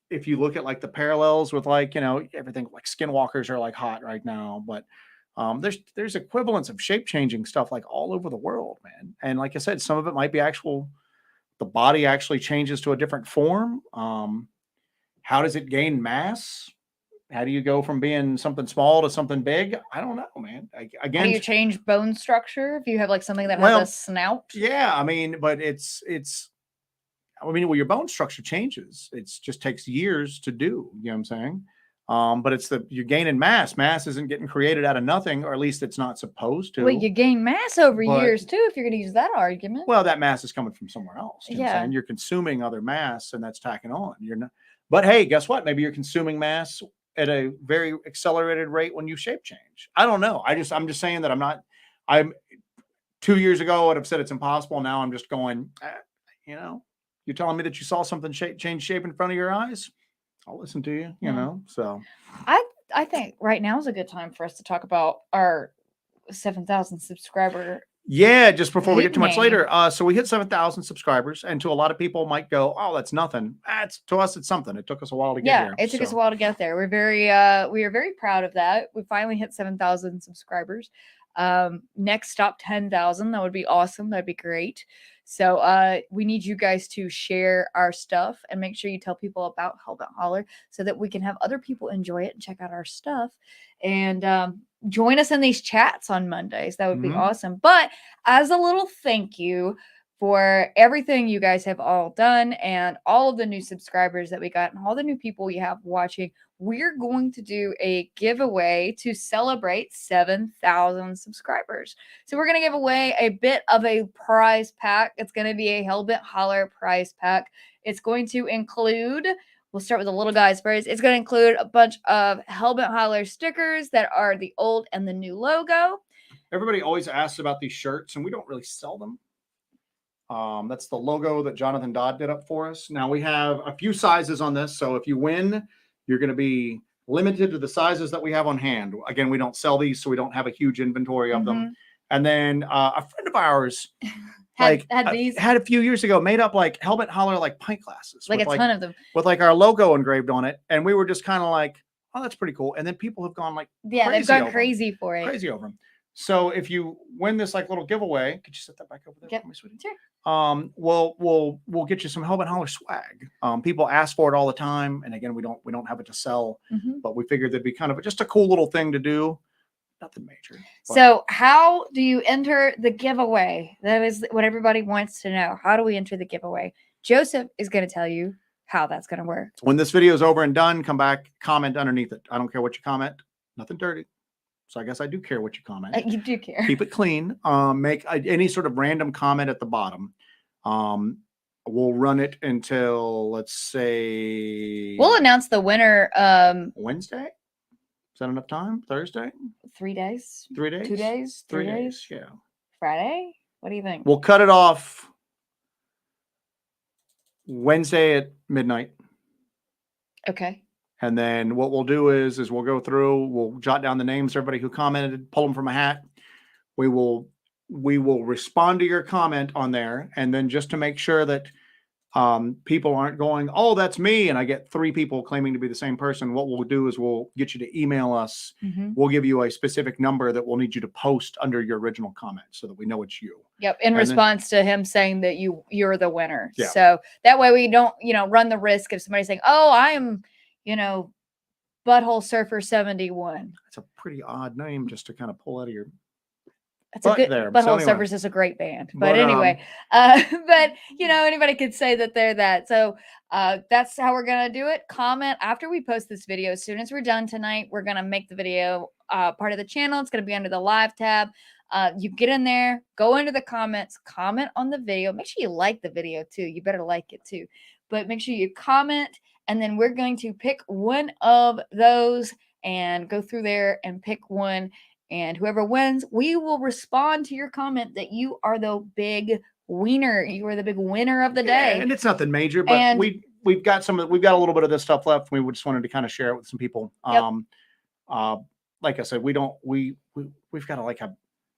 If you look at like the parallels with like, everything like skinwalkers are like hot right now, but there's equivalents of shape changing stuff like all over the world, man. And like I said, some of it might be the body actually changes to a different form. How does it gain mass? How do you go from being something small to something big? I don't know, man. Again, how do you change bone structure if you have like something that has a snout? Yeah, I mean, but well, your bone structure changes. It just takes years to do. You know what I'm saying? But you're gaining mass. Mass isn't getting created out of nothing, or at least it's not supposed to. Well, you gain mass over years too, if you're going to use that argument. Well, that mass is coming from somewhere else. You know what I'm saying? You're consuming other mass, and that's tacking on. You're not. But hey, guess what? Maybe you're consuming mass at a very accelerated rate when you shape change. I don't know. I'm just saying that I'm 2 years ago, I would have said it's impossible. Now I'm just going, you're telling me that you saw something change shape in front of your eyes? I'll listen to you, so. I think right now is a good time for us to talk about our 7,000 subscriber. Yeah, just before we get too much later. So we hit 7,000 subscribers, and to a lot of people might go, oh, that's nothing. To us, it's something. It took us a while to get here. Yeah, it took us a while to get there. We are very proud of that. We finally hit 7,000 subscribers. Next stop 10,000. That would be awesome. That'd be great. So we need you guys to share our stuff and make sure you tell people about Hellbent Holler so that we can have other people enjoy it and check out our stuff. And join us in these chats on Mondays. That would be awesome. But as a little thank you for everything you guys have all done and all of the new subscribers that we got and all the new people you have watching, we're going to do a giveaway to celebrate 7,000 subscribers. So we're going to give away a bit of a prize pack. It's going to be a Hellbent Holler prize pack. It's going to include, we'll start with the little guys first. It's going to include a bunch of Hellbent Holler stickers that are the old and the new logo. Everybody always asks about these shirts, and we don't really sell them. That's the logo that Jonathan Dodd did up for us. Now we have a few sizes on this. So if you win, you're going to be limited to the sizes that we have on hand. Again, we don't sell these, so we don't have a huge inventory of them. And then a friend of ours had a few years ago made up like Hellbent Holler like pint glasses. Like a ton of them. With like our logo engraved on it. And we were just kind of like, oh, that's pretty cool. And then people have gone like, they've gone crazy for it. Crazy over them. So if you win this like little giveaway, could you set that back over there for me, sweetie? Sure. We'll get you some Hellbent Holler swag. People ask for it all the time, and again, we don't have it to sell, but we figured that'd be kind of just a cool little thing to do. Nothing major. So how do you enter the giveaway? That is what everybody wants to know. How do we enter the giveaway? Joseph is going to tell you how that's going to work. When this video is over and done, come back, comment underneath it. I don't care what you comment. Nothing dirty. So I guess I do care what you comment. You do care. Keep it clean. Make any sort of random comment at the bottom. We'll run it until, let's say... We'll announce the winner. Wednesday? Is that enough time? Thursday? 3 days? 3 days? 2 days? 3 days, yeah. Friday? What do you think? We'll cut it off Wednesday at midnight. Okay. And then what we'll do is we'll go through, we'll jot down the names, everybody who commented, pull them from a hat. We will respond to your comment on there. And then just to make sure that people aren't going, oh, that's me, and I get 3 people claiming to be the same person, what we'll do is we'll get you to email us. We'll give you a specific number that we'll need you to post under your original comment so that we know it's you. Yep. In response to him saying that you're the winner. Yeah. So that way we don't, run the risk of somebody saying, oh, I am, Butthole Surfer 71. That's a pretty odd name just to kind of pull out of your That's a good there. Butthole Surfers is a great band. But anyway, but anybody could say that they're that. So that's how we're gonna do it. Comment after we post this video. As soon as we're done tonight, we're gonna make the video part of the channel. It's gonna be under the live tab. You get in there, go into the comments, comment on the video. Make sure you like the video too. You better like it too. But make sure you comment, and then we're going to pick one of those and go through there and pick one. And whoever wins, we will respond to your comment that you are the big wiener. You are the big winner of the day. And it's nothing major, but we've got a little bit of this stuff left. We just wanted to kind of share it with some people. Like I said, we've got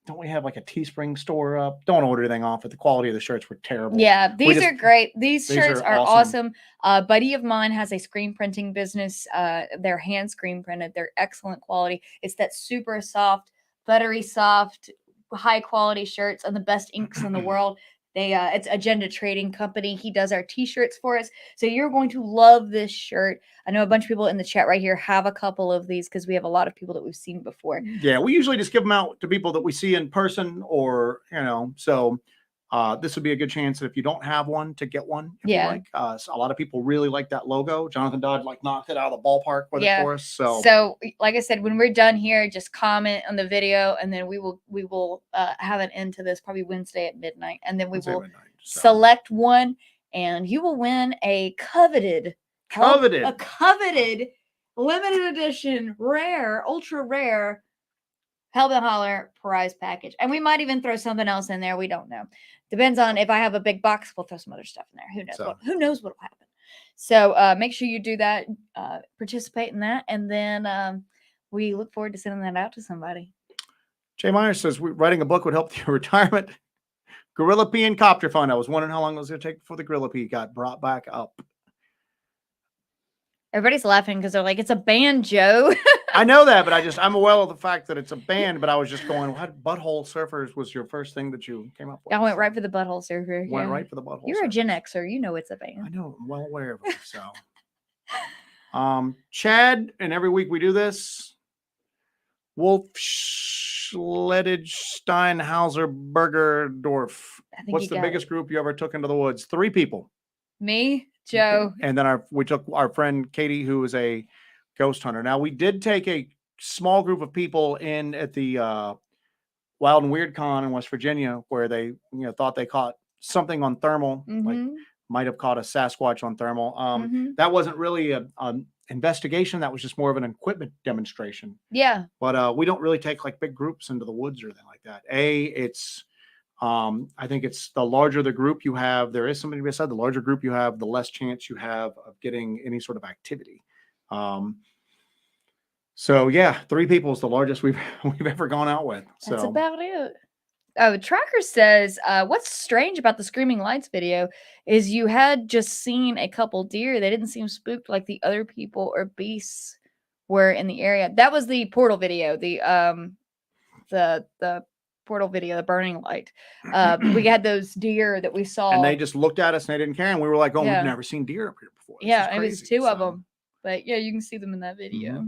don't we have like a Teespring store up? Don't order anything off it. The quality of the shirts were terrible. Yeah, these are great. These shirts are awesome. Buddy of mine has a screen printing business. They're hand screen printed. They're excellent quality. It's that super soft, buttery soft, high quality shirts and the best inks in the world. It's Agenda Trading Company. He does our t-shirts for us. So you're going to love this shirt. I know a bunch of people in the chat right here have a couple of these because we have a lot of people that we've seen before. Yeah, we usually just give them out to people that we see in person or, so this would be a good chance that if you don't have one to get one. Yeah. So a lot of people really like that logo. Jonathan Dodd knocked it out of the ballpark with it for us. So like I said, when we're done here, just comment on the video, and then we will have an end to this probably Wednesday at midnight, and then we will select one, and you will win a coveted limited edition, rare, ultra rare Hellbent Holler prize package. And we might even throw something else in there. We don't know. Depends on if I have a big box, we'll throw some other stuff in there. Who knows? Who knows what will happen? So make sure you do that, participate in that, and then we look forward to sending that out to somebody. Jay Myers says writing a book would help your retirement. Gorilla Pee and Copter Fund. I was wondering how long it was going to take before the Gorilla Pee got brought back up. Everybody's laughing because they're like, it's a band, Joe. I know that, but I'm well of the fact that it's a band, but I was just going, what Butthole Surfers was your first thing that you came up with? I went right for the Butthole Surfer. Went right for the Butthole You're Surfers. a Gen Xer. You know it's a band. I know. I'm well aware of it. So, Chad, and every week we do this. Wolf Schledage Steinhauser Bergerdorf. What's the biggest group you ever took into the woods? 3 people. Me, Joe, and then we took our friend Katie, who is a ghost hunter. Now we did take a small group of people in at the Wild and Weird Con in West Virginia, where they thought they caught something on thermal, like might have caught a Sasquatch on thermal. That wasn't really an investigation. That was just more of an equipment demonstration. Yeah. But we don't really take like big groups into the woods or anything like that. It's I think it's the larger the group you have, there is something to be said, the larger group you have, the less chance you have of getting any sort of activity. So yeah, 3 people is the largest we've ever gone out with. So that's about it. Oh, Tracker says, what's strange about the Screaming Lights video is you had just seen a couple deer. They didn't seem spooked like the other people or beasts were in the area. That was the portal video, the portal video, the burning light. We had those deer that we saw. And they just looked at us and they didn't care. And we were like, oh, we've never seen deer up here before. It was 2 of them. But yeah, you can see them in that video.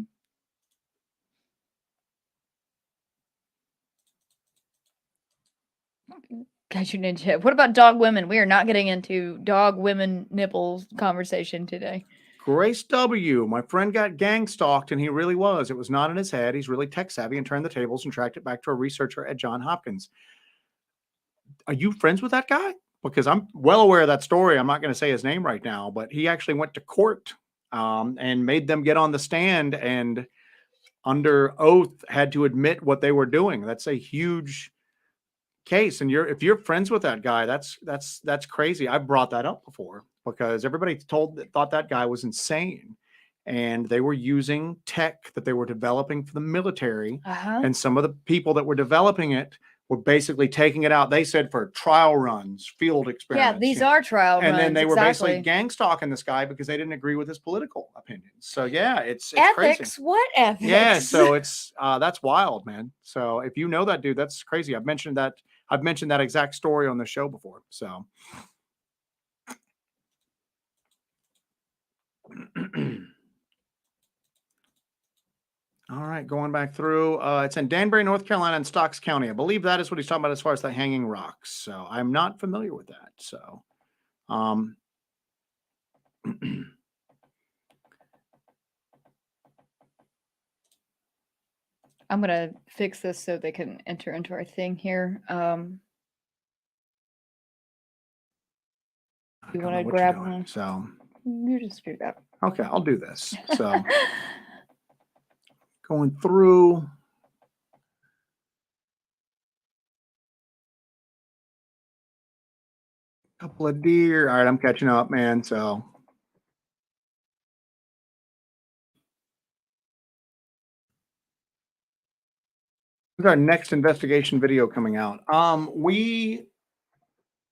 Kaiju Ninja. What about dog women? We are not getting into dog women nipples conversation today. Grace W. My friend got gang stalked, and he really was. It was not in his head. He's really tech savvy and turned the tables and tracked it back to a researcher at Johns Hopkins. Are you friends with that guy? Because I'm well aware of that story. I'm not going to say his name right now, but he actually went to court and made them get on the stand and under oath had to admit what they were doing. That's a huge case. And if you're friends with that guy, that's crazy. I've brought that up before because everybody thought that guy was insane. And they were using tech that they were developing for the military. And some of the people that were developing it were basically taking it out. They said for trial runs, field experiments. Yeah, these are trial runs. And then they were basically gang stalking this guy because they didn't agree with his political opinions. So yeah, it's ethics. Crazy. What ethics? Yeah, so it's that's wild, man. So if you know that dude, that's crazy. I've mentioned that exact story on the show before. So all right, going back through. It's in Danbury, North Carolina, and Stocks County. I believe that is what he's talking about as far as the hanging rocks. So I'm not familiar with that. So, I'm gonna fix this so they can enter into our thing here. You want to grab one? So you just do that. Okay, I'll do this. So. Going through. A couple of deer. All right, I'm catching up, man. So. This is our next investigation video coming out. We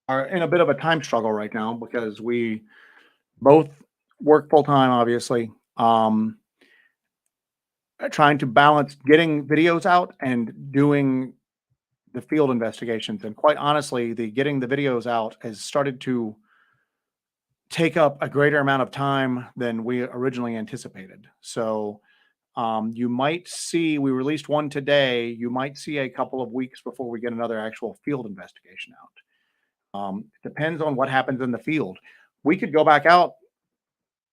are in a bit of a time struggle right now because we both work full time, obviously. Trying to balance getting videos out and doing the field investigations. And quite honestly, getting the videos out has started to take up a greater amount of time than we originally anticipated. So you might see, we released one today, you might see a couple of weeks before we get another actual field investigation out. It depends on what happens in the field. We could go back out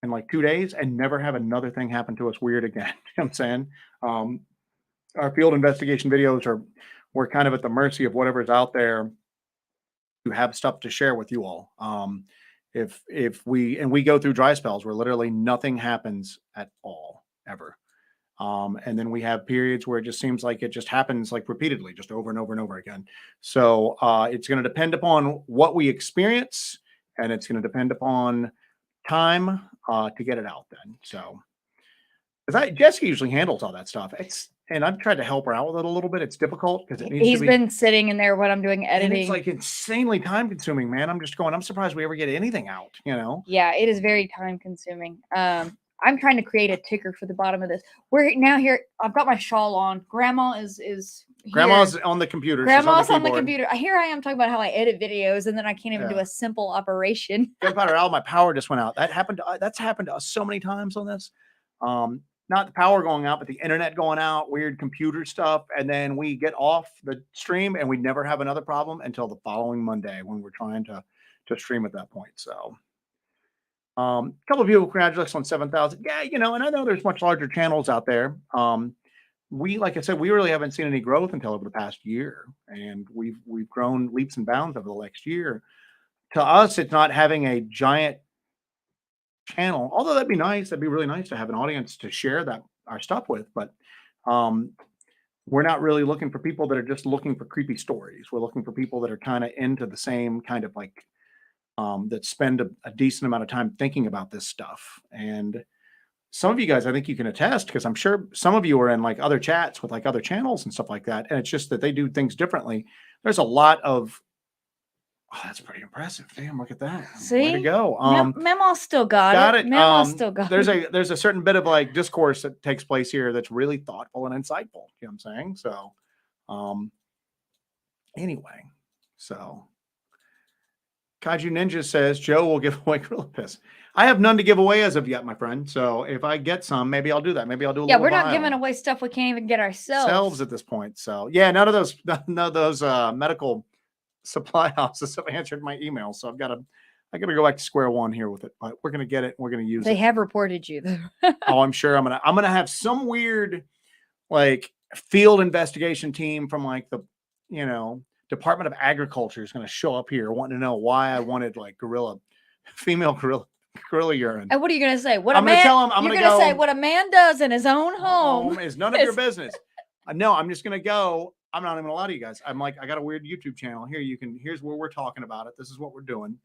in like 2 days and never have another thing happen to us weird again. You know what I'm saying? Our field investigation videos we're kind of at the mercy of whatever's out there to have stuff to share with you all. If we go through dry spells where literally nothing happens at all, ever. And then we have periods where it just seems like it just happens like repeatedly, just over and over and over again. So it's going to depend upon what we experience, and it's going to depend upon time to get it out then. So Jessica usually handles all that stuff. And I've tried to help her out with it a little bit. It's difficult because he's been sitting in there when I'm doing editing. It's like insanely time consuming, man. I'm surprised we ever get anything out, you know? Yeah, it is very time consuming. I'm trying to create a ticker for the bottom of this. We're now here. I've got my shawl on. Grandma is here. Grandma's on the computer. Grandma's She's on the computer. Here I am talking about how I edit videos, and then I can't even do a simple operation. Gunpowder Al, my power just went out. That's happened to us so many times on this. Not the power going out, but the internet going out, weird computer stuff, and then we get off the stream and we never have another problem until the following Monday when we're trying to stream at that point. So a couple of people congratulate us on 7,000. Yeah, and I know there's much larger channels out there. Like I said, we really haven't seen any growth until over the past year, and we've grown leaps and bounds over the next year. To us, it's not having a giant channel, although that'd be nice. That'd be really nice to have an audience to share our stuff with. But we're not really looking for people that are just looking for creepy stories. We're looking for people that are kind of into the same kind of like that spend a decent amount of time thinking about this stuff. And some of you guys, I think you can attest, because I'm sure some of you are in like other chats with like other channels and stuff like that. And it's just that they do things differently. There's a lot of, that's pretty impressive. Damn, look at that. See? Way to go. Memo still got it. Memo still got it. There's a certain bit of like discourse that takes place here that's really thoughtful and insightful. You know what I'm saying? So anyway, so Kaiju Ninja says Joe will give away Gorilla Piss. I have none to give away as of yet, my friend. So if I get some, maybe I'll do that. Maybe I'll do a little we're not giving away stuff we can't even get ourselves at this point. So yeah, none of those medical supply houses have answered my email. So I got to go back to square one here with it, but we're going to get it. We're going to use it. They have reported you though. Oh, I'm sure I'm going to have some weird like field investigation team from like the, Department of Agriculture is going to show up here wanting to know why I wanted like female gorilla urine. And what are you going to say? I'm going to tell them, you're going to say what a man does in his own home is none of your business. No, I'm just going to go. I'm not even going to lie to you guys. I'm like, I got a weird YouTube channel here. Here's where we're talking about it. This is what we're doing.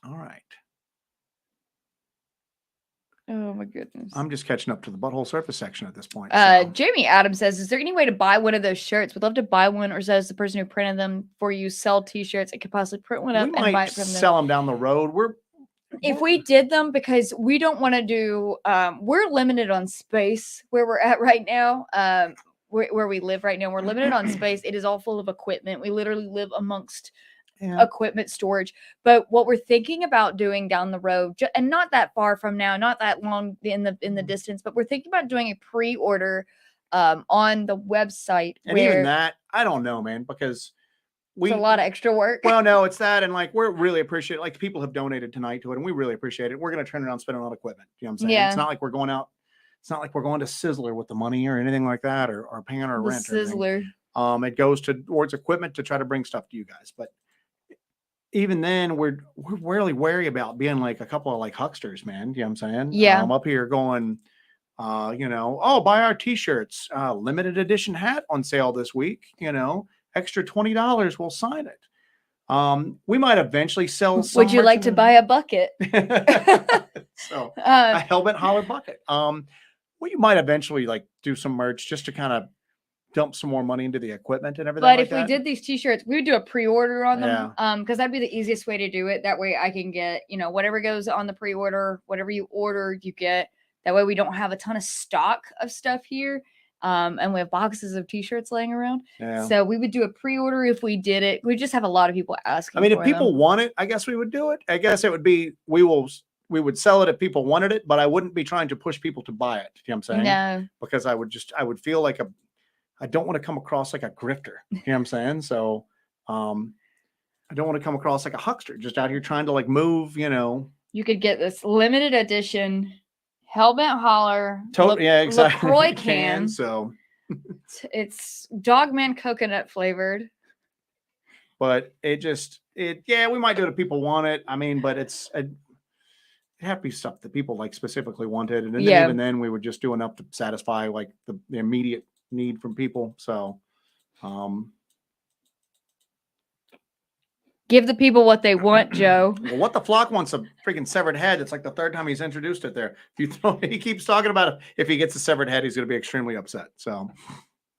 All right. Oh my goodness. I'm just catching up to the butthole surface section at this point. Jamie Adams says, is there any way to buy one of those shirts? Would love to buy one, or says the person who printed them for you sell t-shirts. I could possibly print one up and buy it from them. Sell them down the road. If we did them, because we don't want to do, we're limited on space where we're at right now. Where we live right now, we're limited on space. It is all full of equipment. We literally live amongst equipment storage. But what we're thinking about doing down the road, and not that far from now, not that long in the distance, but we're thinking about doing a pre-order on the website. And even that, I don't know, man, because it's a lot of extra work. Well, no, it's that, and like we're really appreciate. Like people have donated tonight to it, and we really appreciate it. We're going to turn around, spend a lot of equipment. You know what I'm saying? Yeah. It's not like we're going out. It's not like we're going to Sizzler with the money or anything like that, or paying our rent. Sizzler. It goes towards equipment to try to bring stuff to you guys. But even then, we're really wary about being like a couple of like hucksters, man. You know what I'm saying? Yeah. I'm up here going, buy our t-shirts, limited edition hat on sale this week. Extra $20, we'll sign it. We might eventually sell some. Would you like to buy a bucket? So a Hellbent Holler bucket. We might eventually like do some merch just to kind of dump some more money into the equipment and everything. But if we did these t-shirts, we would do a pre-order on them. Yeah. Because that'd be the easiest way to do it. That way I can get, whatever goes on the pre-order, whatever you order, you get. That way we don't have a ton of stock of stuff here. And we have boxes of t-shirts laying around. Yeah. So we would do a pre-order if we did it. We just have a lot of people asking. I mean, if people want it, I guess we would do it. I guess it would be, we would sell it if people wanted it, but I wouldn't be trying to push people to buy it. You know what I'm saying? No. Because I would feel like I don't want to come across like a grifter. You know what I'm saying? So, I don't want to come across like a huckster just out here trying to like move, You could get this limited edition Hellbent Holler exactly. LaCroix can. So it's Dogman coconut flavored. But we might do it if people want it. I mean, but it have to be stuff that people like specifically wanted. And then even then we would just do enough to satisfy like the immediate need from people. So give the people what they want, Joe. Well, What the Flock wants a freaking severed head. It's like the third time he's introduced it there. He keeps talking about it. If he gets a severed head, he's going to be extremely upset. So,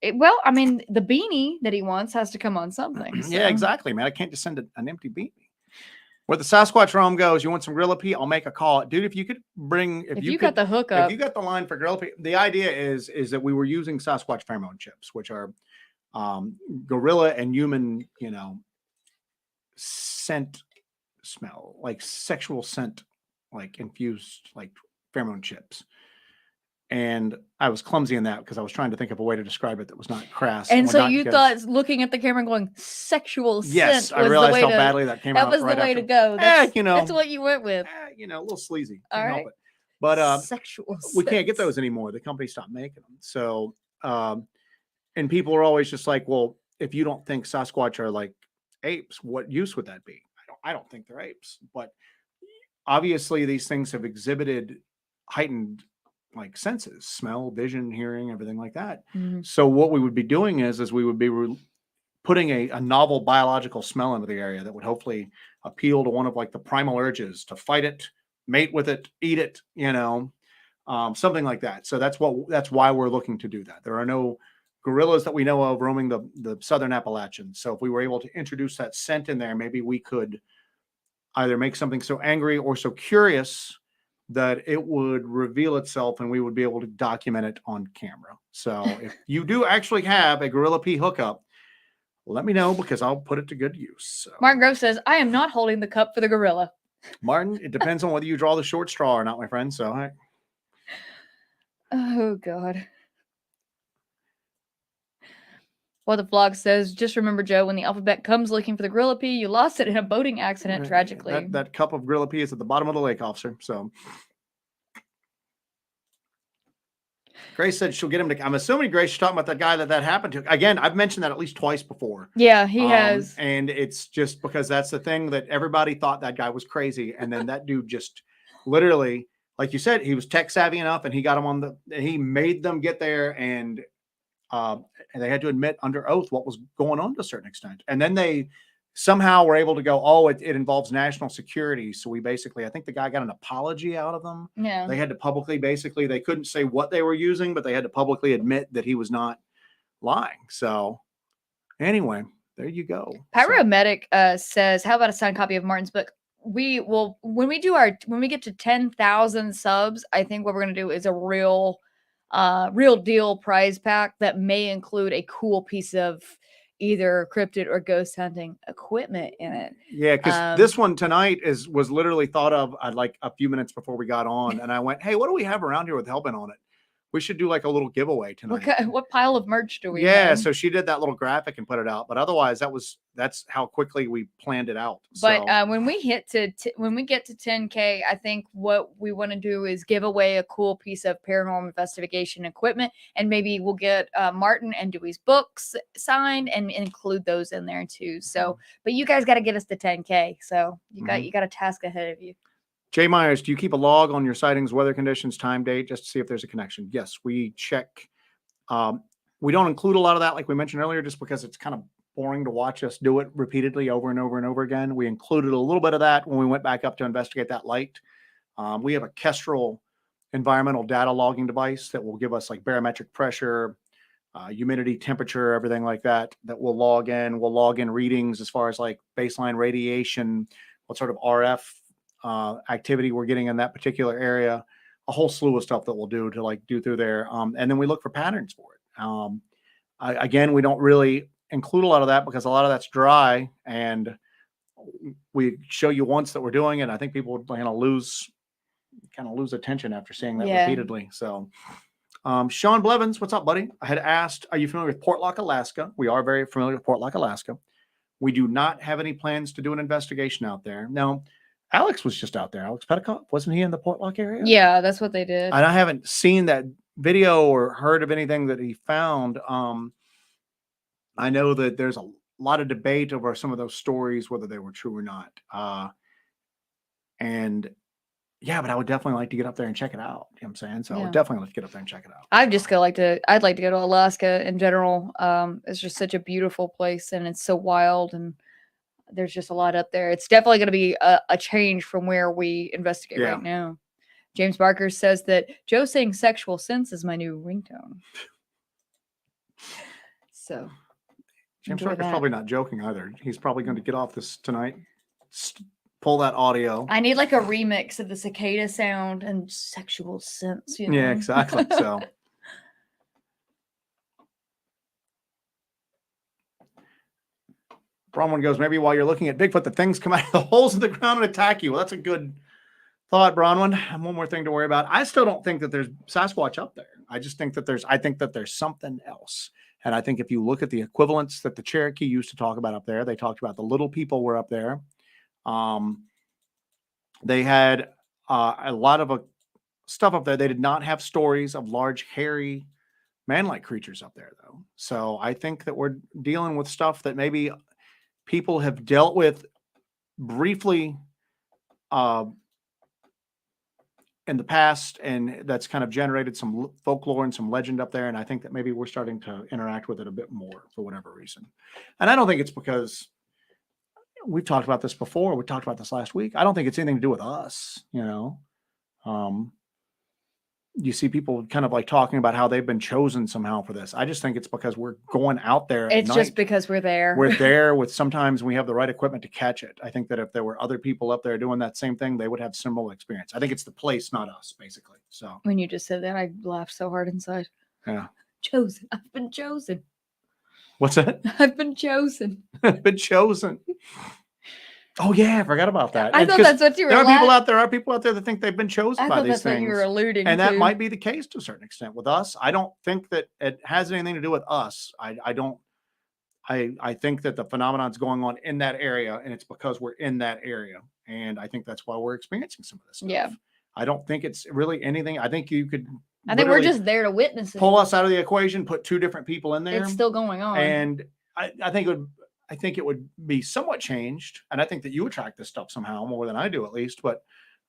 the beanie that he wants has to come on something. So. Yeah, exactly, man. I can't just send an empty beanie. Where the Sasquatch roam goes, you want some gorilla pee? I'll make a call, dude. If you could bring, if you got the hookup, if you got the line for gorilla pee, the idea is that we were using Sasquatch pheromone chips, which are gorilla and human, scent smell, like sexual scent, like infused, like pheromone chips. And I was clumsy in that because I was trying to think of a way to describe it that was not crass. And so you thought looking at the camera and going, sexual yes, scent I was realized the way how to, badly that came out. that was right the way after. to go. That's, you know, that's what you went with. A little sleazy. All Can't right. help it. But sexual we can't get scents. those anymore. The company stopped making them. So, and people are always just like, well, if you don't think Sasquatch are like apes, what use would that be? I don't think they're apes, but obviously these things have exhibited heightened like senses, smell, vision, hearing, everything like that. Mm-hmm. So what we would be doing is we would be putting a novel biological smell into the area that would hopefully appeal to one of like the primal urges to fight it, mate with it, eat it, something like that. So that's why we're looking to do that. There are no gorillas that we know of roaming the southern Appalachians. So if we were able to introduce that scent in there, maybe we could either make something so angry or so curious that it would reveal itself and we would be able to document it on camera. So if you do actually have a gorilla pee hookup, let me know because I'll put it to good use. So. Martin Grove says, I am not holding the cup for the gorilla. Martin, it depends on whether you draw the short straw or not, my friend. So, oh, God. Well, the vlog says, just remember, Joe, when the alphabet comes looking for the gorilla pee, you lost it in a boating accident, tragically. That cup of gorilla pee is at the bottom of the lake, officer. So. Grace said she'll get him to. I'm assuming Grace is talking about that guy that happened to. Again, I've mentioned that at least twice before. Yeah, he has. And it's just because that's the thing that everybody thought that guy was crazy. And then that dude just literally, like you said, he was tech savvy enough and he got him he made them get there and they had to admit under oath what was going on to a certain extent. And then they somehow were able to go, oh, it involves national security. So we basically, I think the guy got an apology out of them. Yeah. They had to publicly, they couldn't say what they were using, but they had to publicly admit that he was not lying. So anyway, there you go. Pyromedic says, how about a signed copy of Martin's book? We will, when we get to 10,000 subs, I think what we're going to do is a real deal prize pack that may include a cool piece of either cryptid or ghost hunting equipment in it. Yeah, because this one tonight was literally thought of like a few minutes before we got on, and I went, "Hey, what do we have around here with Hellbent on it? We should do like a little giveaway tonight." What pile of merch do we have? Yeah, so she did that little graphic and put it out, but otherwise that's how quickly we planned it out. But when we get to 10K, I think what we want to do is give away a cool piece of paranormal investigation equipment, and maybe we'll get Martin and Dewey's books signed and include those in there too. So, but you guys got to get us to 10K, so you got a task ahead of you. Jay Myers, do you keep a log on your sightings, weather conditions, time, date, just to see if there's a connection? Yes, we check. We don't include a lot of that, like we mentioned earlier, just because it's kind of boring to watch us do it repeatedly over and over and over again. We included a little bit of that when we went back up to investigate that light. We have a Kestrel environmental data logging device that will give us like barometric pressure, humidity, temperature, everything like that we'll log in. We'll log in readings as far as like baseline radiation, what sort of RF activity we're getting in that particular area, a whole slew of stuff that we'll do through there. And then we look for patterns for it. Again, we don't really include a lot of that because a lot of that's dry, and we show you once that we're doing it. I think people would kind of lose attention after seeing that repeatedly. So Sean Blevins, what's up, buddy? I had asked, are you familiar with Portlock, Alaska? We are very familiar with Portlock, Alaska. We do not have any plans to do an investigation out there. Now, Alex was just out there. Alex Petticoff, wasn't he in the Portlock area? Yeah, that's what they did. And I haven't seen that video or heard of anything that he found. I know that there's a lot of debate over some of those stories, whether they were true or not. And yeah, but I would definitely like to get up there and check it out. You know what I'm saying? So I would definitely like to get up there and check it out. I'd like to go to Alaska in general. It's just such a beautiful place, and it's so wild, and there's just a lot up there. It's definitely going to be a change from where we investigate right now. James Barker says that Joe saying sexual sense is my new ringtone. So James Barker's probably not joking either. He's probably going to get off this tonight pull that audio. I need like a remix of the cicada sound and sexual sense. You know? Yeah, exactly. So. Bronwyn goes, maybe while you're looking at Bigfoot, the things come out of the holes in the ground and attack you. Well, that's a good thought, Bronwyn. And one more thing to worry about. I still don't think that there's Sasquatch up there. I just think that there's something else. And I think if you look at the equivalents that the Cherokee used to talk about up there, they talked about the little people were up there. They had a lot of stuff up there. They did not have stories of large, hairy, man-like creatures up there, though. So I think that we're dealing with stuff that maybe people have dealt with briefly in the past, and that's kind of generated some folklore and some legend up there. And I think that maybe we're starting to interact with it a bit more for whatever reason. And I don't think it's because we've talked about this before. We talked about this last week. I don't think it's anything to do with us, you know. You see people kind of like talking about how they've been chosen somehow for this. I just think it's because we're going out there. It's just because we're there. We're there with, sometimes we have the right equipment to catch it. I think that if there were other people up there doing that same thing, they would have similar experience. I think it's the place, not us, basically. So when you just said that, I laughed so hard inside. Yeah. Chosen. I've been chosen. What's that? I've been chosen. I've been chosen. Oh yeah, I forgot about that. I thought that's what you were. There are people out there that think they've been chosen by these that's things. what you were alluding and to. that might be the case to a certain extent with us. I don't think that it has anything to do with us. I think that the phenomenon's going on in that area, and it's because we're in that area, and I think that's why we're experiencing some of this stuff. Yeah. I don't think it's really anything. I think you could. I think we're just there to witness it. Pull us out of the equation, put two different people in there. It's still going on, and I think it would be somewhat changed. And I think that you attract this stuff somehow more than I do, at least. But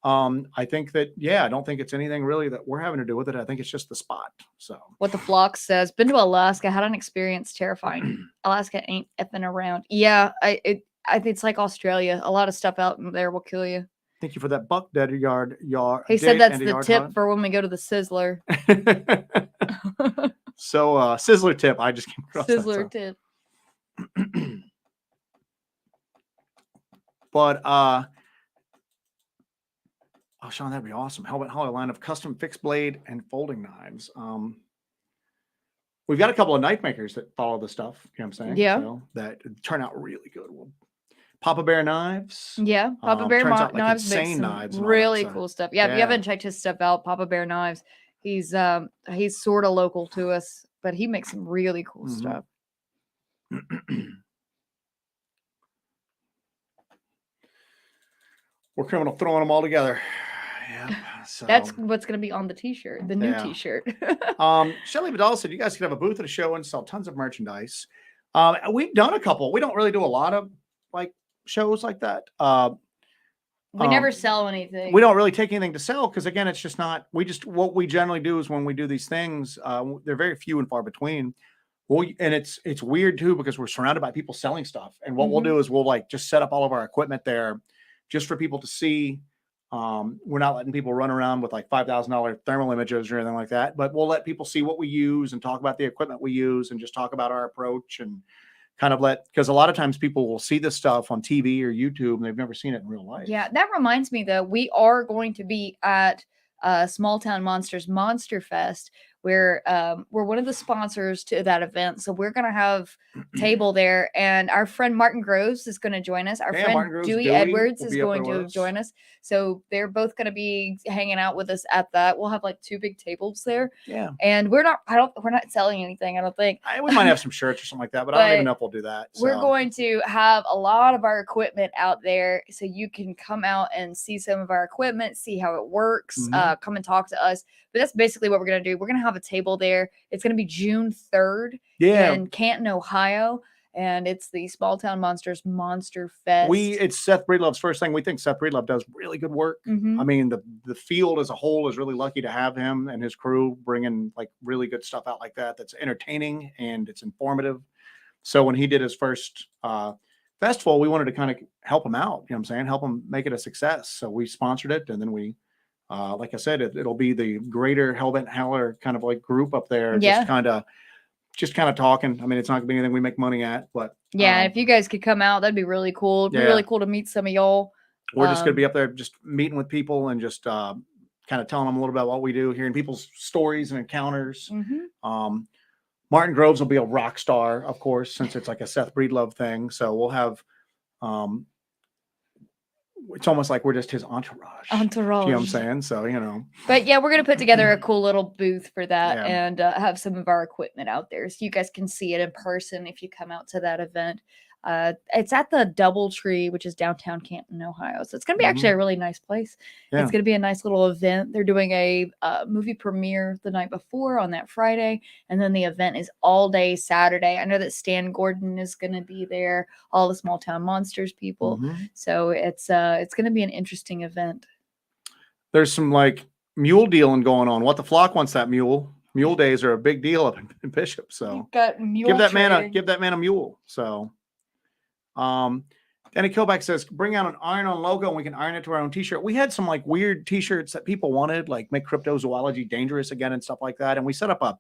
I think that, I don't think it's anything really that we're having to do with it. I think it's just the spot. So what the flock says, been to Alaska, had an experience terrifying. Alaska ain't effing around. Yeah. I think it's like Australia. A lot of stuff out there will kill you. Thank you for that buck dead yard. He said that's the tip for when we go to the Sizzler. So Sizzler tip. I just came across Sizzler tip. But Sean, that'd be awesome. Hellbent Holler line of custom fixed blade and folding knives. We've got a couple of knife makers that follow the stuff. You know what I'm saying? Yeah. So that turn out really good. Papa Bear knives. Yeah, Papa Bear knives. Insane knives. Really cool stuff. Yeah, if you haven't checked his stuff out, Papa Bear Knives. He's sort of local to us, but he makes some really cool stuff. We're criminal throwing them all together. Yeah. So that's what's going to be on the t-shirt, the new t-shirt. Shelly Vidal said you guys could have a booth at a show and sell tons of merchandise. We've done a couple. We don't really do a lot of like shows like that. We never sell anything. We don't really take anything to sell because again, it's just not. What we generally do is when we do these things, they're very few and far between. And it's weird too because we're surrounded by people selling stuff, and what we'll do is we'll like just set up all of our equipment there, just for people to see. We're not letting people run around with like $5,000 thermal images or anything like that, but we'll let people see what we use and talk about the equipment we use and just talk about our approach and kind of because a lot of times people will see this stuff on TV or YouTube and they've never seen it in real life. Yeah, that reminds me though, we are going to be at Small Town Monsters Monster Fest, where we're one of the sponsors to that event. So we're going to have a table there, and our friend Martin Groves is going to join us. Our friend Dewey Edwards is going to join us. So they're both going to be hanging out with us at that. We'll have like 2 big tables there. Yeah. And we're not selling anything, I don't think. We might have some shirts or something like that, but I don't even know if we'll do that. So. We're going to have a lot of our equipment out there, so you can come out and see some of our equipment, see how it works, come and talk to us. But that's basically what we're going to do. We're going to have a table there. It's going to be June 3rd in Canton, Ohio. And it's the Small Town Monsters Monster Fest. It's Seth Breedlove's first thing. We think Seth Breedlove does really good work. I mean, the field as a whole is really lucky to have him and his crew bringing like really good stuff out like that. That's entertaining and it's informative. So when he did his first festival, we wanted to kind of help him out. You know what I'm saying? Help him make it a success. So we sponsored it, and then we. Like I said, it'll be the greater Hellbent Holler kind of like group up there, just kind of talking. I mean, it's not gonna be anything we make money at, but if you guys could come out, that'd be really cool. It'd be really cool to meet some of y'all. We're just going to be up there just meeting with people and just kind of telling them a little bit about what we do, hearing people's stories and encounters. Martin Groves will be a rock star, of course, since it's like a Seth Breedlove thing. So we'll have, it's almost like we're just his entourage. You know what I'm saying? So, you know. But yeah, we're going to put together a cool little booth for that and have some of our equipment out there so you guys can see it in person if you come out to that event. It's at the Doubletree, which is downtown Canton, Ohio. So it's going to be actually a really nice place. Yeah. It's going to be a nice little event. They're doing a movie premiere the night before on that Friday. And then the event is all day Saturday. I know that Stan Gordon is going to be there, all the Small Town Monsters people. So it's going to be an interesting event. There's some like mule dealing going on. What the Flock wants that mule. Mule days are a big deal up in Bishop. So give that man a mule. So Danny Kilback says, bring out an iron-on logo and we can iron it to our own t-shirt. We had some like weird t-shirts that people wanted, like make cryptozoology dangerous again and stuff like that. And we set up a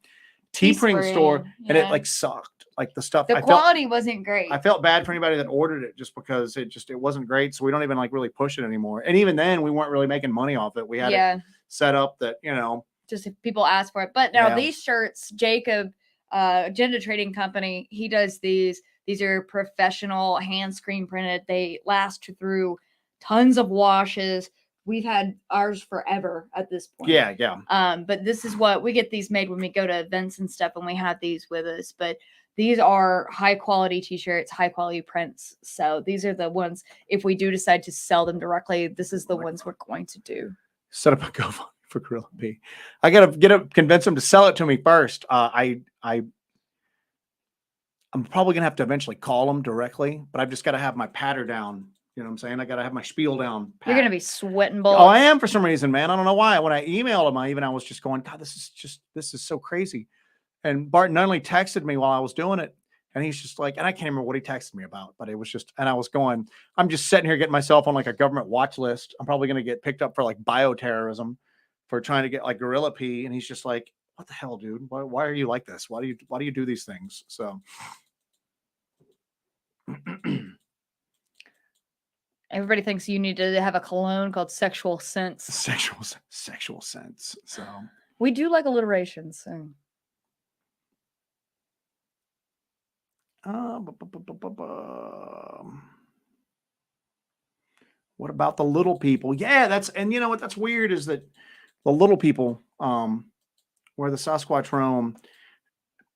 Teespring store and it like sucked. Like the stuff, the quality wasn't great. I felt bad for anybody that ordered it just because it wasn't great. So we don't even like really push it anymore. And even then we weren't really making money off it. We had it set up that, you know, just if people ask for it. But now these shirts, Jacob, Agenda Trading Company, he does these. These are professional hand screen printed. They last through tons of washes. We've had ours forever at this point. Yeah. But this is what we get these made when we go to events and stuff, and we have these with us. But these are high quality t-shirts, high quality prints. So these are the ones, if we do decide to sell them directly, this is the ones we're going to do. Set up a GoFundMe for Gorilla P. I gotta convince them to sell it to me first. I'm probably going to have to eventually call them directly, but I've just got to have my patter down. You know what I'm saying? I got to have my spiel down. You're going to be sweating bullets. Oh, I am for some reason, man. I don't know why. When I emailed him, I was just going, God, this is so crazy. And Bart not only texted me while I was doing it, and he's just like, and I can't remember what he texted me about, but it was just, and I was going, I'm just sitting here getting myself on like a government watch list. I'm probably going to get picked up for like bioterrorism for trying to get like Gorilla P. And he's just like, what the hell, dude? Why are you like this? Why do you do these things? So everybody thinks you need to have a cologne called Sexual Sense. Sexual Sense. So we do like alliteration. So what about the little people? Yeah, and you know what? That's weird is that the little people, where the Sasquatch roam,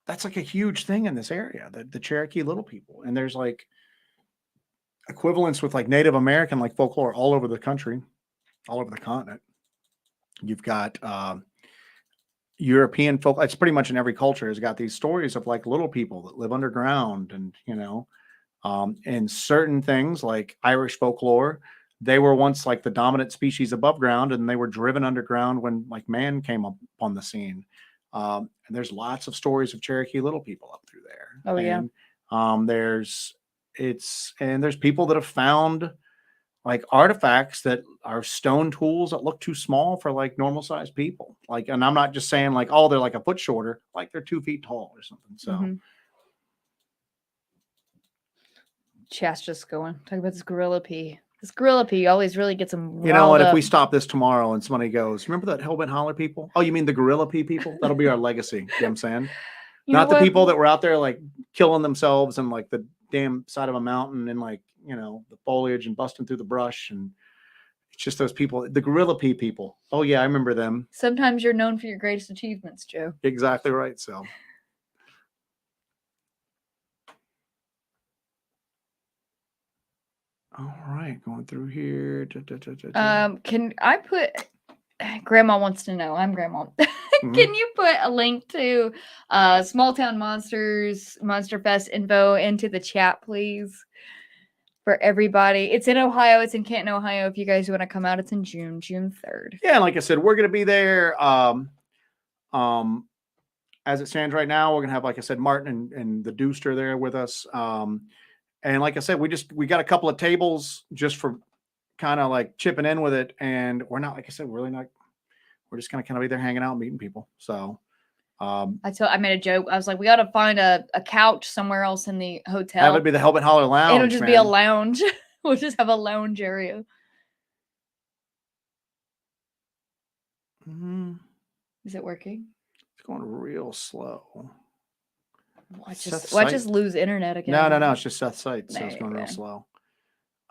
that's like a huge thing in this area, the Cherokee little people. And there's like equivalents with like Native American, like folklore all over the country, all over the continent. You've got European folk. It's pretty much in every culture has got these stories of like little people that live underground and, you know, and certain things like Irish folklore, they were once like the dominant species above ground and they were driven underground when like man came up on the scene. And there's lots of stories of Cherokee little people up through there. Oh, yeah. There's people that have found like artifacts that are stone tools that look too small for like normal sized people. Like, and I'm not just saying like, oh, they're like a foot shorter, like they're 2 feet tall or something. So chat's just going. Talk about this Gorilla P. This Gorilla P always really gets them. You know what? If we stop this tomorrow and somebody goes, remember that Hellbent Holler people? Oh, you mean the Gorilla P people? That'll be our legacy. You know what I'm saying? Not the people that were out there like killing themselves and like the damn side of a mountain and like, you know, the foliage and busting through the brush. And it's just those people, the Gorilla P people. Oh yeah, I remember them. Sometimes you're known for your greatest achievements, Joe. Exactly right. So all right, going through here. Can I put Grandma wants to know. I'm Grandma. Can you put a link to Small Town Monsters Monster Fest info into the chat, please? For everybody. It's in Ohio. It's in Canton, Ohio. If you guys want to come out, it's in June 3rd. Yeah, and like I said, we're going to be there. As it stands right now, we're going to have, like I said, Martin and the Deuster there with us. And like I said, we got a couple of tables just for kind of like chipping in with it. And we're not, like I said, we're just going to kind of be there hanging out, meeting people. So I made a joke. I was like, we got to find a couch somewhere else in the hotel. That would be the Hellbent Holler lounge. It'll just be a lounge. We'll just have a lounge area. Is it working? It's going real slow. Watch us lose internet again. No. It's just Seth's site, so it's going real slow.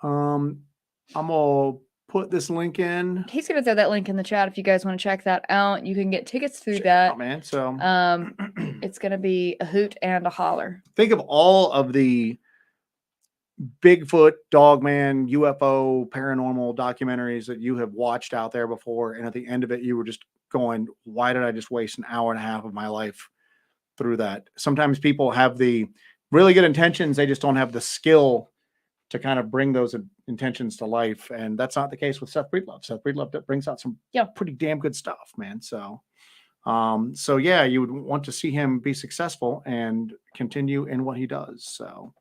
I'm gonna put this link in. He's gonna throw that link in the chat if you guys want to check that out. You can get tickets through that. Oh man, so it's gonna be a hoot and a holler. Think of all of the Bigfoot, Dogman, UFO, paranormal documentaries that you have watched out there before, and at the end of it, you were just going, "Why did I just waste an hour and a half of my life through that?" Sometimes people have the really good intentions; they just don't have the skill to kind of bring those intentions to life, and that's not the case with Seth Breedlove. Seth Breedlove brings out some pretty damn good stuff, man. So yeah, you would want to see him be successful and continue in what he does. So.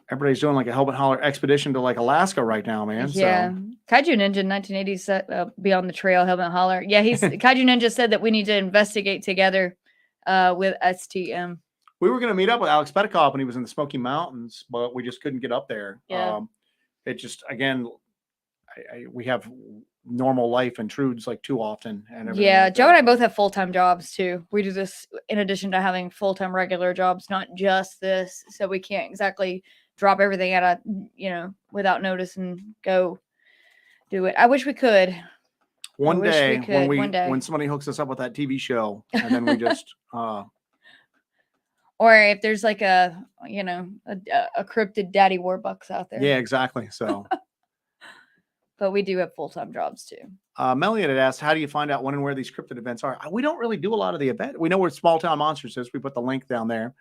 Everybody's doing like a Hellbent Holler expedition to like Alaska right now, man. Yeah. So. Kaiju Ninja in 1980 said, be on the trail, Hellbent Holler. Yeah, Kaiju Ninja said that we need to investigate together with STM. We were going to meet up with Alex Petikoff when he was in the Smoky Mountains, but we just couldn't get up there. Yeah. It just, again, we have normal life intrudes like too often. And yeah, like Joe and I both have full-time jobs too. We do this in addition to having full-time regular jobs, not just this. So we can't exactly drop everything out of, without notice and go do it. I wish we could. One day when somebody hooks us up with that TV show, and then we just or if there's like a cryptid Daddy Warbucks out there. Yeah, exactly. So but we do have full-time jobs too. Melly had asked, how do you find out when and where these cryptid events are? We don't really do a lot of the event. We know where Small Town Monsters is. We put the link down there.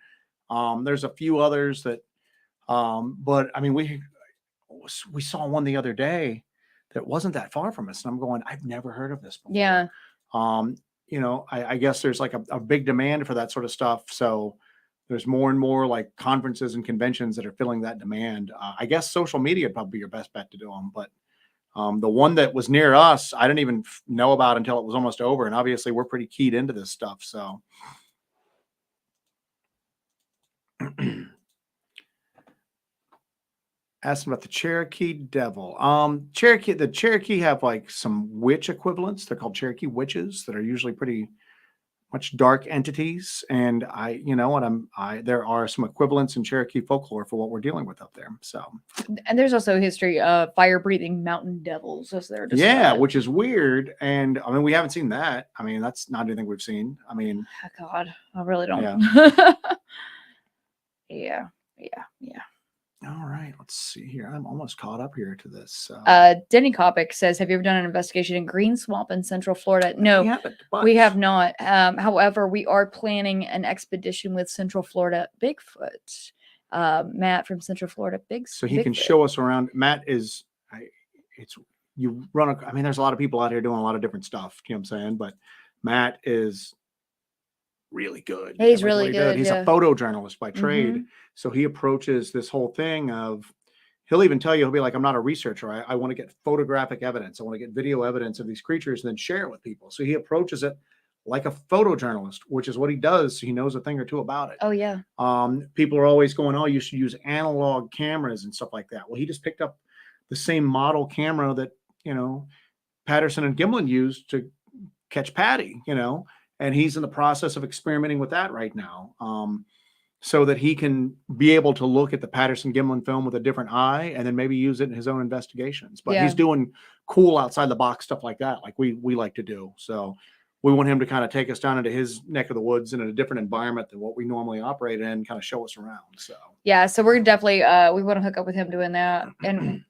There's a few others that but I mean, we saw one the other day that wasn't that far from us. And I'm going, I've never heard of this before. Yeah. I guess there's like a big demand for that sort of stuff. So there's more and more like conferences and conventions that are filling that demand. I guess social media would probably be your best bet to do them. But the one that was near us, I didn't even know about until it was almost over. And obviously we're pretty keyed into this stuff. So asking about the Cherokee Devil. The Cherokee have like some witch equivalents. They're called Cherokee witches that are usually pretty much dark entities. And there are some equivalents in Cherokee folklore for what we're dealing with up there. So, and there's also a history of fire-breathing mountain devils, as they're described. Yeah, which is weird. And I mean, we haven't seen that. I mean, that's not anything we've seen. I mean, oh, God, I really don't. Yeah. Yeah. All right, let's see here. I'm almost caught up here to this. So. Denny Kopic says, have you ever done an investigation in Green Swamp in Central Florida? No, we have not. However, we are planning an expedition with Central Florida Bigfoot. Matt from Central Florida Bigfoot. So he can show us around. Matt is, there's a lot of people out here doing a lot of different stuff. You know what I'm saying? But Matt is really good. He's really good. He's a photojournalist by trade. Mm-hmm. So he approaches this whole thing of, he'll even tell you, he'll be like, I'm not a researcher. I want to get photographic evidence. I want to get video evidence of these creatures and then share it with people. So he approaches it like a photojournalist, which is what he does. So he knows a thing or two about it. Oh, yeah. People are always going, oh, you should use analog cameras and stuff like that. Well, he just picked up the same model camera that, Patterson and Gimlin used to catch Patty, and he's in the process of experimenting with that right now. So that he can be able to look at the Patterson Gimlin film with a different eye and then maybe use it in his own investigations. But he's doing cool outside the box stuff like that, like we like to do. So we want him to kind of take us down into his neck of the woods in a different environment than what we normally operate in, kind of show us around. So yeah, so we're definitely we want to hook up with him doing that. And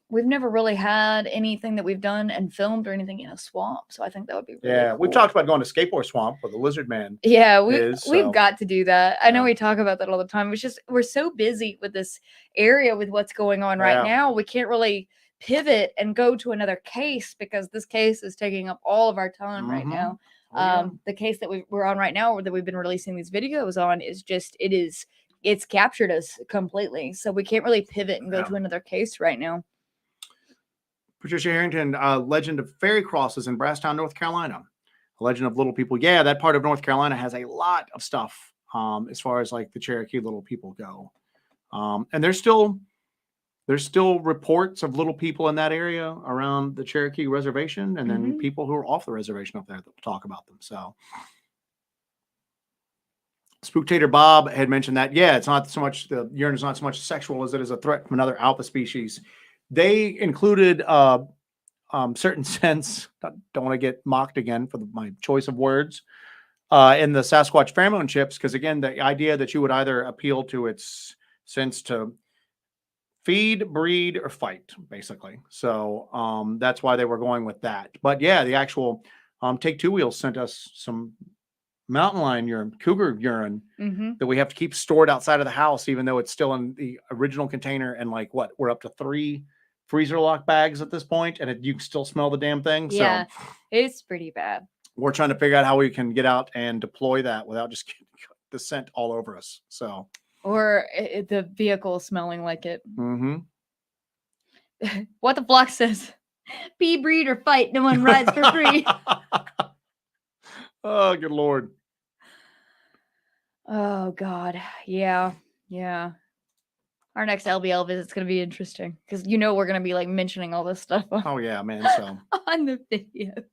we've never really had anything that we've done and filmed or anything in a swamp. So I think that would be really cool. We've talked about going to Skateboard Swamp where the Lizard Man. Yeah, we've got to do that. I know we talk about that all the time. It's just we're so busy with this area with what's going on right now. We can't really pivot and go to another case because this case is taking up all of our time right now. The case that we're on right now, or that we've been releasing these videos on, is just it's captured us completely. So we can't really pivot and go to another case right now. Patricia Harrington, Legend of Fairy Crosses in Brasstown, North Carolina. Legend of Little People. Yeah, that part of North Carolina has a lot of stuff as far as like the Cherokee Little People go. And there's still reports of little people in that area around the Cherokee Reservation, and then people who are off the reservation up there that will talk about them. So Spooktator Bob had mentioned that, yeah, it's not so much, the urine is not so much sexual as it is a threat from another alpha species. They included certain sense, don't want to get mocked again for my choice of words, in the Sasquatch pheromone chips, because again, the idea that you would either appeal to its sense to feed, breed, or fight, basically. So that's why they were going with that. But yeah, the actual Take Two Wheels sent us some mountain lion urine, cougar urine that we have to keep stored outside of the house, even though it's still in the original container. And like what, we're up to 3 freezer lock bags at this point, and you can still smell the damn thing. Yeah, so it's pretty bad. We're trying to figure out how we can get out and deploy that without just getting the scent all over us. So, or the vehicle smelling like it. Mm-hmm. What the flock says, be, breed, or fight. No one rides for free. Oh, good Lord. Oh, God. Yeah. Yeah. Our next LBL visit's going to be interesting because we're going to be like mentioning all this stuff. Oh, yeah, man. So on the videos.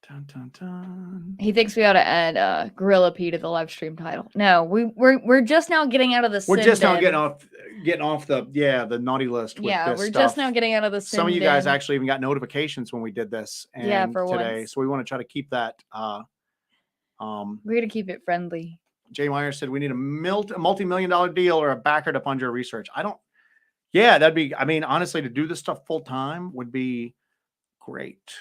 Dun, dun, dun. He thinks we ought to add Gorilla P to the live stream title. No, we're just now getting out of the. We're just now getting off the naughty list. With yeah, this we're stuff. just now getting out of the. Some of you guys actually even got notifications when we did this. And yeah, for today, once. so we want to try to keep that. We're gonna keep it friendly. Jay Meyer said we need a multi-million-dollar deal or a backer to fund your research. Yeah, that'd be. I mean, honestly, to do this stuff full time would be great.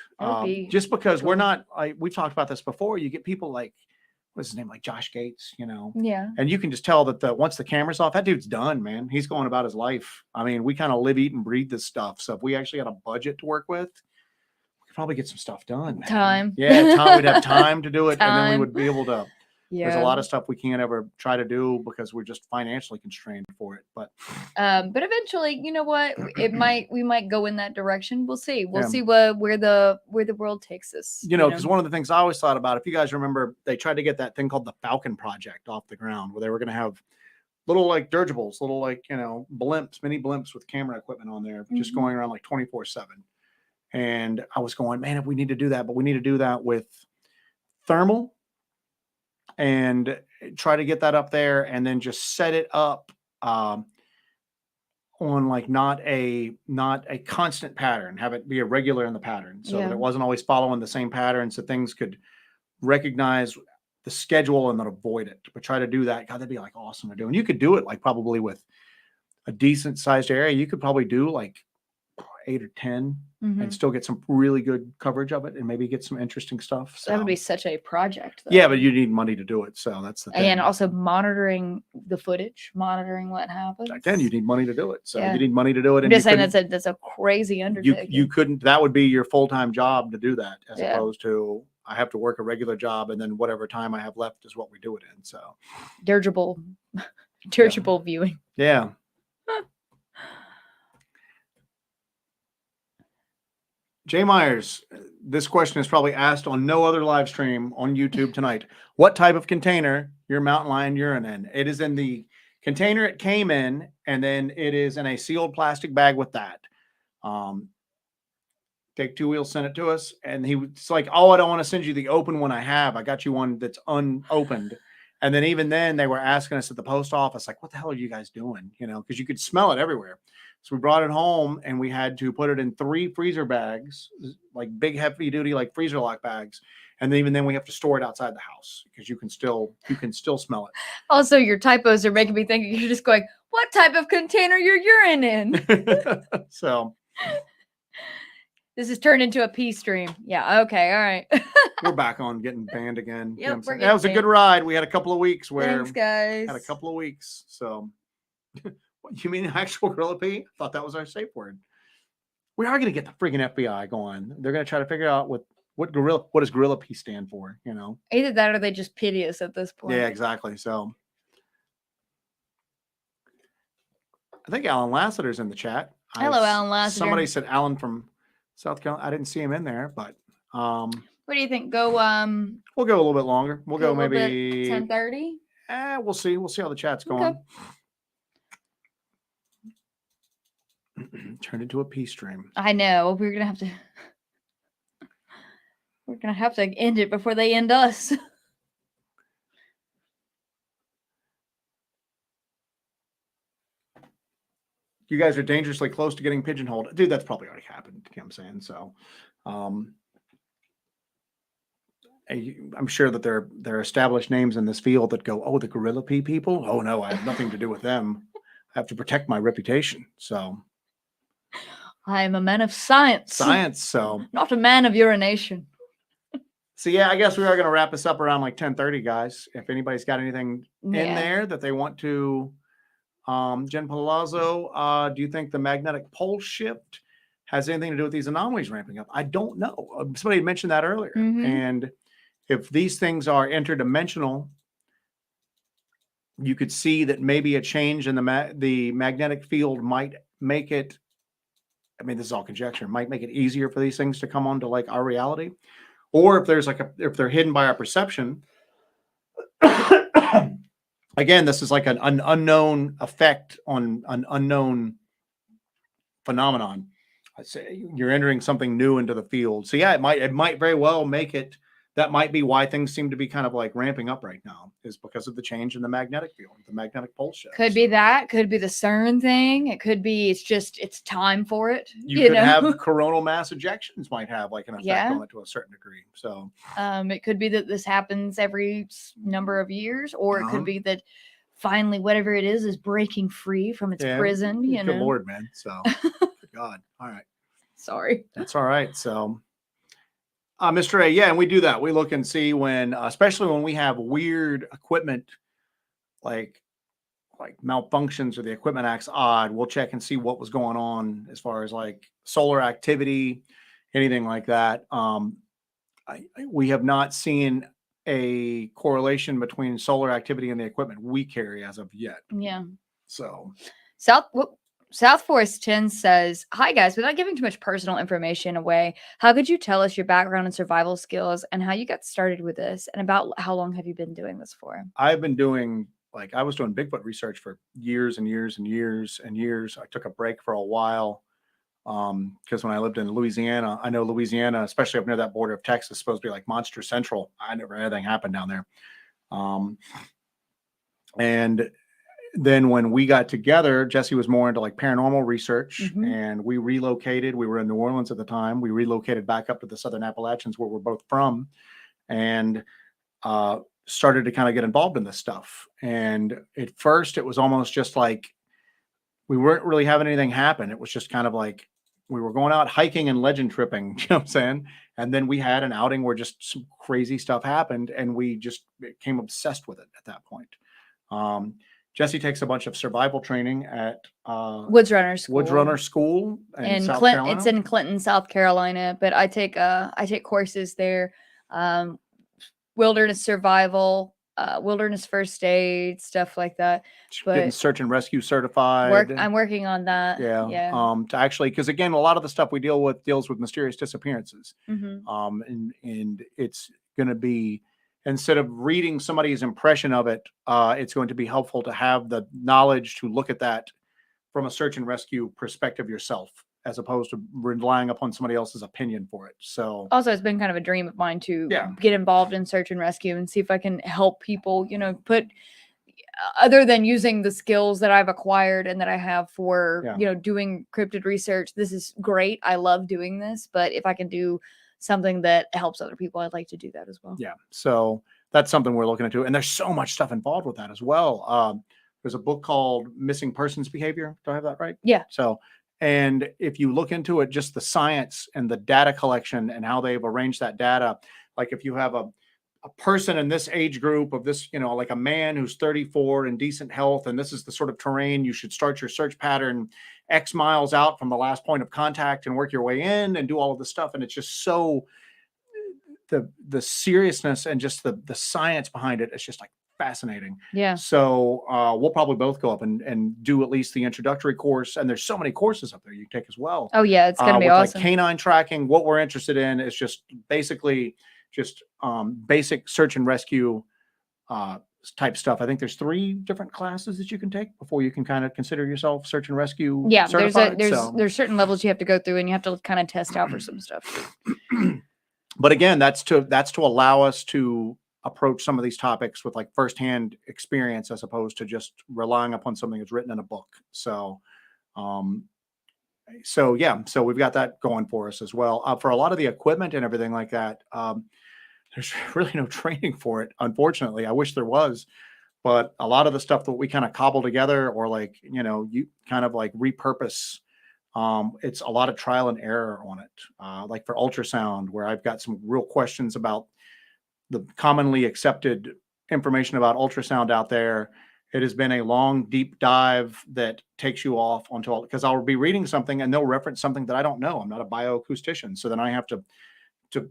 Just because cool. We're not, we've talked about this before. You get people like, what's his name, like Josh Gates, Yeah. And you can just tell that once the camera's off, that dude's done, man. He's going about his life. I mean, we kind of live, eat, and breathe this stuff. So if we actually had a budget to work with, we could probably get some stuff done. Man. Time. Yeah, we'd have time to do it, and then we would be able to. Yeah. There's a lot of stuff we can't ever try to do because we're just financially constrained for it. But eventually, you know what? We might go in that direction. We'll see. We'll see where the world takes us. Because one of the things I always thought about, if you guys remember, they tried to get that thing called the Falcon Project off the ground, where they were going to have little like dirigibles, little like blimps, mini blimps with camera equipment on there, just going around like 24/7. And I was going, man, if we need to do that, but we need to do that with thermal. And try to get that up there, and then just set it up on like not a constant pattern. Have it be irregular in the pattern, so that it wasn't always following the same pattern, so things could recognize the schedule and then avoid it. But try to do that. God, that'd be like awesome to do. And you could do it like probably with a decent sized area. You could probably do like 8 or 10 and still get some really good coverage of it, and maybe get some interesting stuff. So that would be such a project, though. Yeah, but you need money to do it. So that's the thing. And also monitoring the footage, monitoring what happens. Again, you need money to do it. So you need money to do it. I'm just saying that's a crazy undertaking. You couldn't, that would be your full-time job to do that, as opposed to I have to work a regular job, and then whatever time I have left is what we do it in. So dirigible viewing. Yeah. Jay Myers, this question is probably asked on no other live stream on YouTube tonight. What type of container your mountain lion urine in? It is in the container it came in, and then it is in a sealed plastic bag with that. Take Two Wheels sent it to us, and he was like, "Oh, I don't want to send you the open one I have. I got you one that's unopened." And then even then, they were asking us at the post office, like, "What the hell are you guys doing?" Because you could smell it everywhere. So we brought it home, and we had to put it in 3 freezer bags, like big, heavy duty, like freezer lock bags. And then even then we have to store it outside the house because you can still smell it. Also, your typos are making me think you're just going, what type of container your urine in? So this has turned into a pee stream. Yeah. Okay. All right. We're back on getting banned again. Yep, that was a good ride. We had a couple of weeks where thanks, guys. Had a couple of weeks. So you mean actual gorilla pee? I thought that was our safe word. We are going to get the freaking FBI going. They're going to try to figure out what does gorilla pee stand for, Either that or they just pity us at this point. Yeah, exactly. So I think Alan Lassiter's in the chat. Hello, Alan Lassiter. Somebody said Alan from South Carolina. I didn't see him in there, but What do you think? Go We'll go a little bit longer. We'll go maybe 10:30. We'll see. We'll see how the chat's Okay. going. Turned into a pee stream. I know. We're gonna have to end it before they end us. You guys are dangerously close to getting pigeonholed. Dude, that's probably already happened, you know what I'm saying? So I'm sure that there are established names in this field that go, oh, the gorilla pee people? Oh no, I have nothing to do with them. I have to protect my reputation. So I am a man of science. So not a man of urination. So yeah, I guess we are going to wrap this up around like 10:30, guys. If anybody's got anything in there that they want to, Jen Palazzo, do you think the magnetic pole shift has anything to do with these anomalies ramping up? I don't know. Somebody had mentioned that earlier. And if these things are interdimensional, you could see that maybe a change in the magnetic field might make it, I mean, this is all conjecture, might make it easier for these things to come onto like our reality. Or if there's if they're hidden by our perception, again, this is like an unknown effect on an unknown phenomenon. I say you're entering something new into the field. So yeah, it might very well make it. That might be why things seem to be kind of like ramping up right now, is because of the change in the magnetic field, the magnetic pole shift. Could be that. Could be the CERN thing. It could be it's time for it. You could have coronal mass ejections might have like an effect on it to a certain degree. So it could be that this happens every number of years, or it could be that finally whatever it is breaking free from its prison. Good Lord, man. So good God. All right. Sorry. That's all right. So Mr. A, yeah, and we do that. We look and see when, especially when we have weird equipment, like malfunctions or the equipment acts odd, we'll check and see what was going on as far as like solar activity, anything like that. We have not seen a correlation between solar activity and the equipment we carry as of yet. Yeah. So South Forest 10 says, hi guys, without giving too much personal information away, how could you tell us your background and survival skills and how you got started with this, and about how long have you been doing this for? I've been doing, I was doing Bigfoot research for years and years and years and years. I took a break for a while because when I lived in Louisiana, I know Louisiana, especially up near that border of Texas, is supposed to be like Monster Central. I never had anything happen down there. And then when we got together, Jesse was more into like paranormal research, and we relocated. We were in New Orleans at the time. We relocated back up to the Southern Appalachians where we're both from, and started to kind of get involved in this stuff. And at first it was almost just like we weren't really having anything happen. It was just kind of like we were going out hiking and legend tripping, you know what I'm saying? And then we had an outing where just some crazy stuff happened, and we just became obsessed with it at that point. Jesse takes a bunch of survival training at Woods Runner School in Clinton. It's in Clinton, South Carolina, but I take courses there. Wilderness survival, wilderness first aid, stuff like that. But getting search and rescue certified. I'm working on that. Yeah. To actually, because again, a lot of the stuff we deals with mysterious disappearances. And it's going to be, instead of reading somebody's impression of it, it's going to be helpful to have the knowledge to look at that from a search and rescue perspective yourself, as opposed to relying upon somebody else's opinion for it. So also, it's been kind of a dream of mine to get involved in search and rescue and see if I can help people, other than using the skills that I've acquired and that I have for, doing cryptid research. This is great. I love doing this, but if I can do something that helps other people, I'd like to do that as well. Yeah. So that's something we're looking into. And there's so much stuff involved with that as well. There's a book called Missing Persons Behavior. Do I have that right? Yeah. So, and if you look into it, just the science and the data collection and how they've arranged that data, like if you have a person in this age group of this, like a man who's 34 in decent health, and this is the sort of terrain you should start your search pattern X miles out from the last point of contact and work your way in and do all of this stuff. And it's just so the seriousness and just the science behind it is just like fascinating. Yeah. So we'll probably both go up and do at least the introductory course. And there's so many courses up there you can take as well. Oh yeah, it's going to be awesome. Like canine tracking. What we're interested in is just basically just basic search and rescue type stuff. I think there's 3 different classes that you can take before you can kind of consider yourself search and rescue Yeah, certified. there's certain levels you have to go through, and you have to kind of test out for some stuff. But again, that's to allow us to approach some of these topics with like firsthand experience as opposed to just relying upon something that's written in a book. So yeah, so we've got that going for us as well. For a lot of the equipment and everything like that, there's really no training for it, unfortunately. I wish there was, but a lot of the stuff that we kind of cobble together or like, you kind of like repurpose, it's a lot of trial and error on it. Like for ultrasound, where I've got some real questions about the commonly accepted information about ultrasound out there. It has been a long, deep dive that takes you off onto, because I'll be reading something and they'll reference something that I don't know. I'm not a bioacoustician. So then I have to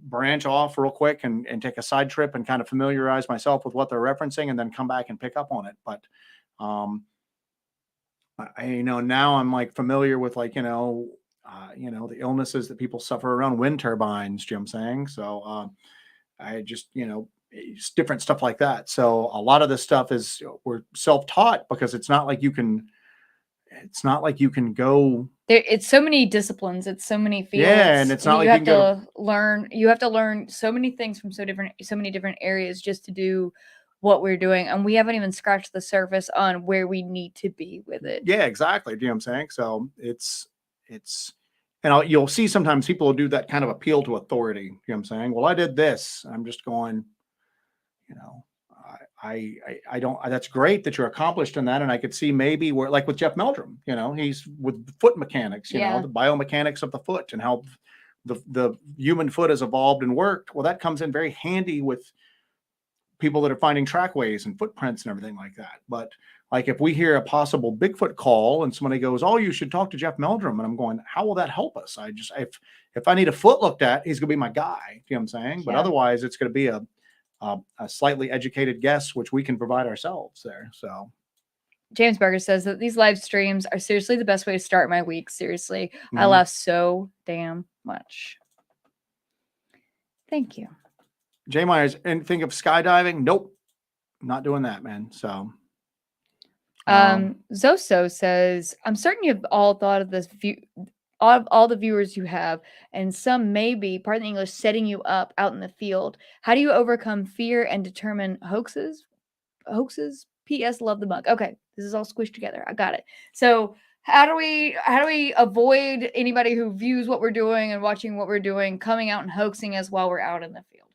branch off real quick and take a side trip and kind of familiarize myself with what they're referencing and then come back and pick up on it. But, now I'm like familiar with like, the illnesses that people suffer around wind turbines, you know what I'm saying? So, I just, it's different stuff like that. So a lot of this stuff is we're self-taught because it's not like you can go. It's so many disciplines. It's so many fields. Yeah, and it's not like you have to learn. You have to learn so many things from so many different areas just to do what we're doing, and we haven't even scratched the surface on where we need to be with it. Yeah, exactly. Do you know what I'm saying? So it's. And you'll see sometimes people will do that kind of appeal to authority. You know what I'm saying? Well, I did this. I'm just going, I don't, that's great that you're accomplished in that. And I could see maybe where, like with Jeff Meldrum, he's with foot mechanics, the biomechanics of the foot and how the human foot has evolved and worked. Well, that comes in very handy with people that are finding trackways and footprints and everything like that. But like if we hear a possible Bigfoot call and somebody goes, "Oh, you should talk to Jeff Meldrum," and I'm going, how will that help us? If I need a foot looked at, he's gonna be my guy. You know what I'm saying? Yeah. But otherwise, it's gonna be a slightly educated guess, which we can provide ourselves there. So James Berger says that these live streams are seriously the best way to start my week. Seriously, I laugh so damn much. Thank you. Jay Myers, and think of skydiving? Nope, not doing that, man. So. Zoso says, I'm certain you've all thought of this all the viewers you have, and some may be, pardon the English, setting you up out in the field. How do you overcome fear and determine hoaxes? P.S. Love the mug. Okay, this is all squished together. I got it. So how do we avoid anybody who views what we're doing and watching what we're doing coming out and hoaxing us while we're out in the field?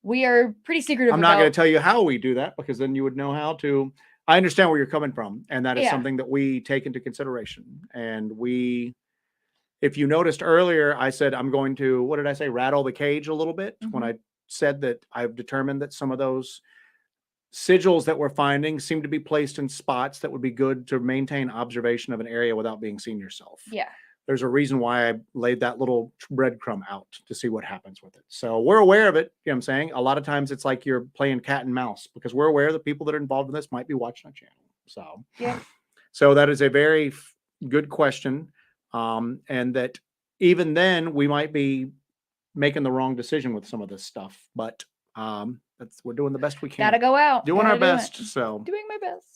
We are pretty secretive. I'm not going to tell you how we do that because then you would know how to. I understand where you're coming from, and that is something that we take into consideration. And if you noticed earlier, I said I'm going to, what did I say, rattle the cage a little bit when I said that I've determined that some of those sigils that we're finding seem to be placed in spots that would be good to maintain observation of an area without being seen yourself. Yeah. There's a reason why I laid that little breadcrumb out to see what happens with it. So we're aware of it. You know what I'm saying? A lot of times it's like you're playing cat and mouse because we're aware that people that are involved in this might be watching our channel. So, yeah. So that is a very good question. And that even then we might be making the wrong decision with some of this stuff, but we're doing the best we can. Gotta go out. Doing our best. So doing my best.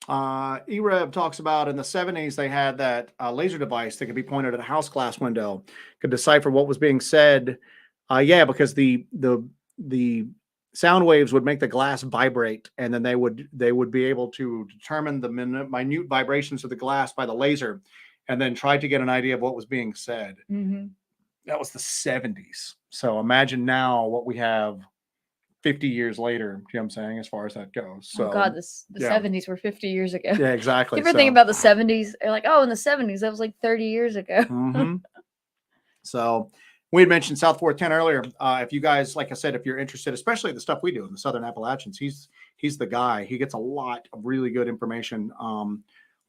EREV talks about in the 70s, they had that laser device that could be pointed at a house glass window, could decipher what was being said. Because the sound waves would make the glass vibrate, and then they would be able to determine the minute vibrations of the glass by the laser, and then try to get an idea of what was being said. That was the 70s. So imagine now what we have 50 years later, you know what I'm saying, as far as that goes. So, oh God, the 70s were 50 years ago. Yeah, exactly. You ever think about the 70s? They're like, oh, in the 70s, that was like 30 years ago. So we had mentioned South 410 earlier. If you guys, like I said, if you're interested, especially the stuff we do in the Southern Appalachians, he's the guy. He gets a lot of really good information.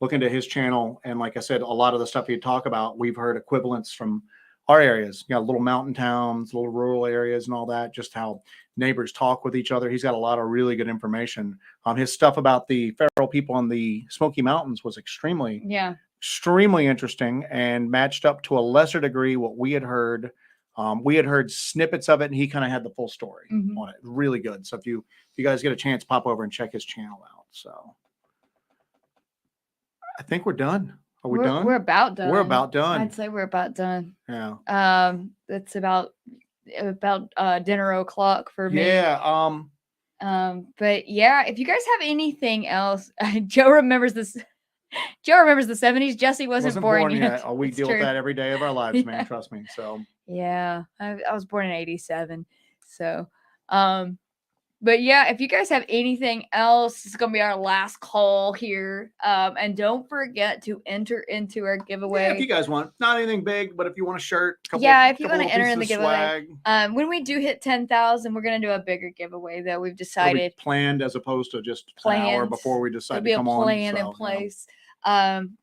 Look into his channel. And like I said, a lot of the stuff he'd talk about, we've heard equivalents from our areas, you got little mountain towns, little rural areas and all that, just how neighbors talk with each other. He's got a lot of really good information. His stuff about the feral people in the Smoky Mountains was extremely interesting and matched up to a lesser degree what we had heard. We had heard snippets of it, and he kind of had the full story on it. Really good. So if you guys get a chance, pop over and check his channel out. So I think we're done. Are we done? We're about done. We're about done. I'd say we're about done. Yeah. It's about dinner o'clock for me. Yeah. But yeah, if you guys have anything else, Joe remembers this. Joe remembers the 70s. Jesse wasn't born yet. Oh, we deal with that every day of our lives, man. Trust me. So yeah, I was born in 87. So, but yeah, if you guys have anything else, it's gonna be our last call here. And don't forget to enter into our giveaway. Yeah, if you guys want, not anything big, but if you want a shirt, if you want to enter in the giveaway, when we do hit 10,000, we're gonna do a bigger giveaway. Though we've decided planned as opposed to just an hour before we decide to come on. There'll be a plan in place.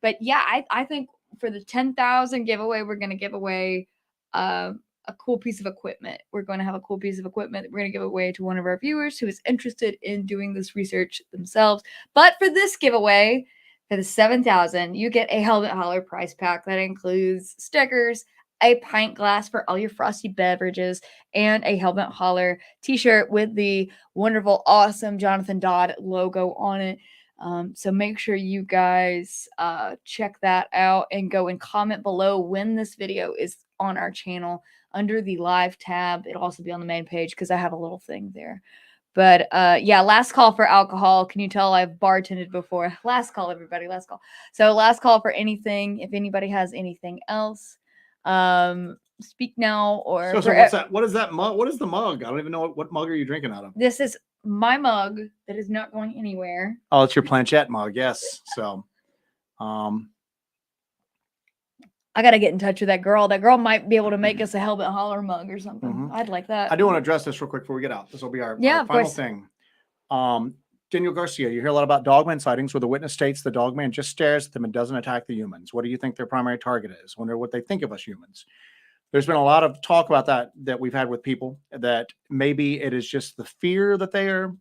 But yeah, I think for the 10,000 giveaway, we're gonna give away a cool piece of equipment. We're going to have a cool piece of equipment that we're going to give away to one of our viewers who is interested in doing this research themselves. But for this giveaway, for the 7,000, you get a Hellbent Holler prize pack that includes stickers, a pint glass for all your frosty beverages, and a Hellbent Holler t-shirt with the wonderful, awesome Jonathan Dodd logo on it. So make sure you guys check that out and go and comment below when this video is on our channel under the live tab. It'll also be on the main page because I have a little thing there. But yeah, last call for alcohol. Can you tell I've bartended before? Last call, everybody. Last call. So last call for anything. If anybody has anything else, speak now or. So what's that? What is that mug? What is the mug? I don't even know what mug are you drinking out of. This is my mug that is not going anywhere. Oh, it's your planchette mug. Yes. So, I got to get in touch with that girl. That girl might be able to make us a Hellbent Holler mug or something. I'd like that. I do want to address this real quick before we get out. This will be our final thing. Daniel Garcia, you hear a lot about dogman sightings where the witness states the dogman just stares at them and doesn't attack the humans. What do you think their primary target is? Wonder what they think of us humans. There's been a lot of talk about that we've had with people, that maybe it is just the fear that they are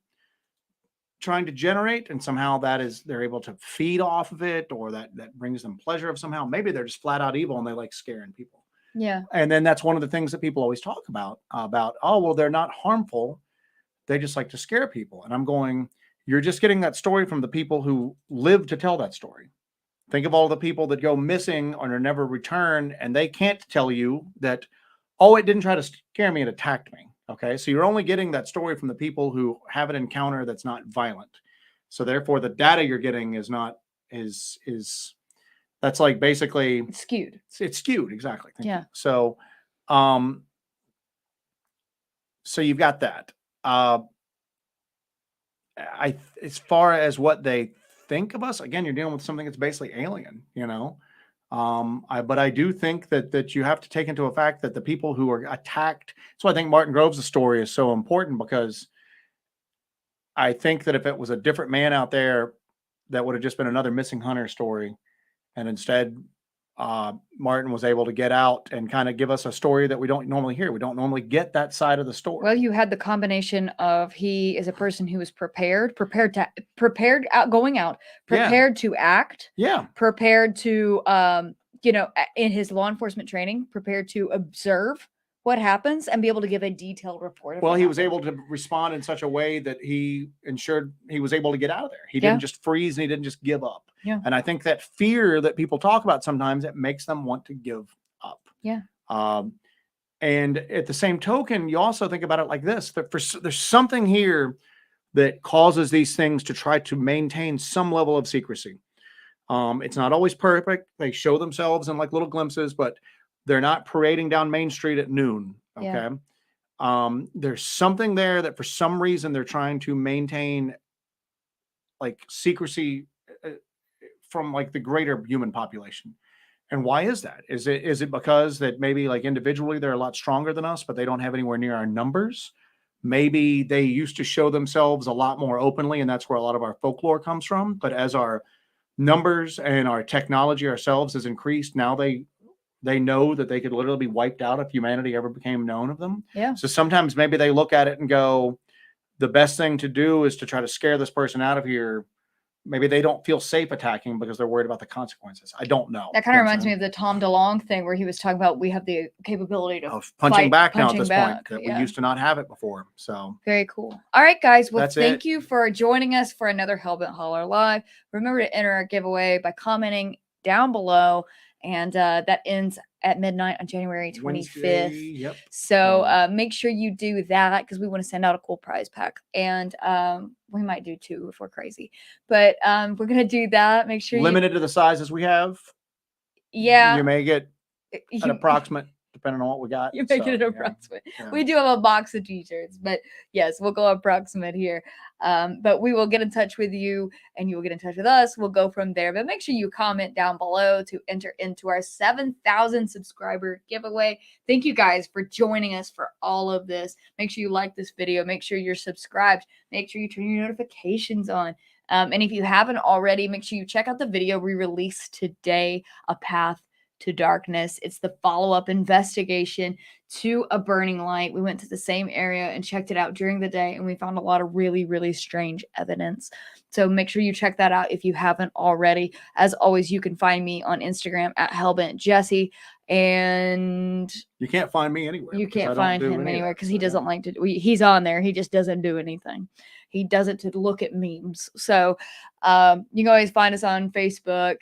trying to generate, and somehow they're able to feed off of it, or that brings them pleasure of somehow. Maybe they're just flat out evil and they like scaring people. Yeah. And then that's one of the things that people always talk about, oh, well, they're not harmful. They just like to scare people. And I'm going, you're just getting that story from the people who live to tell that story. Think of all the people that go missing or never return, and they can't tell you that, oh, it didn't try to scare me, it attacked me. Okay, so you're only getting that story from the people who have an encounter that's not violent. So therefore, the data you're getting is that's like basically it's skewed. It's skewed, exactly. Thank you. So, so you've got that. As far as what they think of us, again, you're dealing with something that's basically alien, you know. But I do think that you have to take into effect that the people who are attacked. So I think Martin Groves' story is so important, because I think that if it was a different man out there, that would have just been another missing hunter story. And instead, Martin was able to get out and kind of give us a story that we don't normally hear. We don't normally get that side of the story. Well, you had the combination of he is a person who is prepared to act. Yeah. Prepared to, in his law enforcement training, prepared to observe what happens and be able to give a detailed report. Well, he was able to respond in such a way that he ensured he was able to get out of there. He didn't just freeze, and he didn't just give up. Yeah. And I think that fear that people talk about sometimes, it makes them want to give up. Yeah. And at the same token, you also think about it like this, that there's something here that causes these things to try to maintain some level of secrecy. It's not always perfect. They show themselves in like little glimpses, but they're not parading down Main Street at noon. Okay. Yeah. There's something there that for some reason they're trying to maintain like secrecy from like the greater human population. And why is that? Is it because that maybe like individually they're a lot stronger than us, but they don't have anywhere near our numbers? Maybe they used to show themselves a lot more openly, and that's where a lot of our folklore comes from. But as our numbers and our technology ourselves has increased, now they They know that they could literally be wiped out if humanity ever became known of them. Yeah. So sometimes maybe they look at it and go, the best thing to do is to try to scare this person out of here. Maybe they don't feel safe attacking because they're worried about the consequences. I don't know. That kind of reminds me of the Tom DeLonge thing where he was talking about we have the capability of punching back now at this point that yeah. we used to not have it before. So very cool. All right, guys. Well, That's thank it. you for joining us for another Hellbent Holler Live. Remember to enter our giveaway by commenting down below, and that ends at midnight on January 25th. Wednesday, yep. So make sure you do that because we want to send out a cool prize pack, and we might do 2 if we're crazy, but we're gonna do that. Make sure limited to the sizes we have. Yeah, you may get an approximate depending on what we got. You make it an approximate. Yeah. We do have a box of t-shirts, but yes, we'll go approximate here. But we will get in touch with you and you will get in touch with us. We'll go from there. But make sure you comment down below to enter into our 7,000 subscriber giveaway. Thank you guys for joining us for all of this. Make sure you like this video. Make sure you're subscribed. Make sure you turn your notifications on. And if you haven't already, make sure you check out the video we released today, A Path to Darkness. It's the follow-up investigation to a burning light. We went to the same area and checked it out during the day, and we found a lot of really, really strange evidence. So make sure you check that out if you haven't already. As always, you can find me on Instagram at HellbentJesse, and you can't find me anywhere. You can't find him anywhere because he doesn't like to. He's on there. He just doesn't do anything. He does it to look at memes. So you can always find us on Facebook,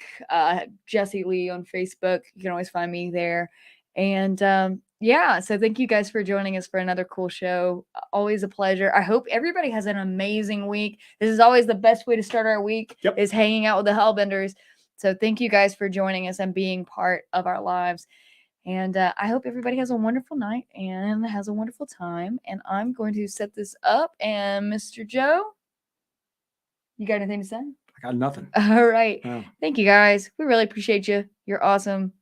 Jesse Lee on Facebook. You can always find me there. And yeah, so thank you guys for joining us for another cool show. Always a pleasure. I hope everybody has an amazing week. This is always the best way to start our week, is hanging out with the Hellbenders. So thank you guys for joining us and being part of our lives. And I hope everybody has a wonderful night and has a wonderful time. And I'm going to set this up. And Mr. Joe, you got anything to say? I got nothing. All right. Thank you, guys. We really appreciate you. You're awesome.